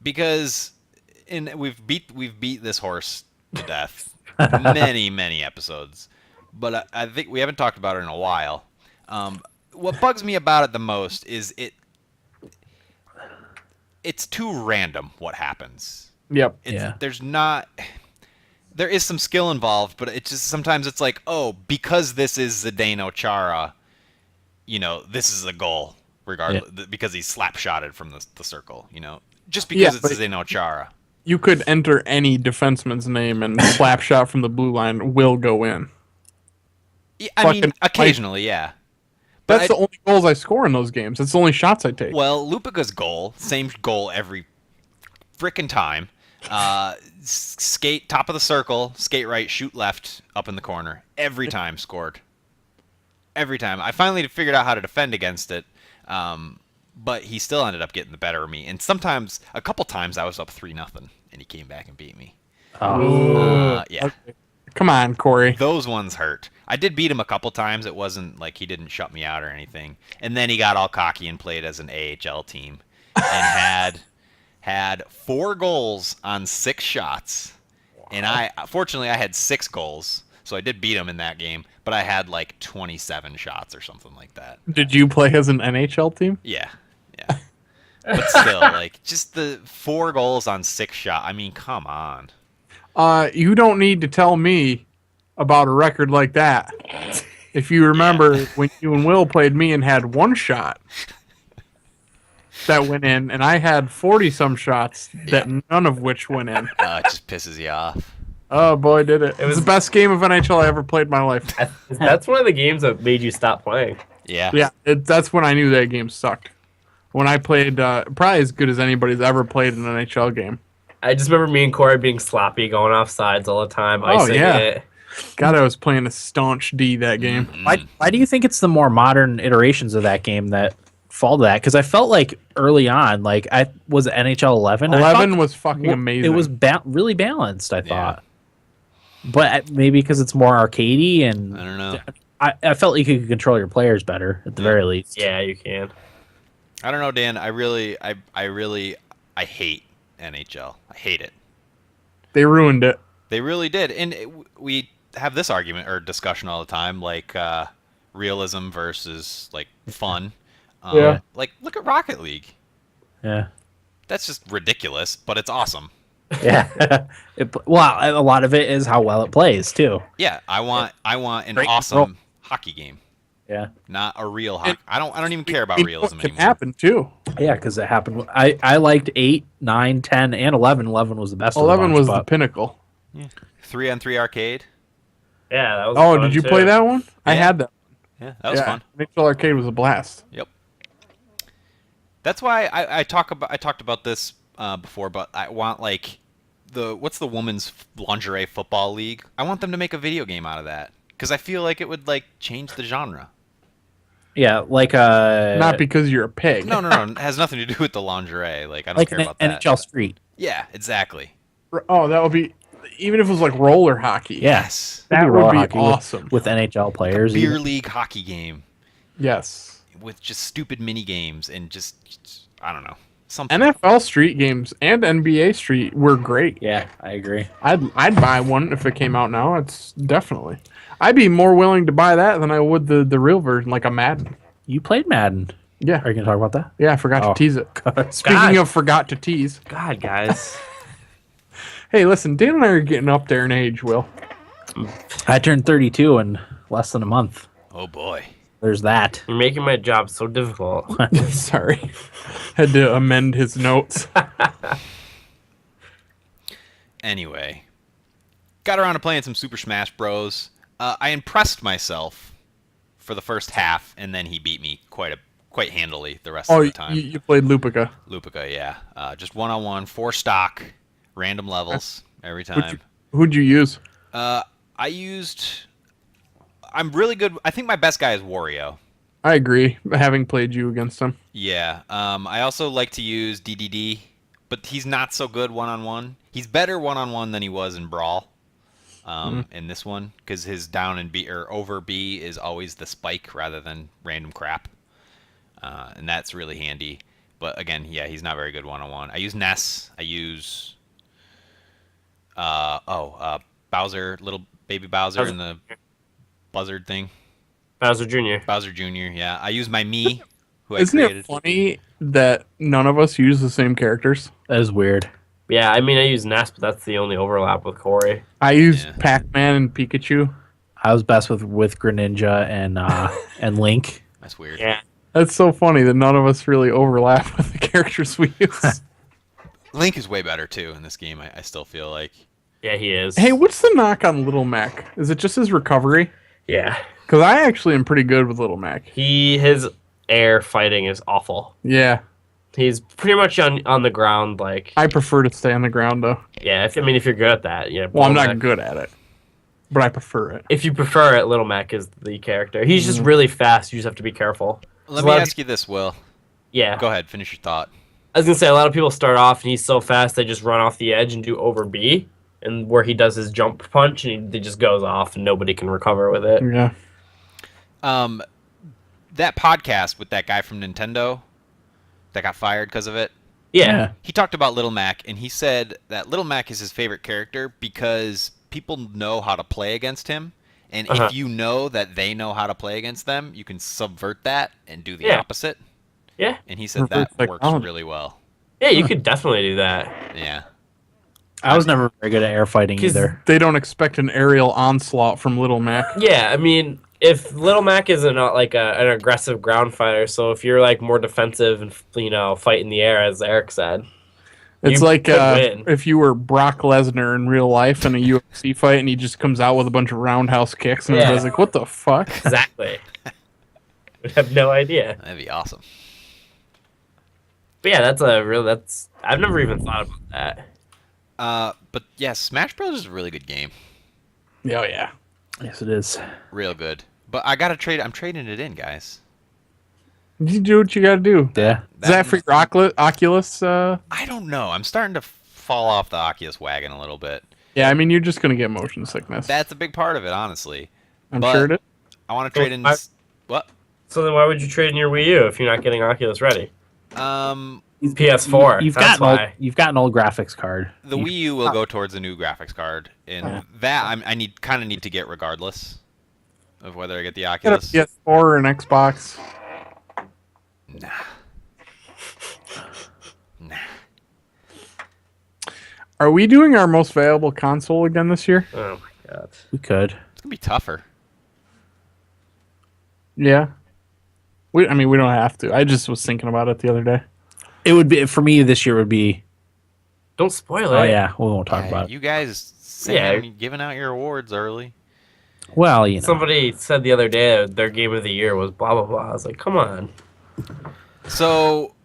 Because we've beat this horse to death many episodes, but I think we haven't talked about it in a while. What bugs me about it the most is it's too random what happens. Yep. There is some skill involved, but it just sometimes it's like, oh, because this is Zdeno Chara, this is a goal regardless, because he's slap-shotted from the circle, just because it's Zdeno Chara. You could enter any defenseman's name and slap shot from the blue line will go in. Yeah, I mean, occasionally, yeah. That's the only goals I score in those games. It's the only shots I take. Well, Lupica's goal, same goal every frickin' time. Skate top of the circle, skate right, shoot left, up in the corner. Every time scored. Every time. I finally figured out how to defend against it, but he still ended up getting the better of me. And sometimes, a couple times, I was up 3-0, and he came back and beat me. Oh. Yeah. Okay. Come on, Corey. Those ones hurt. I did beat him a couple times. It wasn't like he didn't shut me out or anything. And then he got all cocky and played as an AHL team and had 4 goals on 6 shots. And fortunately I had 6 goals, so I did beat him in that game. But I had like 27 shots or something like that. Did you play as an NHL team? Yeah. But still, like, just the 4 goals on 6 shots. I mean, come on. You don't need to tell me about a record like that. If you remember when you and Will played me and had 1 shot that went in, and I had 40-some shots that none of which went in. It just pisses you off. Oh, boy, did it. It was the best game of NHL I ever played in my life. That's one of the games that made you stop playing. Yeah. Yeah, that's when I knew that game sucked. When I played, probably as good as anybody's ever played in an NHL game. I just remember me and Corey being sloppy, going off sides all the time, icing it. God, I was playing a staunch D that game. Why do you think it's the more modern iterations of that game that fall to that? Because I felt like early on, like was it NHL 11? 11 was fucking amazing. It was really balanced, I thought. But maybe because it's more arcadey, and I don't know. I felt like you could control your players better at the very least. Yeah, you can. I don't know, Dan. I hate NHL. I hate it. They ruined it. They really did. And we have this argument or discussion all the time, like realism versus like fun. Like, look at Rocket League. Yeah. That's just ridiculous, but it's awesome. Yeah. A lot of it is how well it plays too. Yeah, I want an Great awesome hockey game. Yeah. Not a real hockey. I don't even care about realism It can anymore. happen too. Yeah, because it happened. I liked 8, 9, 10, and 11. 11 was the best. 11 was the pinnacle. 3-on-3 arcade. Yeah, that was Oh, did you play that one? I had that. Yeah, that was fun. NHL Arcade was a blast. Yep. That's why I talked about this before, but I want like what's the women's lingerie football league? I want them to make a video game out of that because I feel like it would like change the genre. Yeah, like Not because you're a pig. No. It has nothing to do with the lingerie. Like I don't like care about that. NHL Street. Yeah, exactly. Oh, that would be even if it was like roller hockey. Yes. That Maybe would roller be hockey awesome. with NHL players. Beer even. league hockey game Yes. with just stupid mini games and just I don't know. Something. NFL Street games and NBA Street were great. Yeah, I agree. I'd buy one if it came out now. It's definitely. I'd be more willing to buy that than I would the real version, like a Madden. You played Madden. Yeah. Are you gonna talk about that? Yeah, I forgot to tease it. God. Speaking of forgot to tease. God, guys. Hey, listen, Dan and I are getting up there in age, Will. I turned 32 in less than a month. Oh boy. There's that. You're making my job so difficult. Sorry. Had to amend his notes. Anyway, got around to playing some Super Smash Bros. I impressed myself for the first half, and then he beat me quite handily the rest of the time. You played Lupica. Lupica, yeah. Just 1-on-1, 4 stock, random levels every time. Who'd you use? I'm really good. I think my best guy is Wario. I agree, having played you against him. Yeah. I also like to use DDD, but he's not so good 1-on-1. He's better 1-on-1 than he was in Brawl. In this one, because his down and B or over B is always the spike rather than random crap, and that's really handy. But again, yeah, he's not very good 1-on-1. I use Ness. I use Bowser, little baby Bowser in the buzzard thing. Bowser Jr. Bowser Jr. Yeah, I use my Mii, who I Isn't created. it funny that none of us use the same characters? That is weird. Yeah, I mean, I use Ness, but that's the only overlap with Corey. I use Pac-Man and Pikachu. I was best with Greninja and Link. That's weird. Yeah. That's so funny that none of us really overlap with the characters we use. Link is way better too in this game. I still feel like. Yeah, he is. Hey, what's the knock on Little Mac? Is it just his recovery? Yeah. Because I actually am pretty good with Little Mac. His air fighting is awful. Yeah. He's pretty much on the ground, like... I prefer to stay on the ground, though. Yeah, if you're good at that. Yeah. Well, I'm not good at it. But I prefer it. If you prefer it, Little Mac is the character. He's just really fast. You just have to be careful. Let me ask you this, Will. Yeah. Go ahead. Finish your thought. I was going to say, a lot of people start off, and he's so fast, they just run off the edge and do over B. and where he does his jump punch and he just goes off and nobody can recover with it. Yeah. That podcast with that guy from Nintendo that got fired because of it. Yeah. He talked about Little Mac, and he said that Little Mac is his favorite character because people know how to play against him. And if you know that they know how to play against them, you can subvert that and do the opposite. Yeah. And he said Reverse that works psychology. really well. Yeah, you could definitely do that. Yeah. I was never very good at air fighting 'Cause either. They don't expect an aerial onslaught from Little Mac. Yeah, I mean, if Little Mac is not like an aggressive ground fighter, so if you're like more defensive and fight in the air, as Eric said, It's you like could win. if you were Brock Lesnar in real life in a UFC fight and he just comes out with a bunch of roundhouse kicks and Yeah. everybody's like, what the fuck? Exactly. Would have no idea. That'd be awesome. But yeah, that's I've never even thought about that. But yeah, Smash Bros. Is a really good game. Oh, yeah. Yes, it is. Real good. But I gotta trade. I'm trading it in, guys. You do what you gotta do. Yeah. Is that for your Oculus? I don't know. I'm starting to fall off the Oculus wagon a little bit. Yeah, I mean, you're just gonna get motion sickness. That's a big part of it, honestly. I'm but sure it is. I want to trade in. What? So then why would you trade in your Wii U if you're not getting Oculus ready? PS4. You've that's got why. you've got an old graphics card. The Wii U will go towards a new graphics card, and that I need to get regardless of whether I get the Get a Oculus. PS4 or an Xbox. Nah. Are we doing our most valuable console again this year? Oh my god. We could. It's gonna be tougher. Yeah. We don't have to. I just was thinking about it the other day. It would be for me this year. Would be. Don't spoil it. Oh yeah, we won't talk about it. You guys giving out your awards early. Well, you know. Somebody said the other day their game of the year was blah blah blah. I was like, come on. So,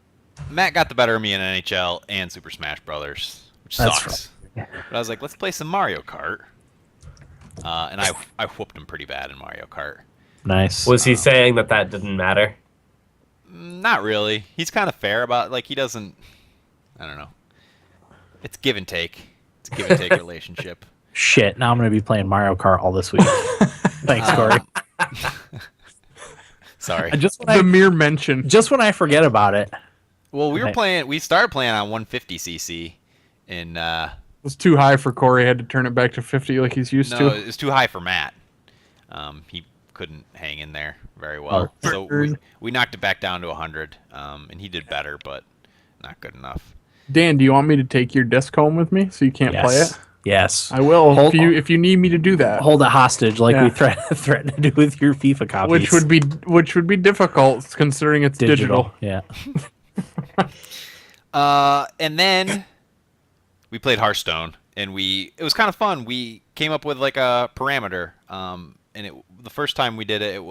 Matt got the better of me in NHL and Super Smash Brothers, which That's sucks. But I was like, let's play some Mario Kart. And I whooped him pretty bad in Mario Kart. Nice. Was he saying that didn't matter? Not really. He's kind of fair about he doesn't. I don't know. It's give and take. It's a give and take relationship. Shit. Now I'm gonna be playing Mario Kart all this week. Thanks, Corey. Sorry. The mere mention. Just when I forget about it. Well, we started playing on 150cc, and It was too high for Corey. Had to turn it back to 50 like he's used no, to. it was too high for Matt. He couldn't hang in there very well, so we knocked it back down to 100, and he did better, but not good enough. Dan, do you want me to take your disc home with me so you can't play it? Yes. I will if you need me to do that. Hold it hostage like we threatened to do with your FIFA copies. Which would be difficult considering it's digital. Yeah. And then we played Hearthstone, and it was kind of fun. We came up with like a parameter, and the first time we did it,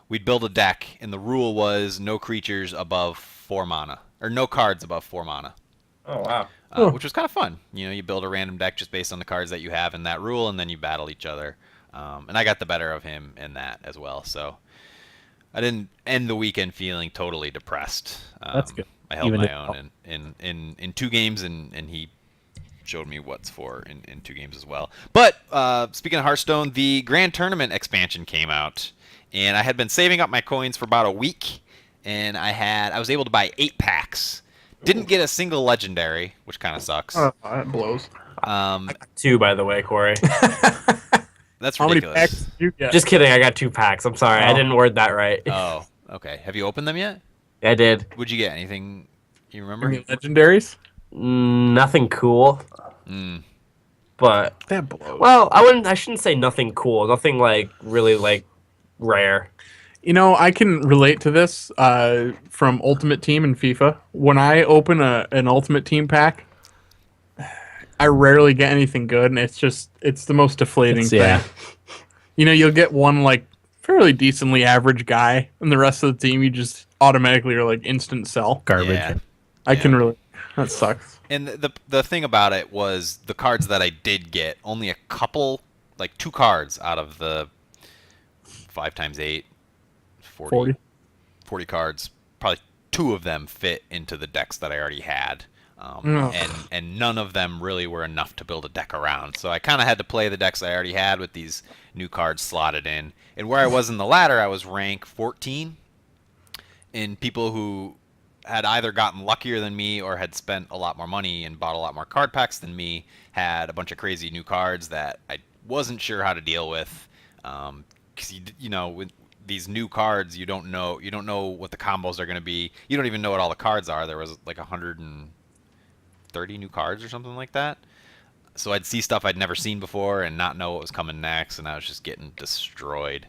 we'd build a deck, and the rule was no creatures above 4 mana, or no cards above 4 mana. Oh wow. Which was kind of fun. You build a random deck just based on the cards that you have in that rule, and then you battle each other. And I got the better of him in that as well. So I didn't end the weekend feeling totally depressed. That's good. I held my own in 2 games, and he showed me what's for in 2 games as well. But speaking of Hearthstone, the Grand Tournament expansion came out, and I had been saving up my coins for about a week, and I was able to buy 8 packs. Didn't get a single legendary, which kind of sucks. Oh, that blows. 2, by the way, Corey. That's How many ridiculous. packs did you get? Just kidding. I got 2 packs. I'm sorry. I didn't word that right. Oh, okay. Have you opened them yet? I did. Would you get anything you remember? Any legendaries? Nothing cool. But That blows. well, I shouldn't say nothing cool. Nothing really rare. I can relate to this from Ultimate Team and FIFA. When I open an Ultimate Team pack, I rarely get anything good, and it's the most deflating thing. Yeah. You'll get one fairly decently average guy, and the rest of the team you just automatically are instant sell. Garbage. Yeah. I can really. That sucks. And the thing about it was the cards that I did get, only a couple, 2 cards out of the 5 times 8, 40 cards. Probably 2 of them fit into the decks that I already had. and none of them really were enough to build a deck around. So I kind of had to play the decks I already had with these new cards slotted in. And where I was in the ladder, I was rank 14. And people who had either gotten luckier than me or had spent a lot more money and bought a lot more card packs than me had a bunch of crazy new cards that I wasn't sure how to deal with. Because you know, with these new cards, you don't know what the combos are going to be. You don't even know what all the cards are. There was like 130 new cards or something like that. So I'd see stuff I'd never seen before and not know what was coming next, and I was just getting destroyed.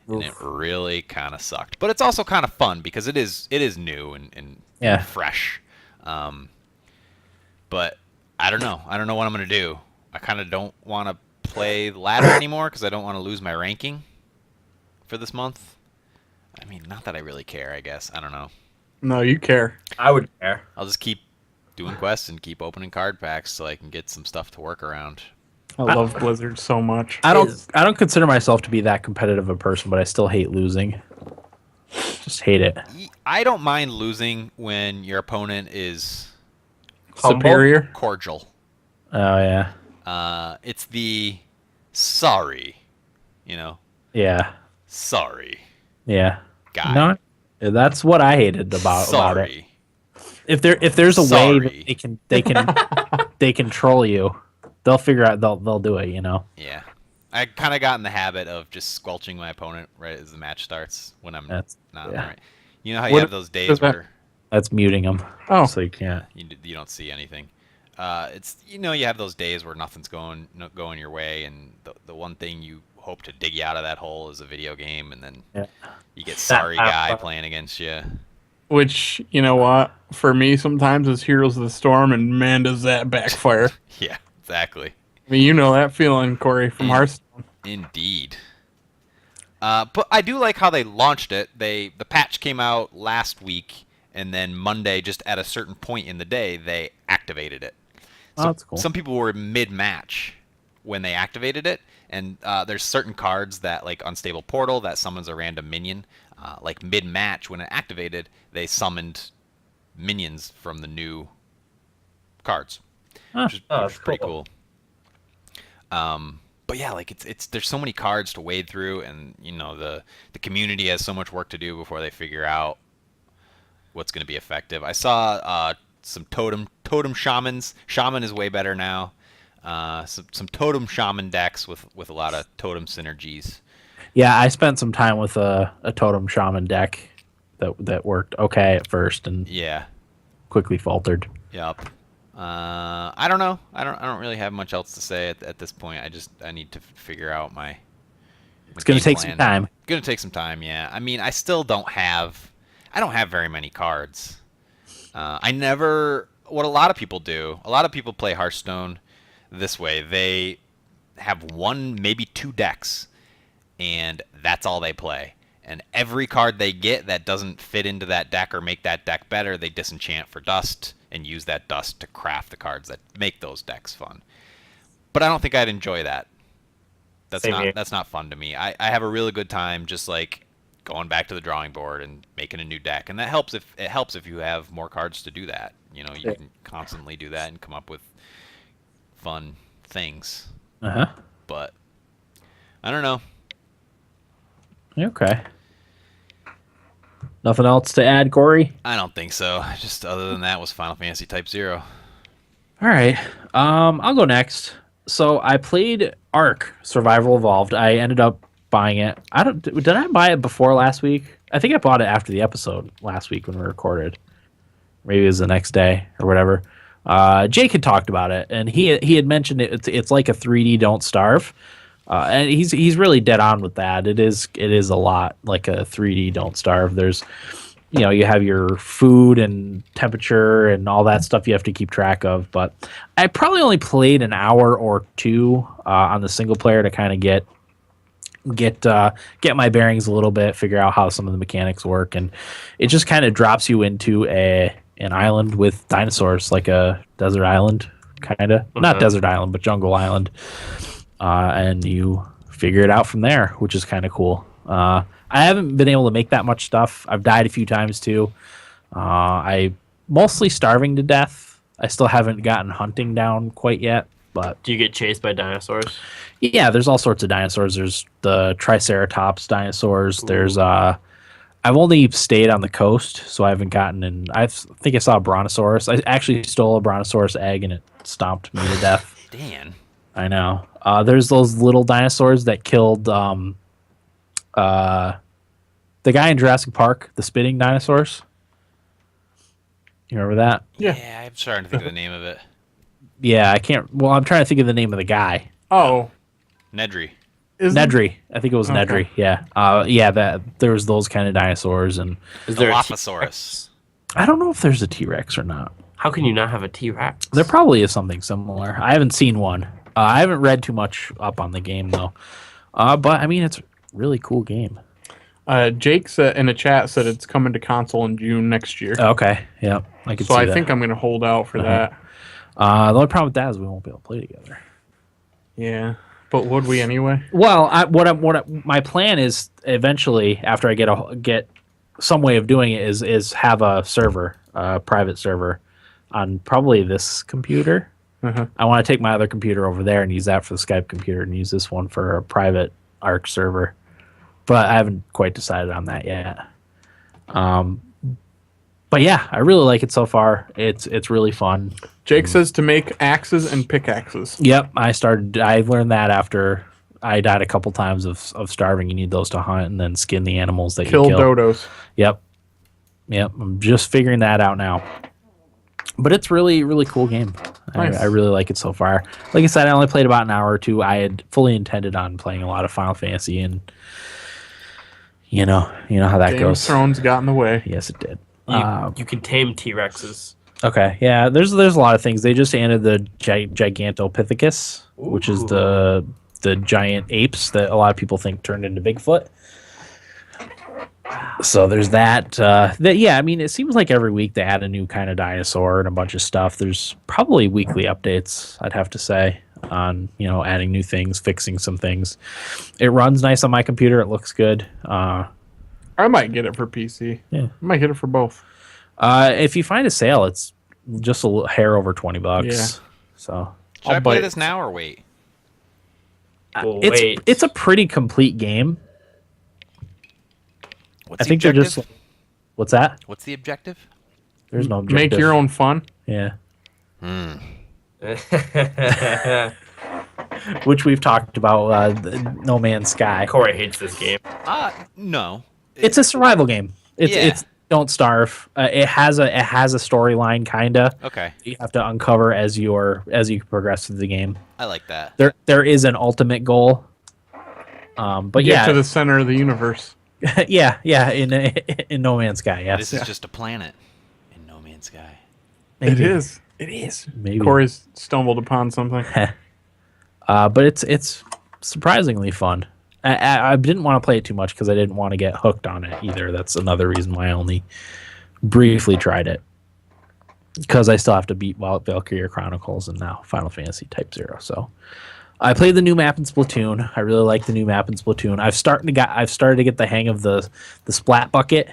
And it really kind of sucked. But it's also kind of fun because it is new and fresh. But I don't know. I don't know what I'm going to do. I kind of don't want to play the ladder anymore because I don't want to lose my ranking for this month. I mean, not that I really care, I guess. I don't know. No, you care. I would care. I'll just keep doing quests and keep opening card packs so I can get some stuff to work around. I love Blizzard so much. I don't consider myself to be that competitive a person, but I still hate losing. Just hate it. I don't mind losing when your opponent is superior, cordial. Oh yeah. It's the sorry, you know. Yeah. Sorry. Yeah. Guy. No, that's what I hated about it. If there's a way that they can troll you, they'll figure out they'll do it, you know. Yeah. I kind of got in the habit of just squelching my opponent right as the match starts when I'm not right. You know how you have those days where that's muting them. Oh, so you can't. You don't see anything. It's you have those days where nothing's going your way, and the one thing you hope to dig you out of that hole is a video game, and then you get sorry guy playing against you. Which, you know what, for me sometimes is Heroes of the Storm, and man, does that backfire. Yeah, exactly. I mean, you know that feeling, Corey, from Hearthstone. Indeed. But I do like how they launched it. The patch came out last week, and then Monday, just at a certain point in the day, they activated it. So that's cool. Some people were mid-match when they activated it, and there's certain cards that, like Unstable Portal, that summons a random minion. Like mid-match, when it activated, they summoned minions from the new cards, which is pretty cool. But yeah, like it's there's so many cards to wade through, and the community has so much work to do before they figure out what's going to be effective. I saw some totem shamans. Shaman is way better now. Some totem shaman decks with a lot of totem synergies. Yeah, I spent some time with a totem shaman deck that worked okay at first and quickly faltered. Yep. I don't know. I don't really have much else to say at this point. I need to figure out my it's going to take some time. Going to take some time, yeah. I mean, I still don't have very many cards. What a lot of people do, a lot of people play Hearthstone this way. They have one, maybe two decks, and that's all they play. And every card they get that doesn't fit into that deck or make that deck better, they disenchant for dust and use that dust to craft the cards that make those decks fun. But I don't think I'd enjoy that. That's not fun to me. I have a really good time just like going back to the drawing board and making a new deck, and that helps if you have more cards to do that. You can constantly do that and come up with fun things. But I don't know. Okay. Nothing else to add, Corey? I don't think so. Just other than that was Final Fantasy Type-0. All right. I'll go next. So I played Ark Survival Evolved. I ended up buying it. Did I buy it before last week? I think I bought it after the episode last week when we recorded. Maybe it was the next day or whatever. Jake had talked about it, and he had mentioned it. It's like a 3D Don't Starve. And he's really dead on with that. It is a lot like a 3D Don't Starve. There's, you have your food and temperature and all that stuff you have to keep track of. But I probably only played an hour or two on the single player to kind of get my bearings a little bit, figure out how some of the mechanics work, and it just kind of drops you into an island with dinosaurs, like a desert island, kind of not desert island, but jungle island. And you figure it out from there, which is kind of cool. I haven't been able to make that much stuff. I've died a few times too. I mostly starving to death. I still haven't gotten hunting down quite yet, but Do you get chased by dinosaurs? yeah, there's all sorts of dinosaurs. There's the Triceratops dinosaurs. There's I've only stayed on the coast, so I haven't gotten in. I think I saw a brontosaurus. I actually stole a brontosaurus egg and it stomped me to death. Dan. I know. There's those little dinosaurs that killed the guy in Jurassic Park, the spitting dinosaurs. You remember that? Yeah, I'm starting to think of the name of it. Yeah, I can't. Well, I'm trying to think of the name of the guy. Oh, Nedry. Nedry. I think it was Okay. Nedry. Yeah. Yeah. That there was those kind of dinosaurs, and Is there a Dilophosaurus. I don't know if there's a T-Rex or not. How can you not have a T-Rex? There probably is something similar. I haven't seen one. I haven't read too much up on the game though. But I mean, it's a really cool game. Jake said in the chat said it's coming to console in June next year. Okay. Yeah. I could So see I that. think I'm going to hold out for that. The only problem with that is we won't be able to play together. Yeah, but would we anyway? Well, my plan is eventually, after I get some way of doing it, is have a server, a private server, on probably this computer. Uh-huh. I want to take my other computer over there and use that for the Skype computer, and use this one for a private Arc server. But I haven't quite decided on that yet. But yeah, I really like it so far. It's really fun. Jake says to make axes and pickaxes. Yep, I learned that after I died a couple times of starving. You need those to hunt and then skin the animals that Kill you kill. dodos. Yep. I'm just figuring that out now. But it's really, really cool game. Nice. I really like it so far. Like I said, I only played about an hour or two. I had fully intended on playing a lot of Final Fantasy, and you know how that Game goes. of Thrones got in the way. Yes, it did. You can tame T-Rexes. Okay, yeah. There's a lot of things. They just added the Gigantopithecus, which is the giant apes that a lot of people think turned into Bigfoot. So there's that. Yeah, I mean, it seems like every week they add a new kind of dinosaur and a bunch of stuff. There's probably weekly updates, I'd have to say, on adding new things, fixing some things. It runs nice on my computer. It looks good. I might get it for PC. Yeah. I might get it for both. If you find a sale, it's just a little hair over $20. Yeah. So Should I I'll play bite. this now or wait? Wait. it's a pretty complete game. What's I the think they're objective? just. What's that? What's the objective? There's no objective. Make your own fun. Yeah. Which we've talked about. No Man's Sky. Corey hates this game. No. It's a survival game. Yeah. It's don't starve. It has a storyline kinda. Okay. You have to uncover as you progress through the game. I like that. There is an ultimate goal. But Get yeah, to the center of the universe. yeah, in No Man's Sky. Yes, This is just a planet in No Man's Sky. Maybe. It is. It is. Maybe. Corey's stumbled upon something. But it's surprisingly fun. I didn't want to play it too much because I didn't want to get hooked on it either. That's another reason why I only briefly tried it. Because I still have to beat Valkyria Chronicles and now Final Fantasy Type-0. So I played the new map in Splatoon. I really like the new map in Splatoon. I've started to get the hang of the splat bucket,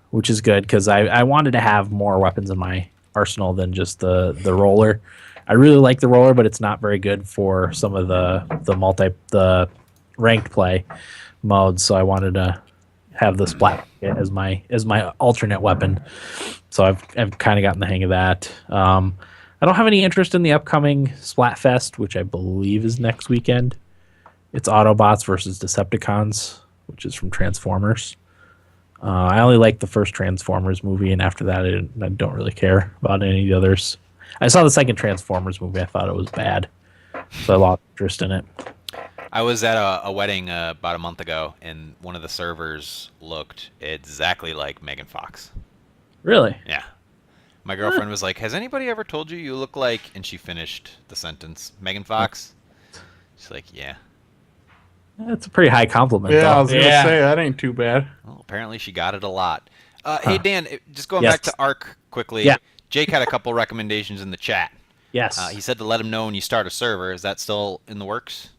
which is good because I wanted to have more weapons in my arsenal than just the roller. I really like the roller, but it's not very good for some of the ranked play modes. So I wanted to have the splat bucket as my alternate weapon. So I've kind of gotten the hang of that. I don't have any interest in the upcoming Splatfest, which I believe is next weekend. It's Autobots versus Decepticons, which is from Transformers. I only like the first Transformers movie, and after that, I don't really care about any of the others. I saw the second Transformers movie. I thought it was bad, so I lost interest in it. I was at a wedding about a month ago, and one of the servers looked exactly like Megan Fox. Really? Yeah. My girlfriend was like, "Has anybody ever told you look like?" And she finished the sentence, "Megan Fox." She's like, "Yeah." That's a pretty high compliment. Yeah, I though. was going to say, that ain't too bad. Well, apparently she got it a lot. Hey, Dan, just going Yes. back to ARC quickly. Yeah. Jake had a couple recommendations in the chat. Yes. He said to let him know when you start a server. Is that still in the works?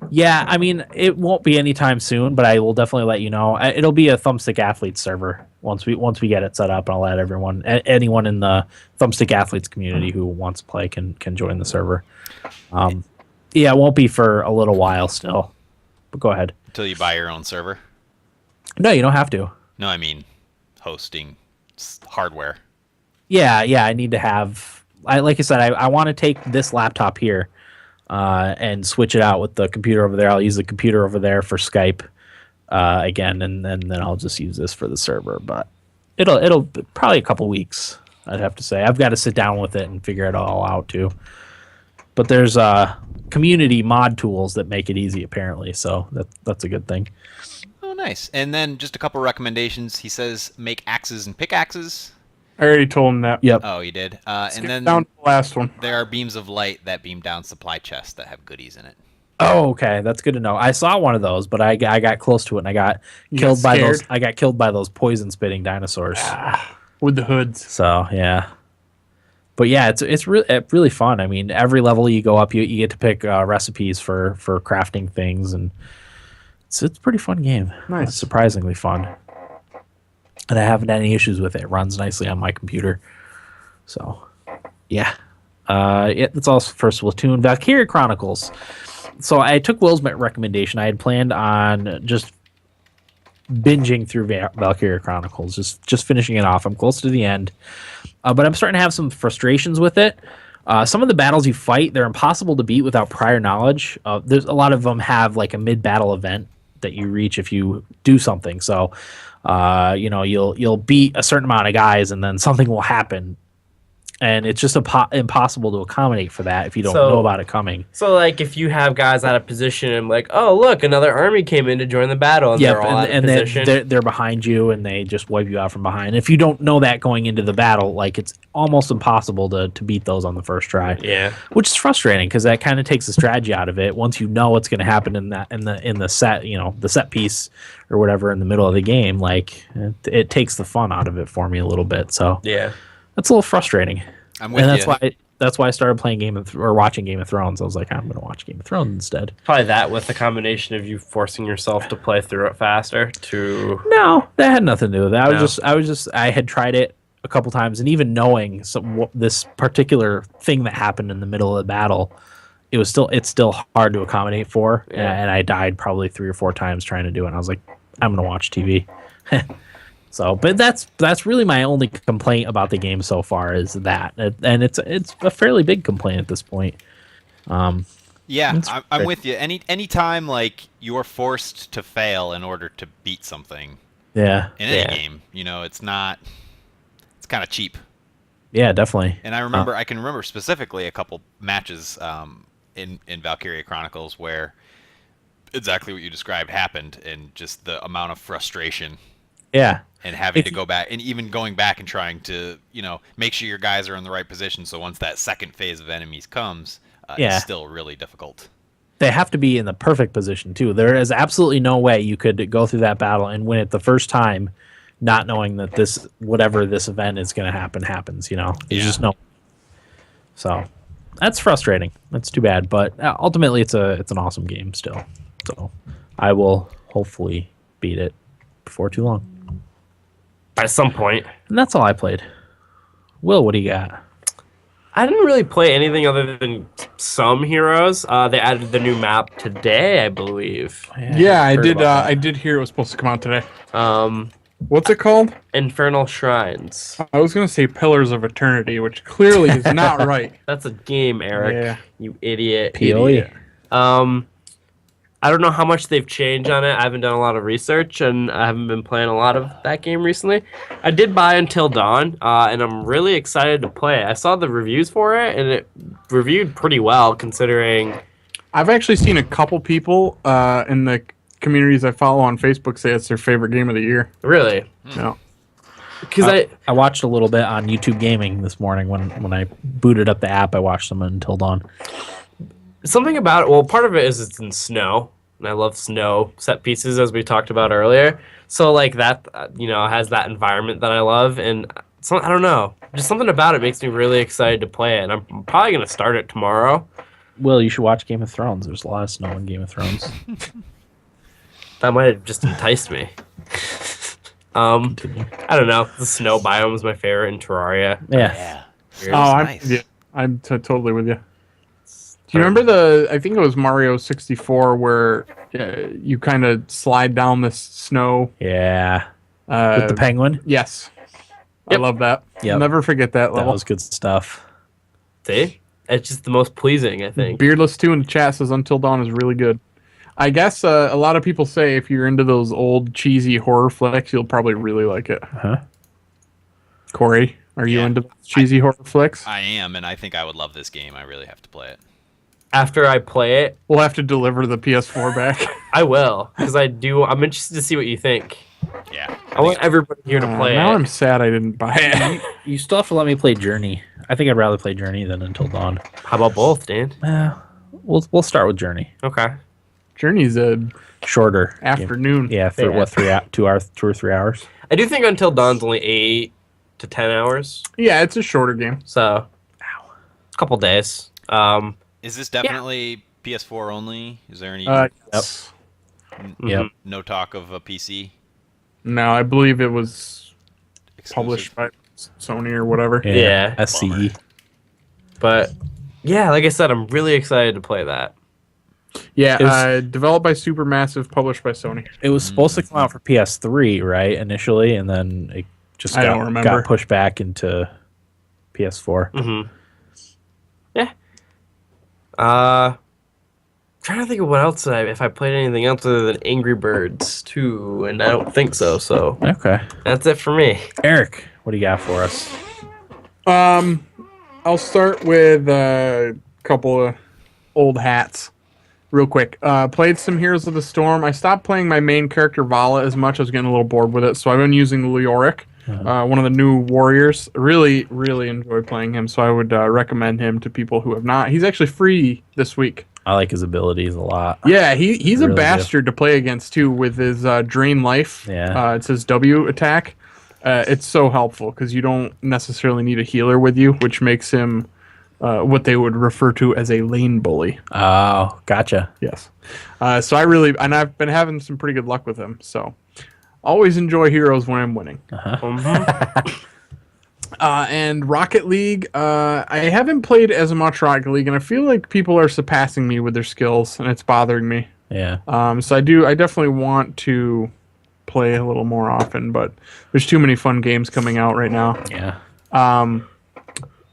Yeah, I mean, it won't be anytime soon, but I will definitely let you know. It'll be a Thumbstick Athletes server. once we get it set up. I'll let anyone in the Thumbstick Athletes community who wants to play can join the server. Yeah, it won't be for a little while still. But go ahead. Until you buy your own server? No, you don't have to. No, I mean hosting hardware. Yeah, I need to have. Like I said, I want to take this laptop here and switch it out with the computer over there. I'll use the computer over there for Skype again, and then I'll just use this for the server. But it'll probably a couple weeks. I'd have to say. I've got to sit down with it and figure it all out too. But there's community mod tools that make it easy, apparently. So that's a good thing. Oh, nice. And then just a couple recommendations. He says make axes and pickaxes. I already told him that. Yep. Oh, you did. And then down to the last one. there are beams of light that beam down supply chests that have goodies in it. Oh, okay, that's good to know. I saw one of those, but I got close to it and I got killed by those. I got killed by those poison spitting dinosaurs. With the hoods. So yeah, but yeah, it's really fun. I mean, every level you go up, you get to pick recipes for crafting things, and it's a pretty fun game. Nice. It's surprisingly fun, and I haven't had any issues with it. It runs nicely on my computer. So yeah, that's all for Splatoon. Valkyria Chronicles. So I took Will's recommendation. I had planned on just binging through Valkyria Chronicles, just finishing it off. I'm close to the end, but I'm starting to have some frustrations with it. Some of the battles you fight, they're impossible to beat without prior knowledge. There's a lot of them have like a mid-battle event that you reach if you do something. So, you'll beat a certain amount of guys, and then something will happen. And it's just impossible to accommodate for that if you don't know about it coming. So, like, if you have guys out of position and like, oh, look, another army came in to join the battle, and they're all out of position. They're behind you, and they just wipe you out from behind. If you don't know that going into the battle, like, it's almost impossible to beat those on the first try. Yeah, which is frustrating because that kind of takes the strategy out of it. Once you know what's going to happen in the set, the set piece or whatever in the middle of the game, like it takes the fun out of it for me a little bit. So yeah. That's a little frustrating. I'm with you. That's why I started playing watching Game of Thrones. I was like, I'm going to watch Game of Thrones instead. Probably that with the combination of you forcing yourself to play through it faster. No, that had nothing to do with that. I had tried it a couple times, and even knowing this particular thing that happened in the middle of the battle, it's still hard to accommodate for. Yeah. And I died probably 3 or 4 times trying to do it. And I was like, I'm going to watch TV. So, but that's really my only complaint about the game so far is that, and it's a fairly big complaint at this point. Yeah, I'm with you. Anytime like you're forced to fail in order to beat something. Yeah. In any game, it's kind of cheap. Yeah, definitely. And I can remember specifically a couple matches in Valkyria Chronicles where exactly what you described happened, and just the amount of frustration. Yeah. And having to go back, and even going back and trying to, make sure your guys are in the right position. So once that second phase of enemies comes, it's still really difficult. They have to be in the perfect position too. There is absolutely no way you could go through that battle and win it the first time, not knowing that whatever this event is going to happen happens. There's just no. So that's frustrating. That's too bad. But ultimately, it's an awesome game still. So I will hopefully beat it before too long. At some point. And that's all I played. Will, what do you got? I didn't really play anything other than some heroes. They added the new map today, I believe. Yeah, I did. I did hear it was supposed to come out today. What's it called? Infernal Shrines. I was gonna say Pillars of Eternity, which clearly is not right. That's a game, Eric. Yeah. You idiot. Idiot. I don't know how much they've changed on it. I haven't done a lot of research, and I haven't been playing a lot of that game recently. I did buy Until Dawn, and I'm really excited to play it. I saw the reviews for it, and it reviewed pretty well, considering... I've actually seen a couple people in the communities I follow on Facebook say it's their favorite game of the year. Really? Yeah. Because I watched a little bit on YouTube Gaming this morning when I booted up the app. I watched some Until Dawn. Something about it, well, part of it is it's in snow, and I love snow set pieces, as we talked about earlier. So, like, that, has that environment that I love, and I don't know. Just something about it makes me really excited to play it, and I'm probably going to start it tomorrow. Will, you should watch Game of Thrones. There's a lot of snow in Game of Thrones. That might have just enticed me. I don't know. The snow biome is my favorite in Terraria. Yeah. Oh, I'm totally with you. Do you remember I think it was Mario 64 where you kind of slide down this snow? Yeah. With the penguin? Yes. Yep. I love that. Yep. Never forget that level. That was good stuff. See? It's just the most pleasing, I think. Beardless 2 in the chat says Until Dawn is really good. I guess a lot of people say if you're into those old cheesy horror flicks, you'll probably really like it. Corey, are you into cheesy horror flicks? I am, and I think I would love this game. I really have to play it. After I play it, We'll have to deliver the PS4 back. I will, because I'm interested to see what you think. Yeah. I want everybody here to play now it. I'm sad I didn't buy it. You still have to let me play Journey. I think I'd rather play Journey than Until Dawn. How about both, Dan? We'll start with Journey. Okay. Journey's a Shorter game. afternoon. Yeah, for what, 2 hours, 2 or 3 hours? I do think Until Dawn's only 8 to 10 hours, Yeah, it's a shorter game. so a couple days. Is this definitely PS4 only? Is there any Yes. Yep. no talk of a PC No, I believe it was exclusive? published by Sony or whatever. Yeah. SCE. But yeah, like I said, I'm really excited to play that. Yeah, It was- developed by Supermassive, published by Sony. It was supposed to come out for PS3, right, initially, and then it just I don't remember. got pushed back into PS4. Yeah. Trying to think of what else if I played anything else other than Angry Birds 2, and I don't think so. So Okay. that's it for me. Eric, what do you got for us? I'll start with a couple of old hats real quick. Played some Heroes of the Storm. I stopped playing my main character Vala as much. I was getting a little bored with it, so I've been using Leoric, one of the new warriors. Really, really enjoy playing him, so I would recommend him to people who have not. He's actually free this week. I like his abilities a lot. Yeah, he's Really a bastard to play against too with his Drain Life. Yeah. It's his W attack. It's so helpful because you don't necessarily need a healer with you, which makes him what they would refer to as a lane bully. Oh, gotcha. Yes. So I've been having some pretty good luck with him. So always enjoy heroes when I'm winning. And Rocket League, I haven't played as much Rocket League, and I feel like people are surpassing me with their skills, and it's bothering me. Yeah. So I definitely want to play a little more often, but there's too many fun games coming out right now. Yeah.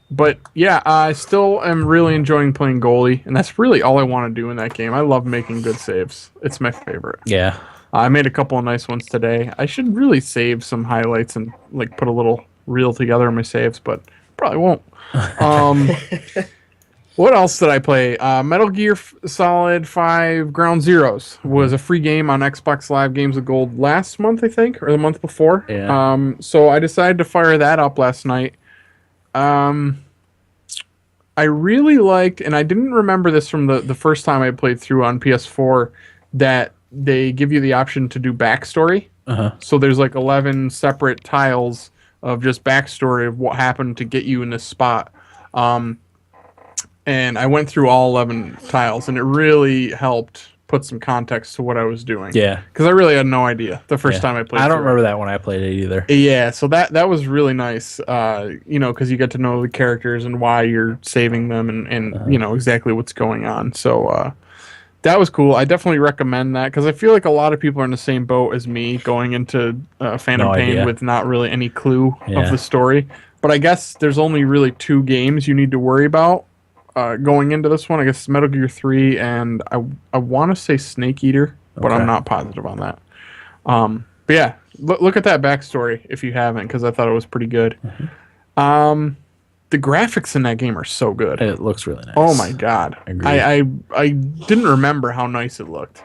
But yeah, I still am really enjoying playing goalie, and that's really all I want to do in that game. I love making good saves. It's my favorite. Yeah. I made a couple of nice ones today. I should really save some highlights and like put a little reel together in my saves, but probably won't. What else did I play? Metal Gear Solid 5 Ground Zeroes was a free game on Xbox Live Games with Gold last month, I think, or the month before. Yeah. So I decided to fire that up last night. I really liked, and I didn't remember this from the first time I played through on PS4, that they give you the option to do backstory. So there's like 11 separate tiles of just backstory of what happened to get you in this spot. And I went through all 11 tiles, and it really helped put some context to what I was doing. Yeah. Because I really had no idea the first time I played I don't through remember that when I played it either. Yeah, so that was really nice, because you get to know the characters and why you're saving them and exactly what's going on. So that was cool. I definitely recommend that because I feel like a lot of people are in the same boat as me going into Phantom Pain idea. with not really any clue Yeah. of the story. But I guess there's only really 2 games you need to worry about going into this one. I guess Metal Gear 3 and I want to say Snake Eater, but Okay. I'm not positive on that. But yeah, look at that backstory if you haven't, because I thought it was pretty good. The graphics in that game are so good. It looks really nice. Oh my god! Agreed. I didn't remember how nice it looked.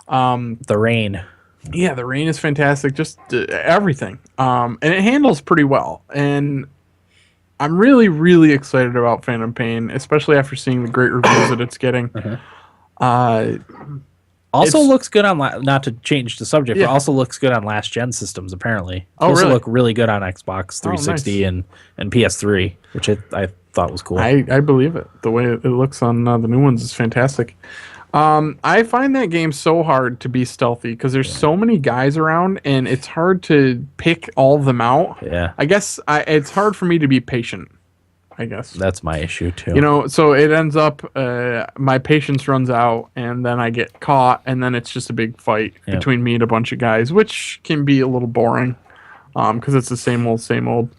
The rain. Yeah, the rain is fantastic. Just everything. And it handles pretty well. And I'm really, really excited about Phantom Pain, especially after seeing the great reviews that it's getting. Also It's- looks good on not to change the subject, Yeah. but also looks good on last gen systems apparently. Oh, Also really? look really good on Xbox 360 and PS3, which I thought was cool. I believe it. The way it looks on the new ones is fantastic. I find that game so hard to be stealthy because there's so many guys around, and it's hard to pick all of them out. Yeah. I guess it's hard for me to be patient. I guess That's my issue too. you know. So it ends up my patience runs out, and then I get caught, and then it's just a big fight between me and a bunch of guys, which can be a little boring because it's the same old, same old.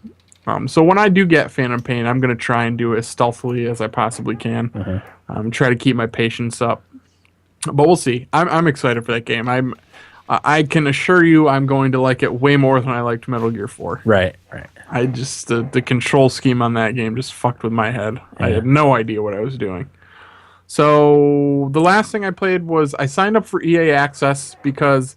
So when I do get Phantom Pain, I'm gonna try and do it as stealthily as I possibly can. Try to keep my patience up. But we'll see. I'm excited for that game. I can assure you I'm going to like it way more than I liked Metal Gear 4. Right. I just the control scheme on that game just fucked with my head. Yeah. I had no idea what I was doing. So the last thing I played was I signed up for EA Access because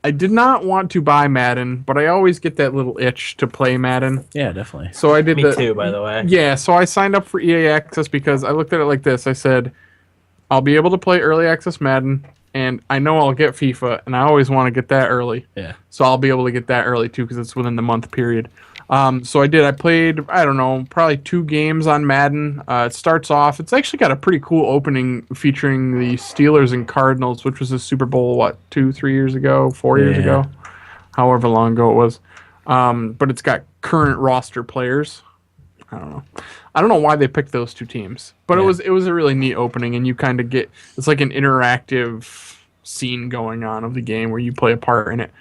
I did not want to buy Madden, but I always get that little itch to play Madden. Yeah, definitely. So I did Me too, by the way. Yeah, so I signed up for EA Access because I looked at it like this. I said, I'll be able to play early access Madden, and I know I'll get FIFA, and I always want to get that early. Yeah. So I'll be able to get that early too because it's within the month period. So I did. I played, I don't know, probably 2 games on Madden. It starts off. It's actually got a pretty cool opening featuring the Steelers and Cardinals, which was a Super Bowl, 2-3 years ago, 4 years ago, however long ago it was. But it's got current roster players. I don't know why they picked those 2 teams, but it was a really neat opening, and you kind of get, it's like an interactive scene going on of the game where you play a part in it.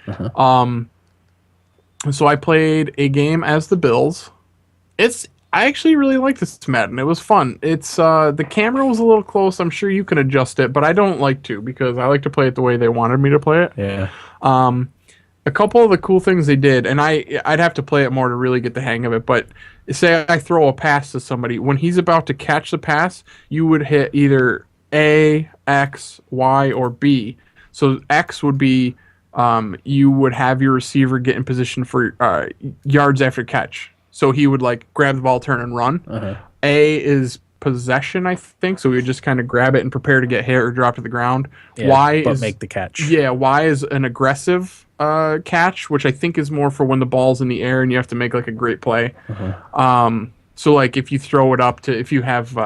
So I played a game as the Bills. I actually really like this Madden. It was fun. It's the camera was a little close. I'm sure you can adjust it, but I don't like to because I like to play it the way they wanted me to play it. Yeah. A couple of the cool things they did, and I'd have to play it more to really get the hang of it, but say I throw a pass to somebody. When he's about to catch the pass, you would hit either A, X, Y, or B. So X would be you would have your receiver get in position for yards after catch. So he would grab the ball, turn, and run. A is possession, I think. So we would just kind of grab it and prepare to get hit or drop to the ground. Yeah, Y but is make the catch. Yeah, Y is an aggressive catch, which I think is more for when the ball's in the air and you have to make a great play. So if you throw it up to, if you have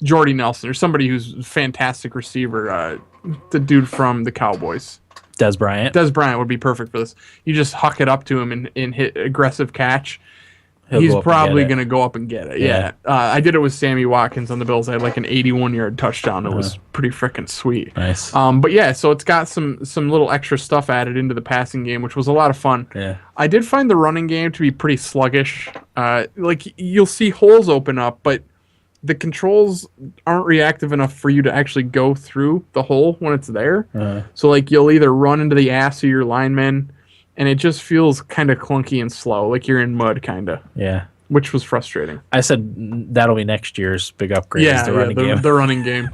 Jordy Nelson or somebody who's a fantastic receiver, the dude from the Cowboys. Des Bryant. Des Bryant would be perfect for this. You just huck it up to him and hit aggressive catch. He'll He's go up and probably get it. going to go up and get it. Yeah. I did it with Sammy Watkins on the Bills. I had an 81-yard touchdown. It was pretty freaking sweet. Nice. But yeah, so it's got some little extra stuff added into the passing game, which was a lot of fun. Yeah. I did find the running game to be pretty sluggish. You'll see holes open up, but the controls aren't reactive enough for you to actually go through the hole when it's there. So you'll either run into the ass of your lineman, and it just feels kind of clunky and slow, like you're in mud, kind of. Yeah. Which was frustrating. I said that'll be next year's big upgrade. Yeah, the running game. the running game.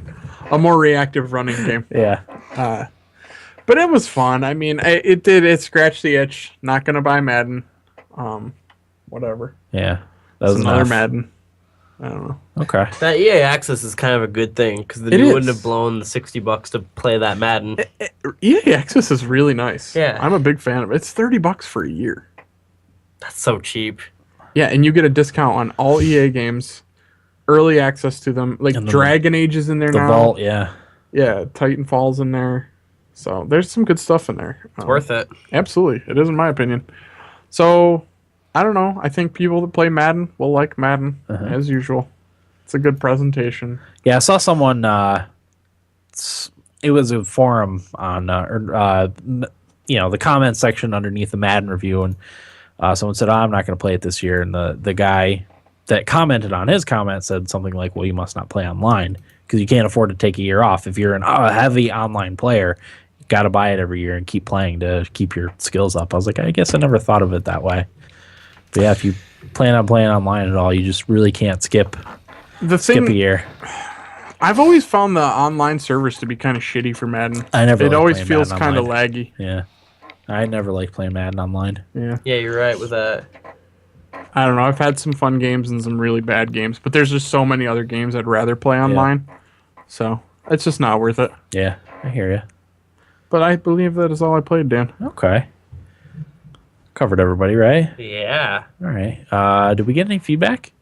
A more reactive running game. Yeah. But it was fun. I mean, it scratched the itch. Not going to buy Madden. Whatever. Yeah. That was It's another enough. Madden. I don't know. Okay. That EA Access is kind of a good thing because then It you is. wouldn't have blown the $60 to play that Madden. EA Access is really nice. Yeah. I'm a big fan of it. It's $30 for a year. That's so cheap. Yeah, and you get a discount on all EA games, early access to them. And Dragon Age is in there The now. vault, yeah. Yeah, Titanfall's in there. So there's some good stuff in there. It's worth it. Absolutely. It is, in my opinion. So, I don't know. I think people that play Madden will like Madden, as usual. It's a good presentation. Yeah, I saw someone. It was a forum on, the comment section underneath the Madden review, and someone said, I'm not going to play it this year. And the guy that commented on his comment said something like, well, you must not play online because you can't afford to take a year off. If you're a heavy online player, you got to buy it every year and keep playing to keep your skills up. I was like, I guess I never thought of it that way. But yeah, if you plan on playing online at all, you just really can't skip a year. I've always found the online servers to be kind of shitty for Madden. I never. It liked always playing feels Madden kind of online. laggy. Yeah, I never liked playing Madden online. Yeah. Yeah, you're right with that. I don't know. I've had some fun games and some really bad games, but there's just so many other games I'd rather play online. So it's just not worth it. Yeah, I hear you. But I believe that is all I played, Dan. Okay. Covered everybody, right? Yeah. All right. Did we get any feedback?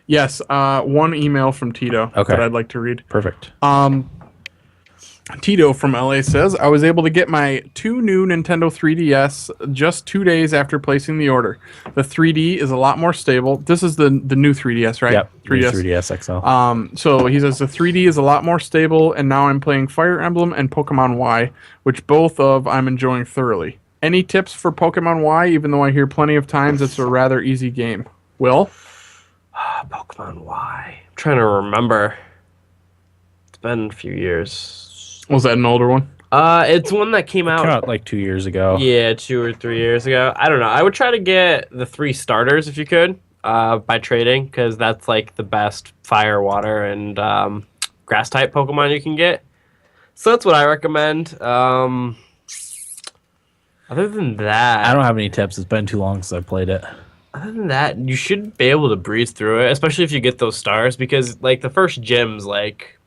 Yes, one email from Tito Okay. that I'd like to read. Perfect. Tito from LA says, I was able to get my 2 new Nintendo 3DS just 2 days after placing the order. The 3D is a lot more stable. This is the new 3DS, right? Yep. 3DS XL. So he says the 3D is a lot more stable, and now I'm playing Fire Emblem and Pokemon Y, which both of I'm enjoying thoroughly. Any tips for Pokemon Y, even though I hear plenty of times it's a rather easy game? Will? Pokemon Y. I'm trying to remember. It's been a few years. Was that an older one? It's one that came out. Came out like 2 years ago. Yeah, 2 or 3 years ago. I don't know. I would try to get the 3 starters if you could, by trading, because that's like the best fire, water, and grass type Pokemon you can get. So that's what I recommend. Other than that, I don't have any tips. It's been too long since I played it. other than that, you should be able to breeze through it, especially if you get those stars, because like the first gyms, like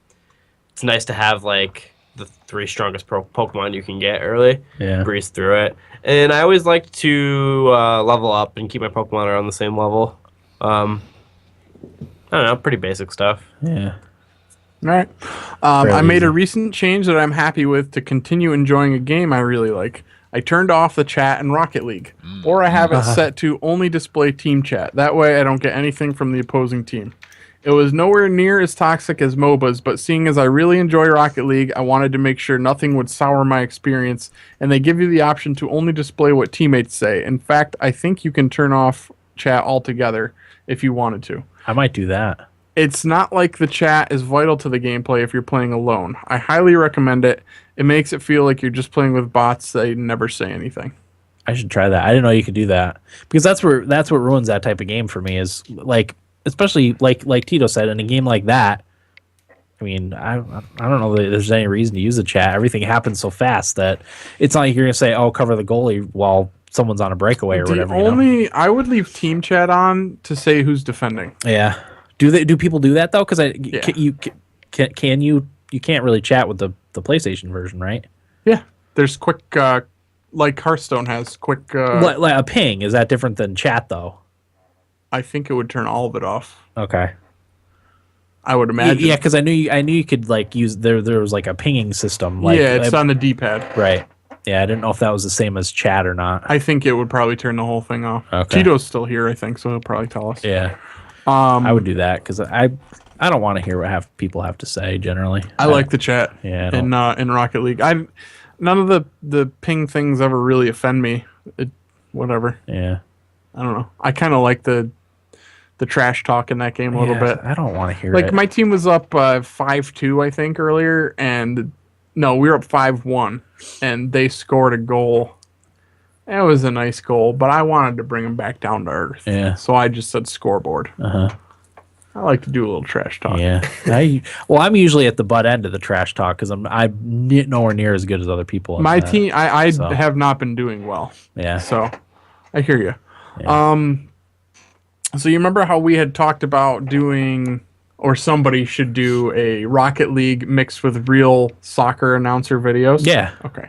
it's nice to have like the 3 strongest Pokemon you can get early. Yeah. Breeze through it. And I always like to level up and keep my Pokemon around the same level. I don't know, pretty basic stuff. Yeah. All right. I made easy. a recent change that I'm happy with to continue enjoying a game I really like. I turned off the chat in Rocket League, or I have it set to only display team chat. That way I don't get anything from the opposing team. It was nowhere near as toxic as MOBAs, but seeing as I really enjoy Rocket League, I wanted to make sure nothing would sour my experience, and they give you the option to only display what teammates say. In fact, I think you can turn off chat altogether if you wanted to. I might do that. It's not like the chat is vital to the gameplay if you're playing alone. I highly recommend it. It makes it feel like you're just playing with bots that never say anything. I should try that. I didn't know you could do that, because that's what ruins that type of game for me, is like, especially like Tito said, in a game like that. I mean, I don't know that there's any reason to use the chat. Everything happens so fast that it's not like you're gonna say, "Oh, cover the goalie" while someone's on a breakaway or whatever. I would leave team chat on to say who's defending. Yeah. Do people do that though? Because Yeah. you can't really chat with the PlayStation version, right? Yeah, there's quick, like Hearthstone has quick. Like a ping, is that different than chat though? I think it would turn all of it off. Okay. I would imagine. Yeah, because I knew you could like use there was like a pinging system. Like, yeah, it's on the D-pad. Right. Yeah, I didn't know if that was the same as chat or not. I think it would probably turn the whole thing off. Okay. Tito's still here, I think, so he'll probably tell us. Yeah. I would do that because I don't want to hear what people have to say generally. I like the chat. Yeah, in Rocket League. None of the ping things ever really offend me. Whatever. Yeah. I don't know. I kind of like the trash talk in that game a little bit. I don't want to hear Like it. my team was up 5-2, I think, earlier, and no, we were up 5-1, and they scored a goal. It was a nice goal, but I wanted to bring them back down to earth. Yeah. So I just said scoreboard. Uh-huh. I like to do a little trash talk. Yeah. I'm usually at the butt end of the trash talk because I'm nowhere near as good as other people. My team, I so. have not been doing well. Yeah. So I hear you. Yeah. So you remember how we had talked about doing, or somebody should do a Rocket League mixed with real soccer announcer videos? Yeah. Okay.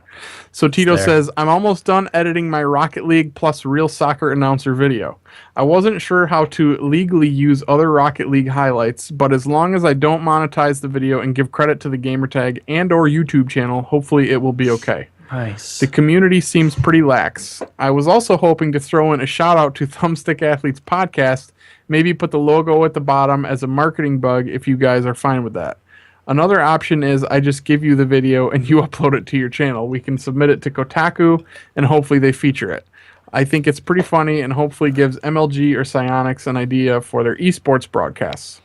So Tito says, I'm almost done editing my Rocket League plus real soccer announcer video. I wasn't sure how to legally use other Rocket League highlights, but as long as I don't monetize the video and give credit to the gamertag and or YouTube channel, hopefully it will be okay. Nice. The community seems pretty lax. I was also hoping to throw in a shout out to Thumbstick Athletes podcast, maybe put the logo at the bottom as a marketing bug if you guys are fine with that. Another option is I just give you the video and you upload it to your channel. We can submit it to Kotaku and hopefully they feature it. I think it's pretty funny and hopefully gives MLG or Psyonix an idea for their esports broadcasts.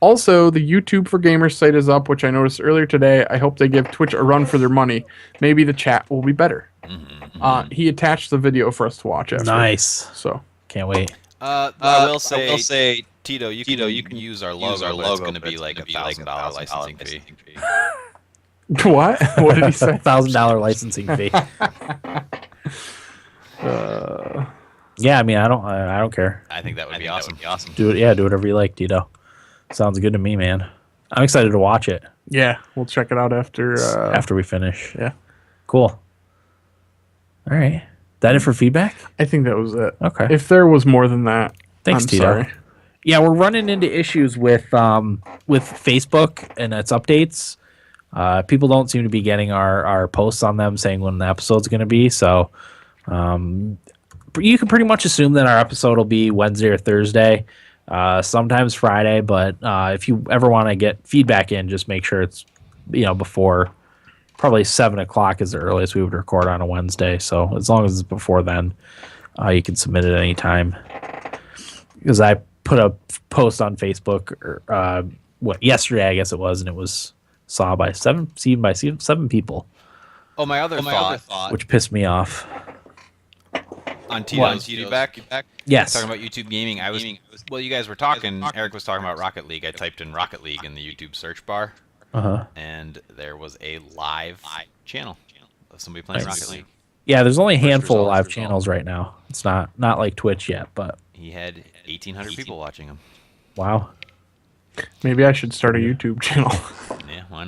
Also, the YouTube for Gamers site is up, which I noticed earlier today. I hope they give Twitch a run for their money. Maybe the chat will be better. He attached the video for us to watch after. Nice. So Can't wait. I will say, Tito, you can use our logo, but it's going to be like $1,000 licensing fee. What? What did he say? $1,000 licensing fee. Yeah, I mean, I don't care. I think that would be awesome. Do it. Yeah, do whatever you like, Tito. Sounds good to me, man. I'm excited to watch it Yeah, we'll check it out after we finish. Yeah. Cool. All right. That it for feedback? I think that was it. Okay. If there was more than that, Thanks, I'm Tito. sorry. Yeah, we're running into issues with Facebook and its updates People don't seem to be getting our posts on them saying when the episode's going to be. So you can pretty much assume that our episode will be Wednesday or Thursday, sometimes Friday. But if you ever want to get feedback in, just make sure it's before probably 7 o'clock is the earliest we would record on a Wednesday. So as long as it's before then, you can submit it any time. Because I put a post on Facebook yesterday, I guess it was, and it was seen by seven people. Oh, my other thought, which pissed me off. On Tito's feedback. Yes. Talking about YouTube gaming. Well, you guys were talking. Eric was talking about Rocket League. I typed in Rocket League in the YouTube search bar, and there was a live channel of somebody playing Rocket League. Yeah, there's only a handful of live channels right now. It's not like Twitch yet, but he had 1,800 people watching him. Wow. Maybe I should start a YouTube channel. Yeah, why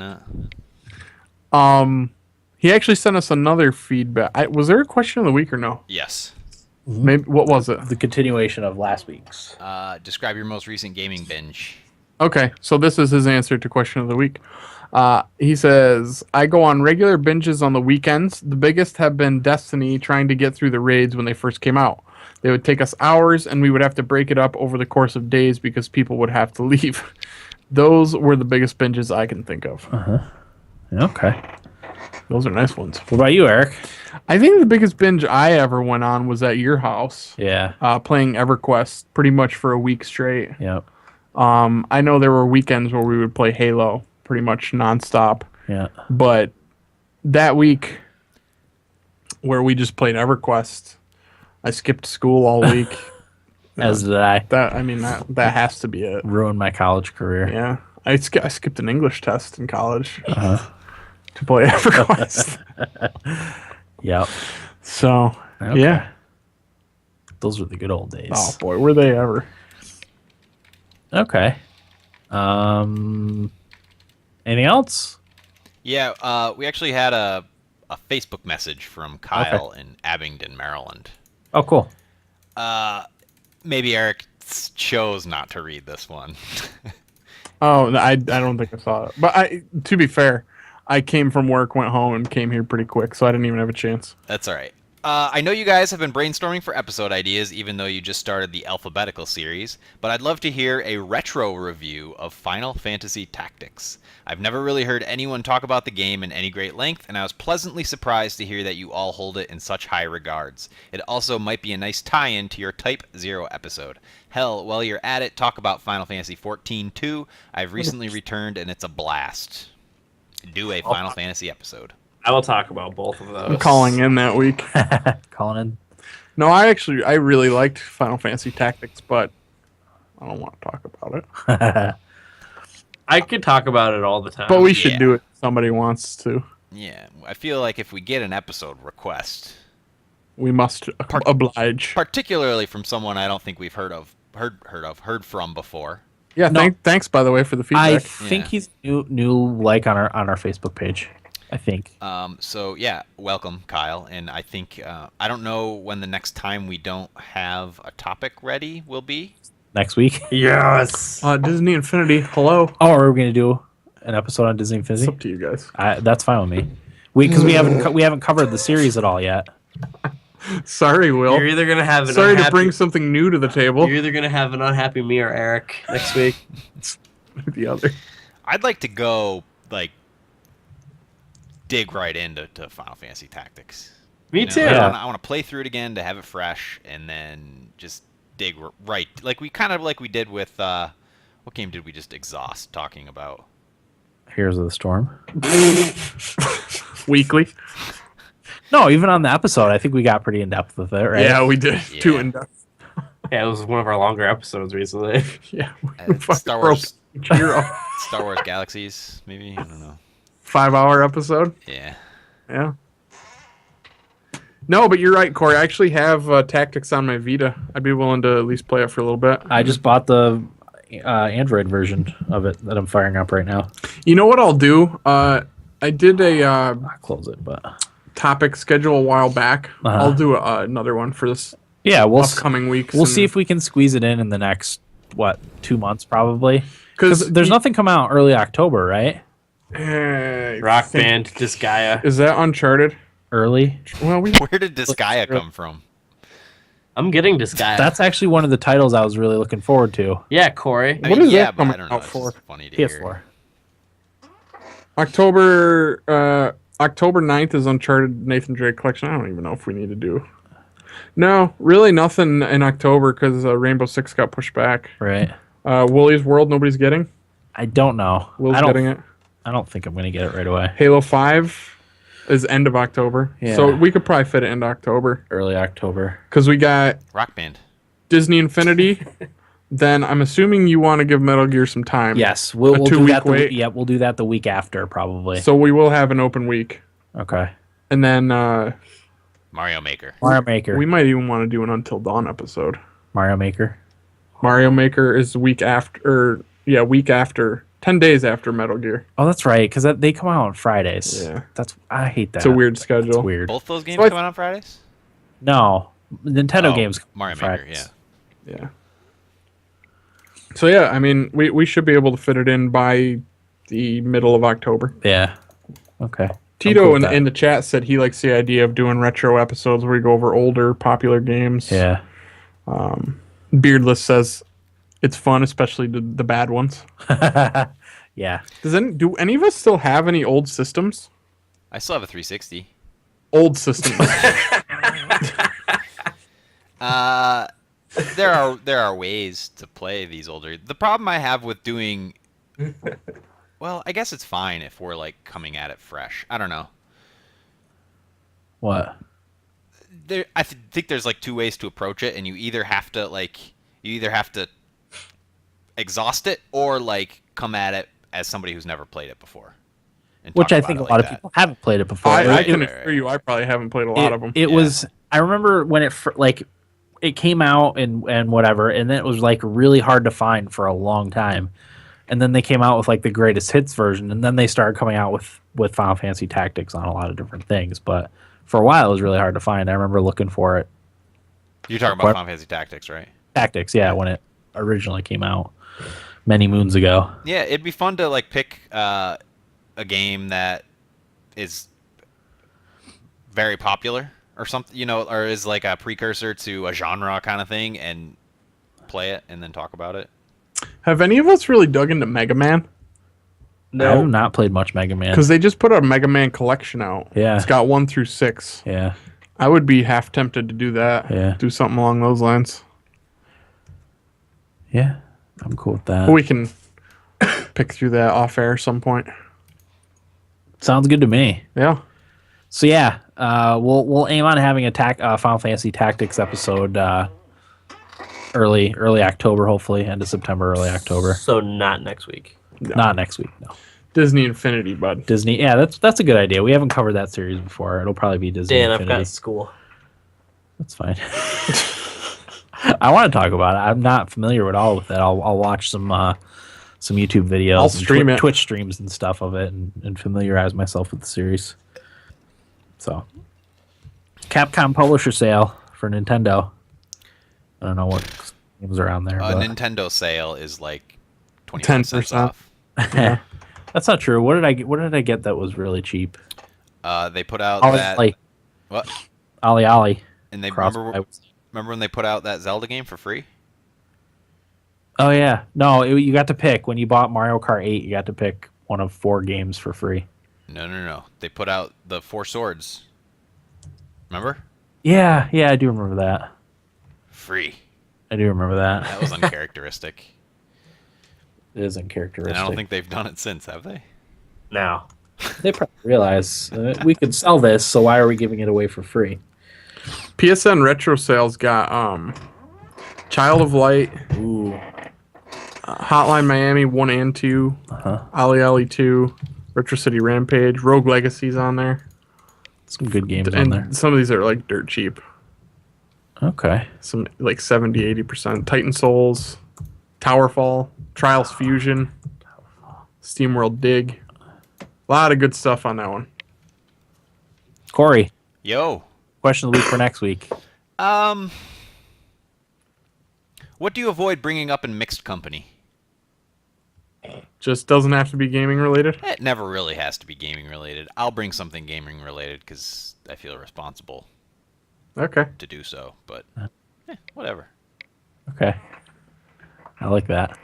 not? He actually sent us another feedback. Was there a question of the week or no? Yes. Maybe. What was it? The continuation of last week's. Describe your most recent gaming binge. Okay, so this is his answer to question of the week. He says, I go on regular binges on the weekends. The biggest have been Destiny, trying to get through the raids when they first came out. They would take us hours, and we would have to break it up over the course of days because people would have to leave. Those were the biggest binges I can think of. Okay. Those are nice ones. What about you, Eric? I think the biggest binge I ever went on was at your house. Yeah. Playing EverQuest pretty much for a week straight. Yep. I know there were weekends where we would play Halo pretty much nonstop. Yeah. But that week where we just played EverQuest, I skipped school all week. As did I. That has to be it. Ruined my college career. Yeah. I skipped an English test in college to play EverQuest. Yep. So, Okay. yeah. Those were the good old days. Oh, boy, were they ever. Okay. Anything else? Yeah, we actually had a Facebook message from Kyle in Abingdon, Maryland. Oh, cool. Maybe Eric chose not to read this one. Oh, I don't think I saw it. But to be fair, I came from work, went home, and came here pretty quick, so I didn't even have a chance. That's all right. I know you guys have been brainstorming for episode ideas, even though you just started the alphabetical series, but I'd love to hear a retro review of Final Fantasy Tactics. I've never really heard anyone talk about the game in any great length, and I was pleasantly surprised to hear that you all hold it in such high regards. It also might be a nice tie-in to your Type-0 episode. Hell, while you're at it, talk about Final Fantasy XIV too. I've recently returned, and it's a blast. Do a Final Fantasy episode. I will talk about both of those. I'm calling in that week. Calling in. No, I really liked Final Fantasy Tactics, but I don't want to talk about it. I could talk about it all the time. But we should do it if somebody wants to. Yeah, I feel like if we get an episode request, we must oblige. Particularly from someone I don't think we've heard from before. Yeah, No. thanks by the way for the feedback. I think he's new like on our Facebook page. I think. So yeah, welcome, Kyle. And I think I don't know when the next time we don't have a topic ready will be. Next week. Yes. Disney Infinity. Hello. Oh, are we gonna do an episode on Disney It's Infinity? up to you guys. That's fine with me. Because we haven't covered the series at all yet. Sorry, Will. You're either gonna have an Sorry unhappy, to bring something new to the table. You're either gonna have an unhappy me or Eric next week. The other. I'd like to go dig right into Final Fantasy Tactics. Me too. I want to play through it again to have it fresh, and then just dig right like we did with what game did we just exhaust talking about? Heroes of the Storm. Weekly. No, even on the episode, I think we got pretty in depth with it, right? Yeah, we did. Yeah. Too in depth. Yeah, it was one of our longer episodes recently. Yeah. Star Wars. Hero. Star Wars Galaxies, maybe? I don't know. 5-hour episode. Yeah. Yeah. No, but you're right, Corey. I actually have Tactics on my Vita. I'd be willing to at least play it for a little bit. I just bought the Android version of it that I'm firing up right now. You know what I'll do? I did a I'll close it, but topic schedule a while back. I'll do another one for this yeah, upcoming weeks. We'll see if we can squeeze it in the next 2 months probably. Because there's nothing coming out early October, right? Rock Band, Disgaea. Is that Uncharted? Early. Well, Where did Disgaea come from? I'm getting Disgaea. That's actually one of the titles I was really looking forward to. Yeah, Corey. I What mean, is yeah, that but I coming don't know. out It's for? just funny to hear. PS4. October 9th is Uncharted Nathan Drake Collection. I don't even know if we need to do. No, really nothing in October because Rainbow Six got pushed back. Right. Woolly's World, nobody's getting. I don't know. Will's getting it. I don't think I'm gonna get it right away. Halo 5 is end of October. Yeah. So we could probably fit it into October. Early October. Because we got Rock Band. Disney Infinity. Then I'm assuming you want to give Metal Gear some time. Yes, we'll do 2-week that. wait. Yeah, we'll do that the week after probably. So we will have an open week. Okay. And then Mario Maker. Mario Maker. we might even want to do an Until Dawn episode. Mario Maker. Mario Maker is the week after, week after, 10 days after Metal Gear. Oh, that's right, because they come out on Fridays. Yeah. I hate that. It's a weird schedule. It's weird. Both those games So I- come out on Fridays? No, Nintendo Oh, games. come Mario on Maker, Fridays. yeah. Yeah. So yeah, I mean, we should be able to fit it in by the middle of October. Yeah. Okay. Tito I'm cool with that. in the chat said he likes the idea of doing retro episodes where we go over older popular games. Yeah. Beardless says it's fun, especially the bad ones. Yeah. Do any of us still have any old systems? I still have a 360. Old systems. There are ways to play these older. The problem I have with doing, well, I guess it's fine if we're like coming at it fresh. I don't know. What? I think there's like two ways to approach it, and you either have to exhaust it or like come at it as somebody who's never played it before. And Which talk I about think it a like lot of that. people haven't played it before. I Right, can right, assure you, I probably haven't played a lot of them. It Yeah. was. I remember when it came out and whatever, and then it was like really hard to find for a long time, and then they came out with like the greatest hits version, and then they started coming out with Final Fantasy Tactics on a lot of different things. But for a while, it was really hard to find. I remember looking for it. You're talking about Final Fantasy Tactics, right? Tactics, yeah, when it originally came out many moons ago. Yeah, it'd be fun to like pick a game that is very popular or something, or is like a precursor to a genre kind of thing, and play it and then talk about it. Have any of us really dug into Mega Man? I have not played much Mega Man. Because they just put a Mega Man collection out. Yeah. It's got 1 through 6. Yeah, I would be half tempted to do that. Yeah. Do something along those lines. yeah, I'm cool with that. But we can pick through that off air some point. Sounds good to me. Yeah. So yeah, we'll aim on having a Final Fantasy Tactics episode early October, hopefully end of September, early October. So not next week. No. Not next week, no. Disney Infinity, bud. Disney, yeah, that's a good idea. We haven't covered that series before. It'll probably be Disney Dan, I've Infinity. got school. That's fine. I want to talk about it. I'm not familiar at all with it. I'll watch some YouTube videos, I'll and stream it. Twitch streams and stuff of it, and familiarize myself with the series. So, Capcom publisher sale for Nintendo. I don't know what games are on there. A but Nintendo sale is like 20% 10%. off. that's not true. What did I get that was really cheap? They put out Ollie, that like what? Ollie. And they Cross- remember when they put out that Zelda game for free? Oh yeah, no, you got to pick when you bought Mario Kart 8. You got to pick one of 4 games for free. No. They put out the 4 Swords. Remember? Yeah, I do remember that. Free. I do remember that. That was uncharacteristic. It is uncharacteristic. And I don't think they've done it since, have they? Now. They probably realize we could sell this, so why are we giving it away for free? PSN Retro Sales got Child of Light, Ooh, Hotline Miami 1 and 2, Ollie Ollie 2, Retro City Rampage, Rogue Legacy's on there. some good games on And there. some of these are like dirt cheap. Okay. Some like 70-80%. Titan Souls, Towerfall, Trials Fusion, SteamWorld Dig. A lot of good stuff on that one. Corey, Yo. question of the week for next week. What do you avoid bringing up in mixed company? Just doesn't have to be gaming related. It never really has to be gaming related. I'll bring something gaming related because I feel responsible Okay. to do so. But whatever. Okay. I like that.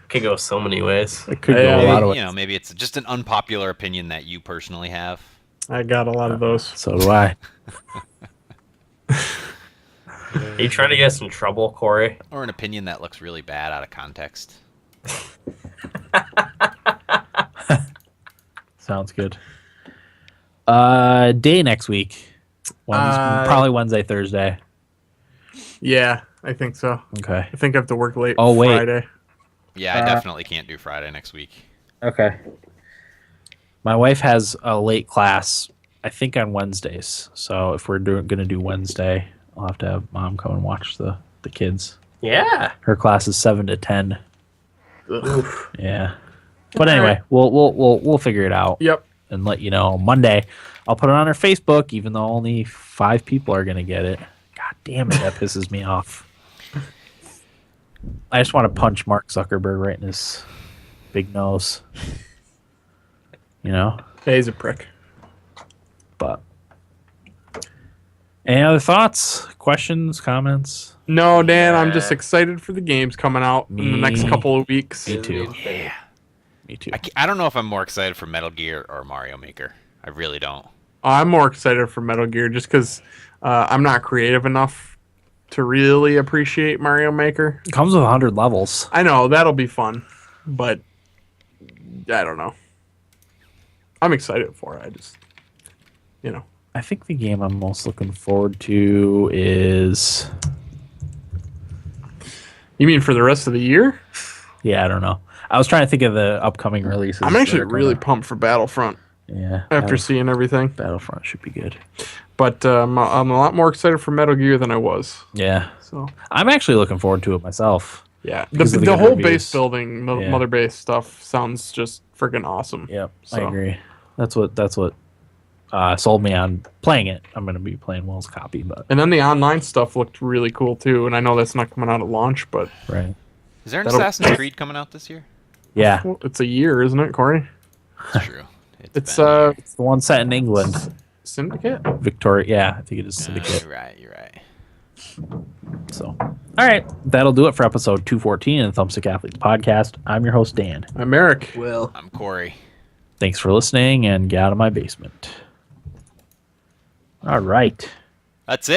Could go so many ways. It could go a lot of ways. Maybe it's just an unpopular opinion that you personally have. I got a lot of those. So do I. Are you trying to get us in trouble, Corey? Or an opinion that looks really bad out of context. Sounds good. Day next week. Probably Wednesday, Thursday. Yeah, I think so. Okay. I think I have to work late Oh, wait. Friday. Yeah, I definitely can't do Friday next week. Okay. My wife has a late class, I think on Wednesdays. So if we're going to do Wednesday, I'll have to have Mom come and watch the kids. Yeah. Her class is 7 to 10. Oof. Yeah. But anyway, we'll figure it out. Yep. And let you know Monday. I'll put it on our Facebook, even though only 5 people are going to get it. God damn it, that pisses me off. I just want to punch Mark Zuckerberg right in his big nose. You know? Hey, he's a prick. But any other thoughts, questions, comments? No, Dan, I'm just excited for the games coming out in the next couple of weeks. Me too. Yeah. Me too. I don't know if I'm more excited for Metal Gear or Mario Maker. I really don't. I'm more excited for Metal Gear just because I'm not creative enough to really appreciate Mario Maker. It comes with 100 levels. I know, that'll be fun, but I don't know. I'm excited for it. I just, I think the game I'm most looking forward to is... You mean for the rest of the year? Yeah, I don't know. I was trying to think of the upcoming releases. I'm actually that are really gonna- pumped for Battlefront Yeah. after seeing everything. Battlefront should be good. But I'm a lot more excited for Metal Gear than I was. Yeah. So I'm actually looking forward to it myself. yeah, Because of the the good whole reviews. base building, Yeah. mother base stuff sounds just freaking awesome. Yep, I So- agree. That's what sold me on playing it. I'm going to be playing Will's copy, but And then the online stuff looked really cool too. And I know that's not coming out at launch, but right. Is there an That'll- Assassin's Creed coming out this year? Yeah, it's a year, isn't it, Corey? That's true. It's been a year. it's the one set in England, Syndicate. Victoria. Yeah, I think it is Syndicate. You're right. You're right. So, all right, that'll do it for episode 214 of the Thumbstick Athletes podcast. I'm your host Dan. I'm Eric. Will. I'm Corey. Thanks for listening, and get out of my basement. All right. That's it.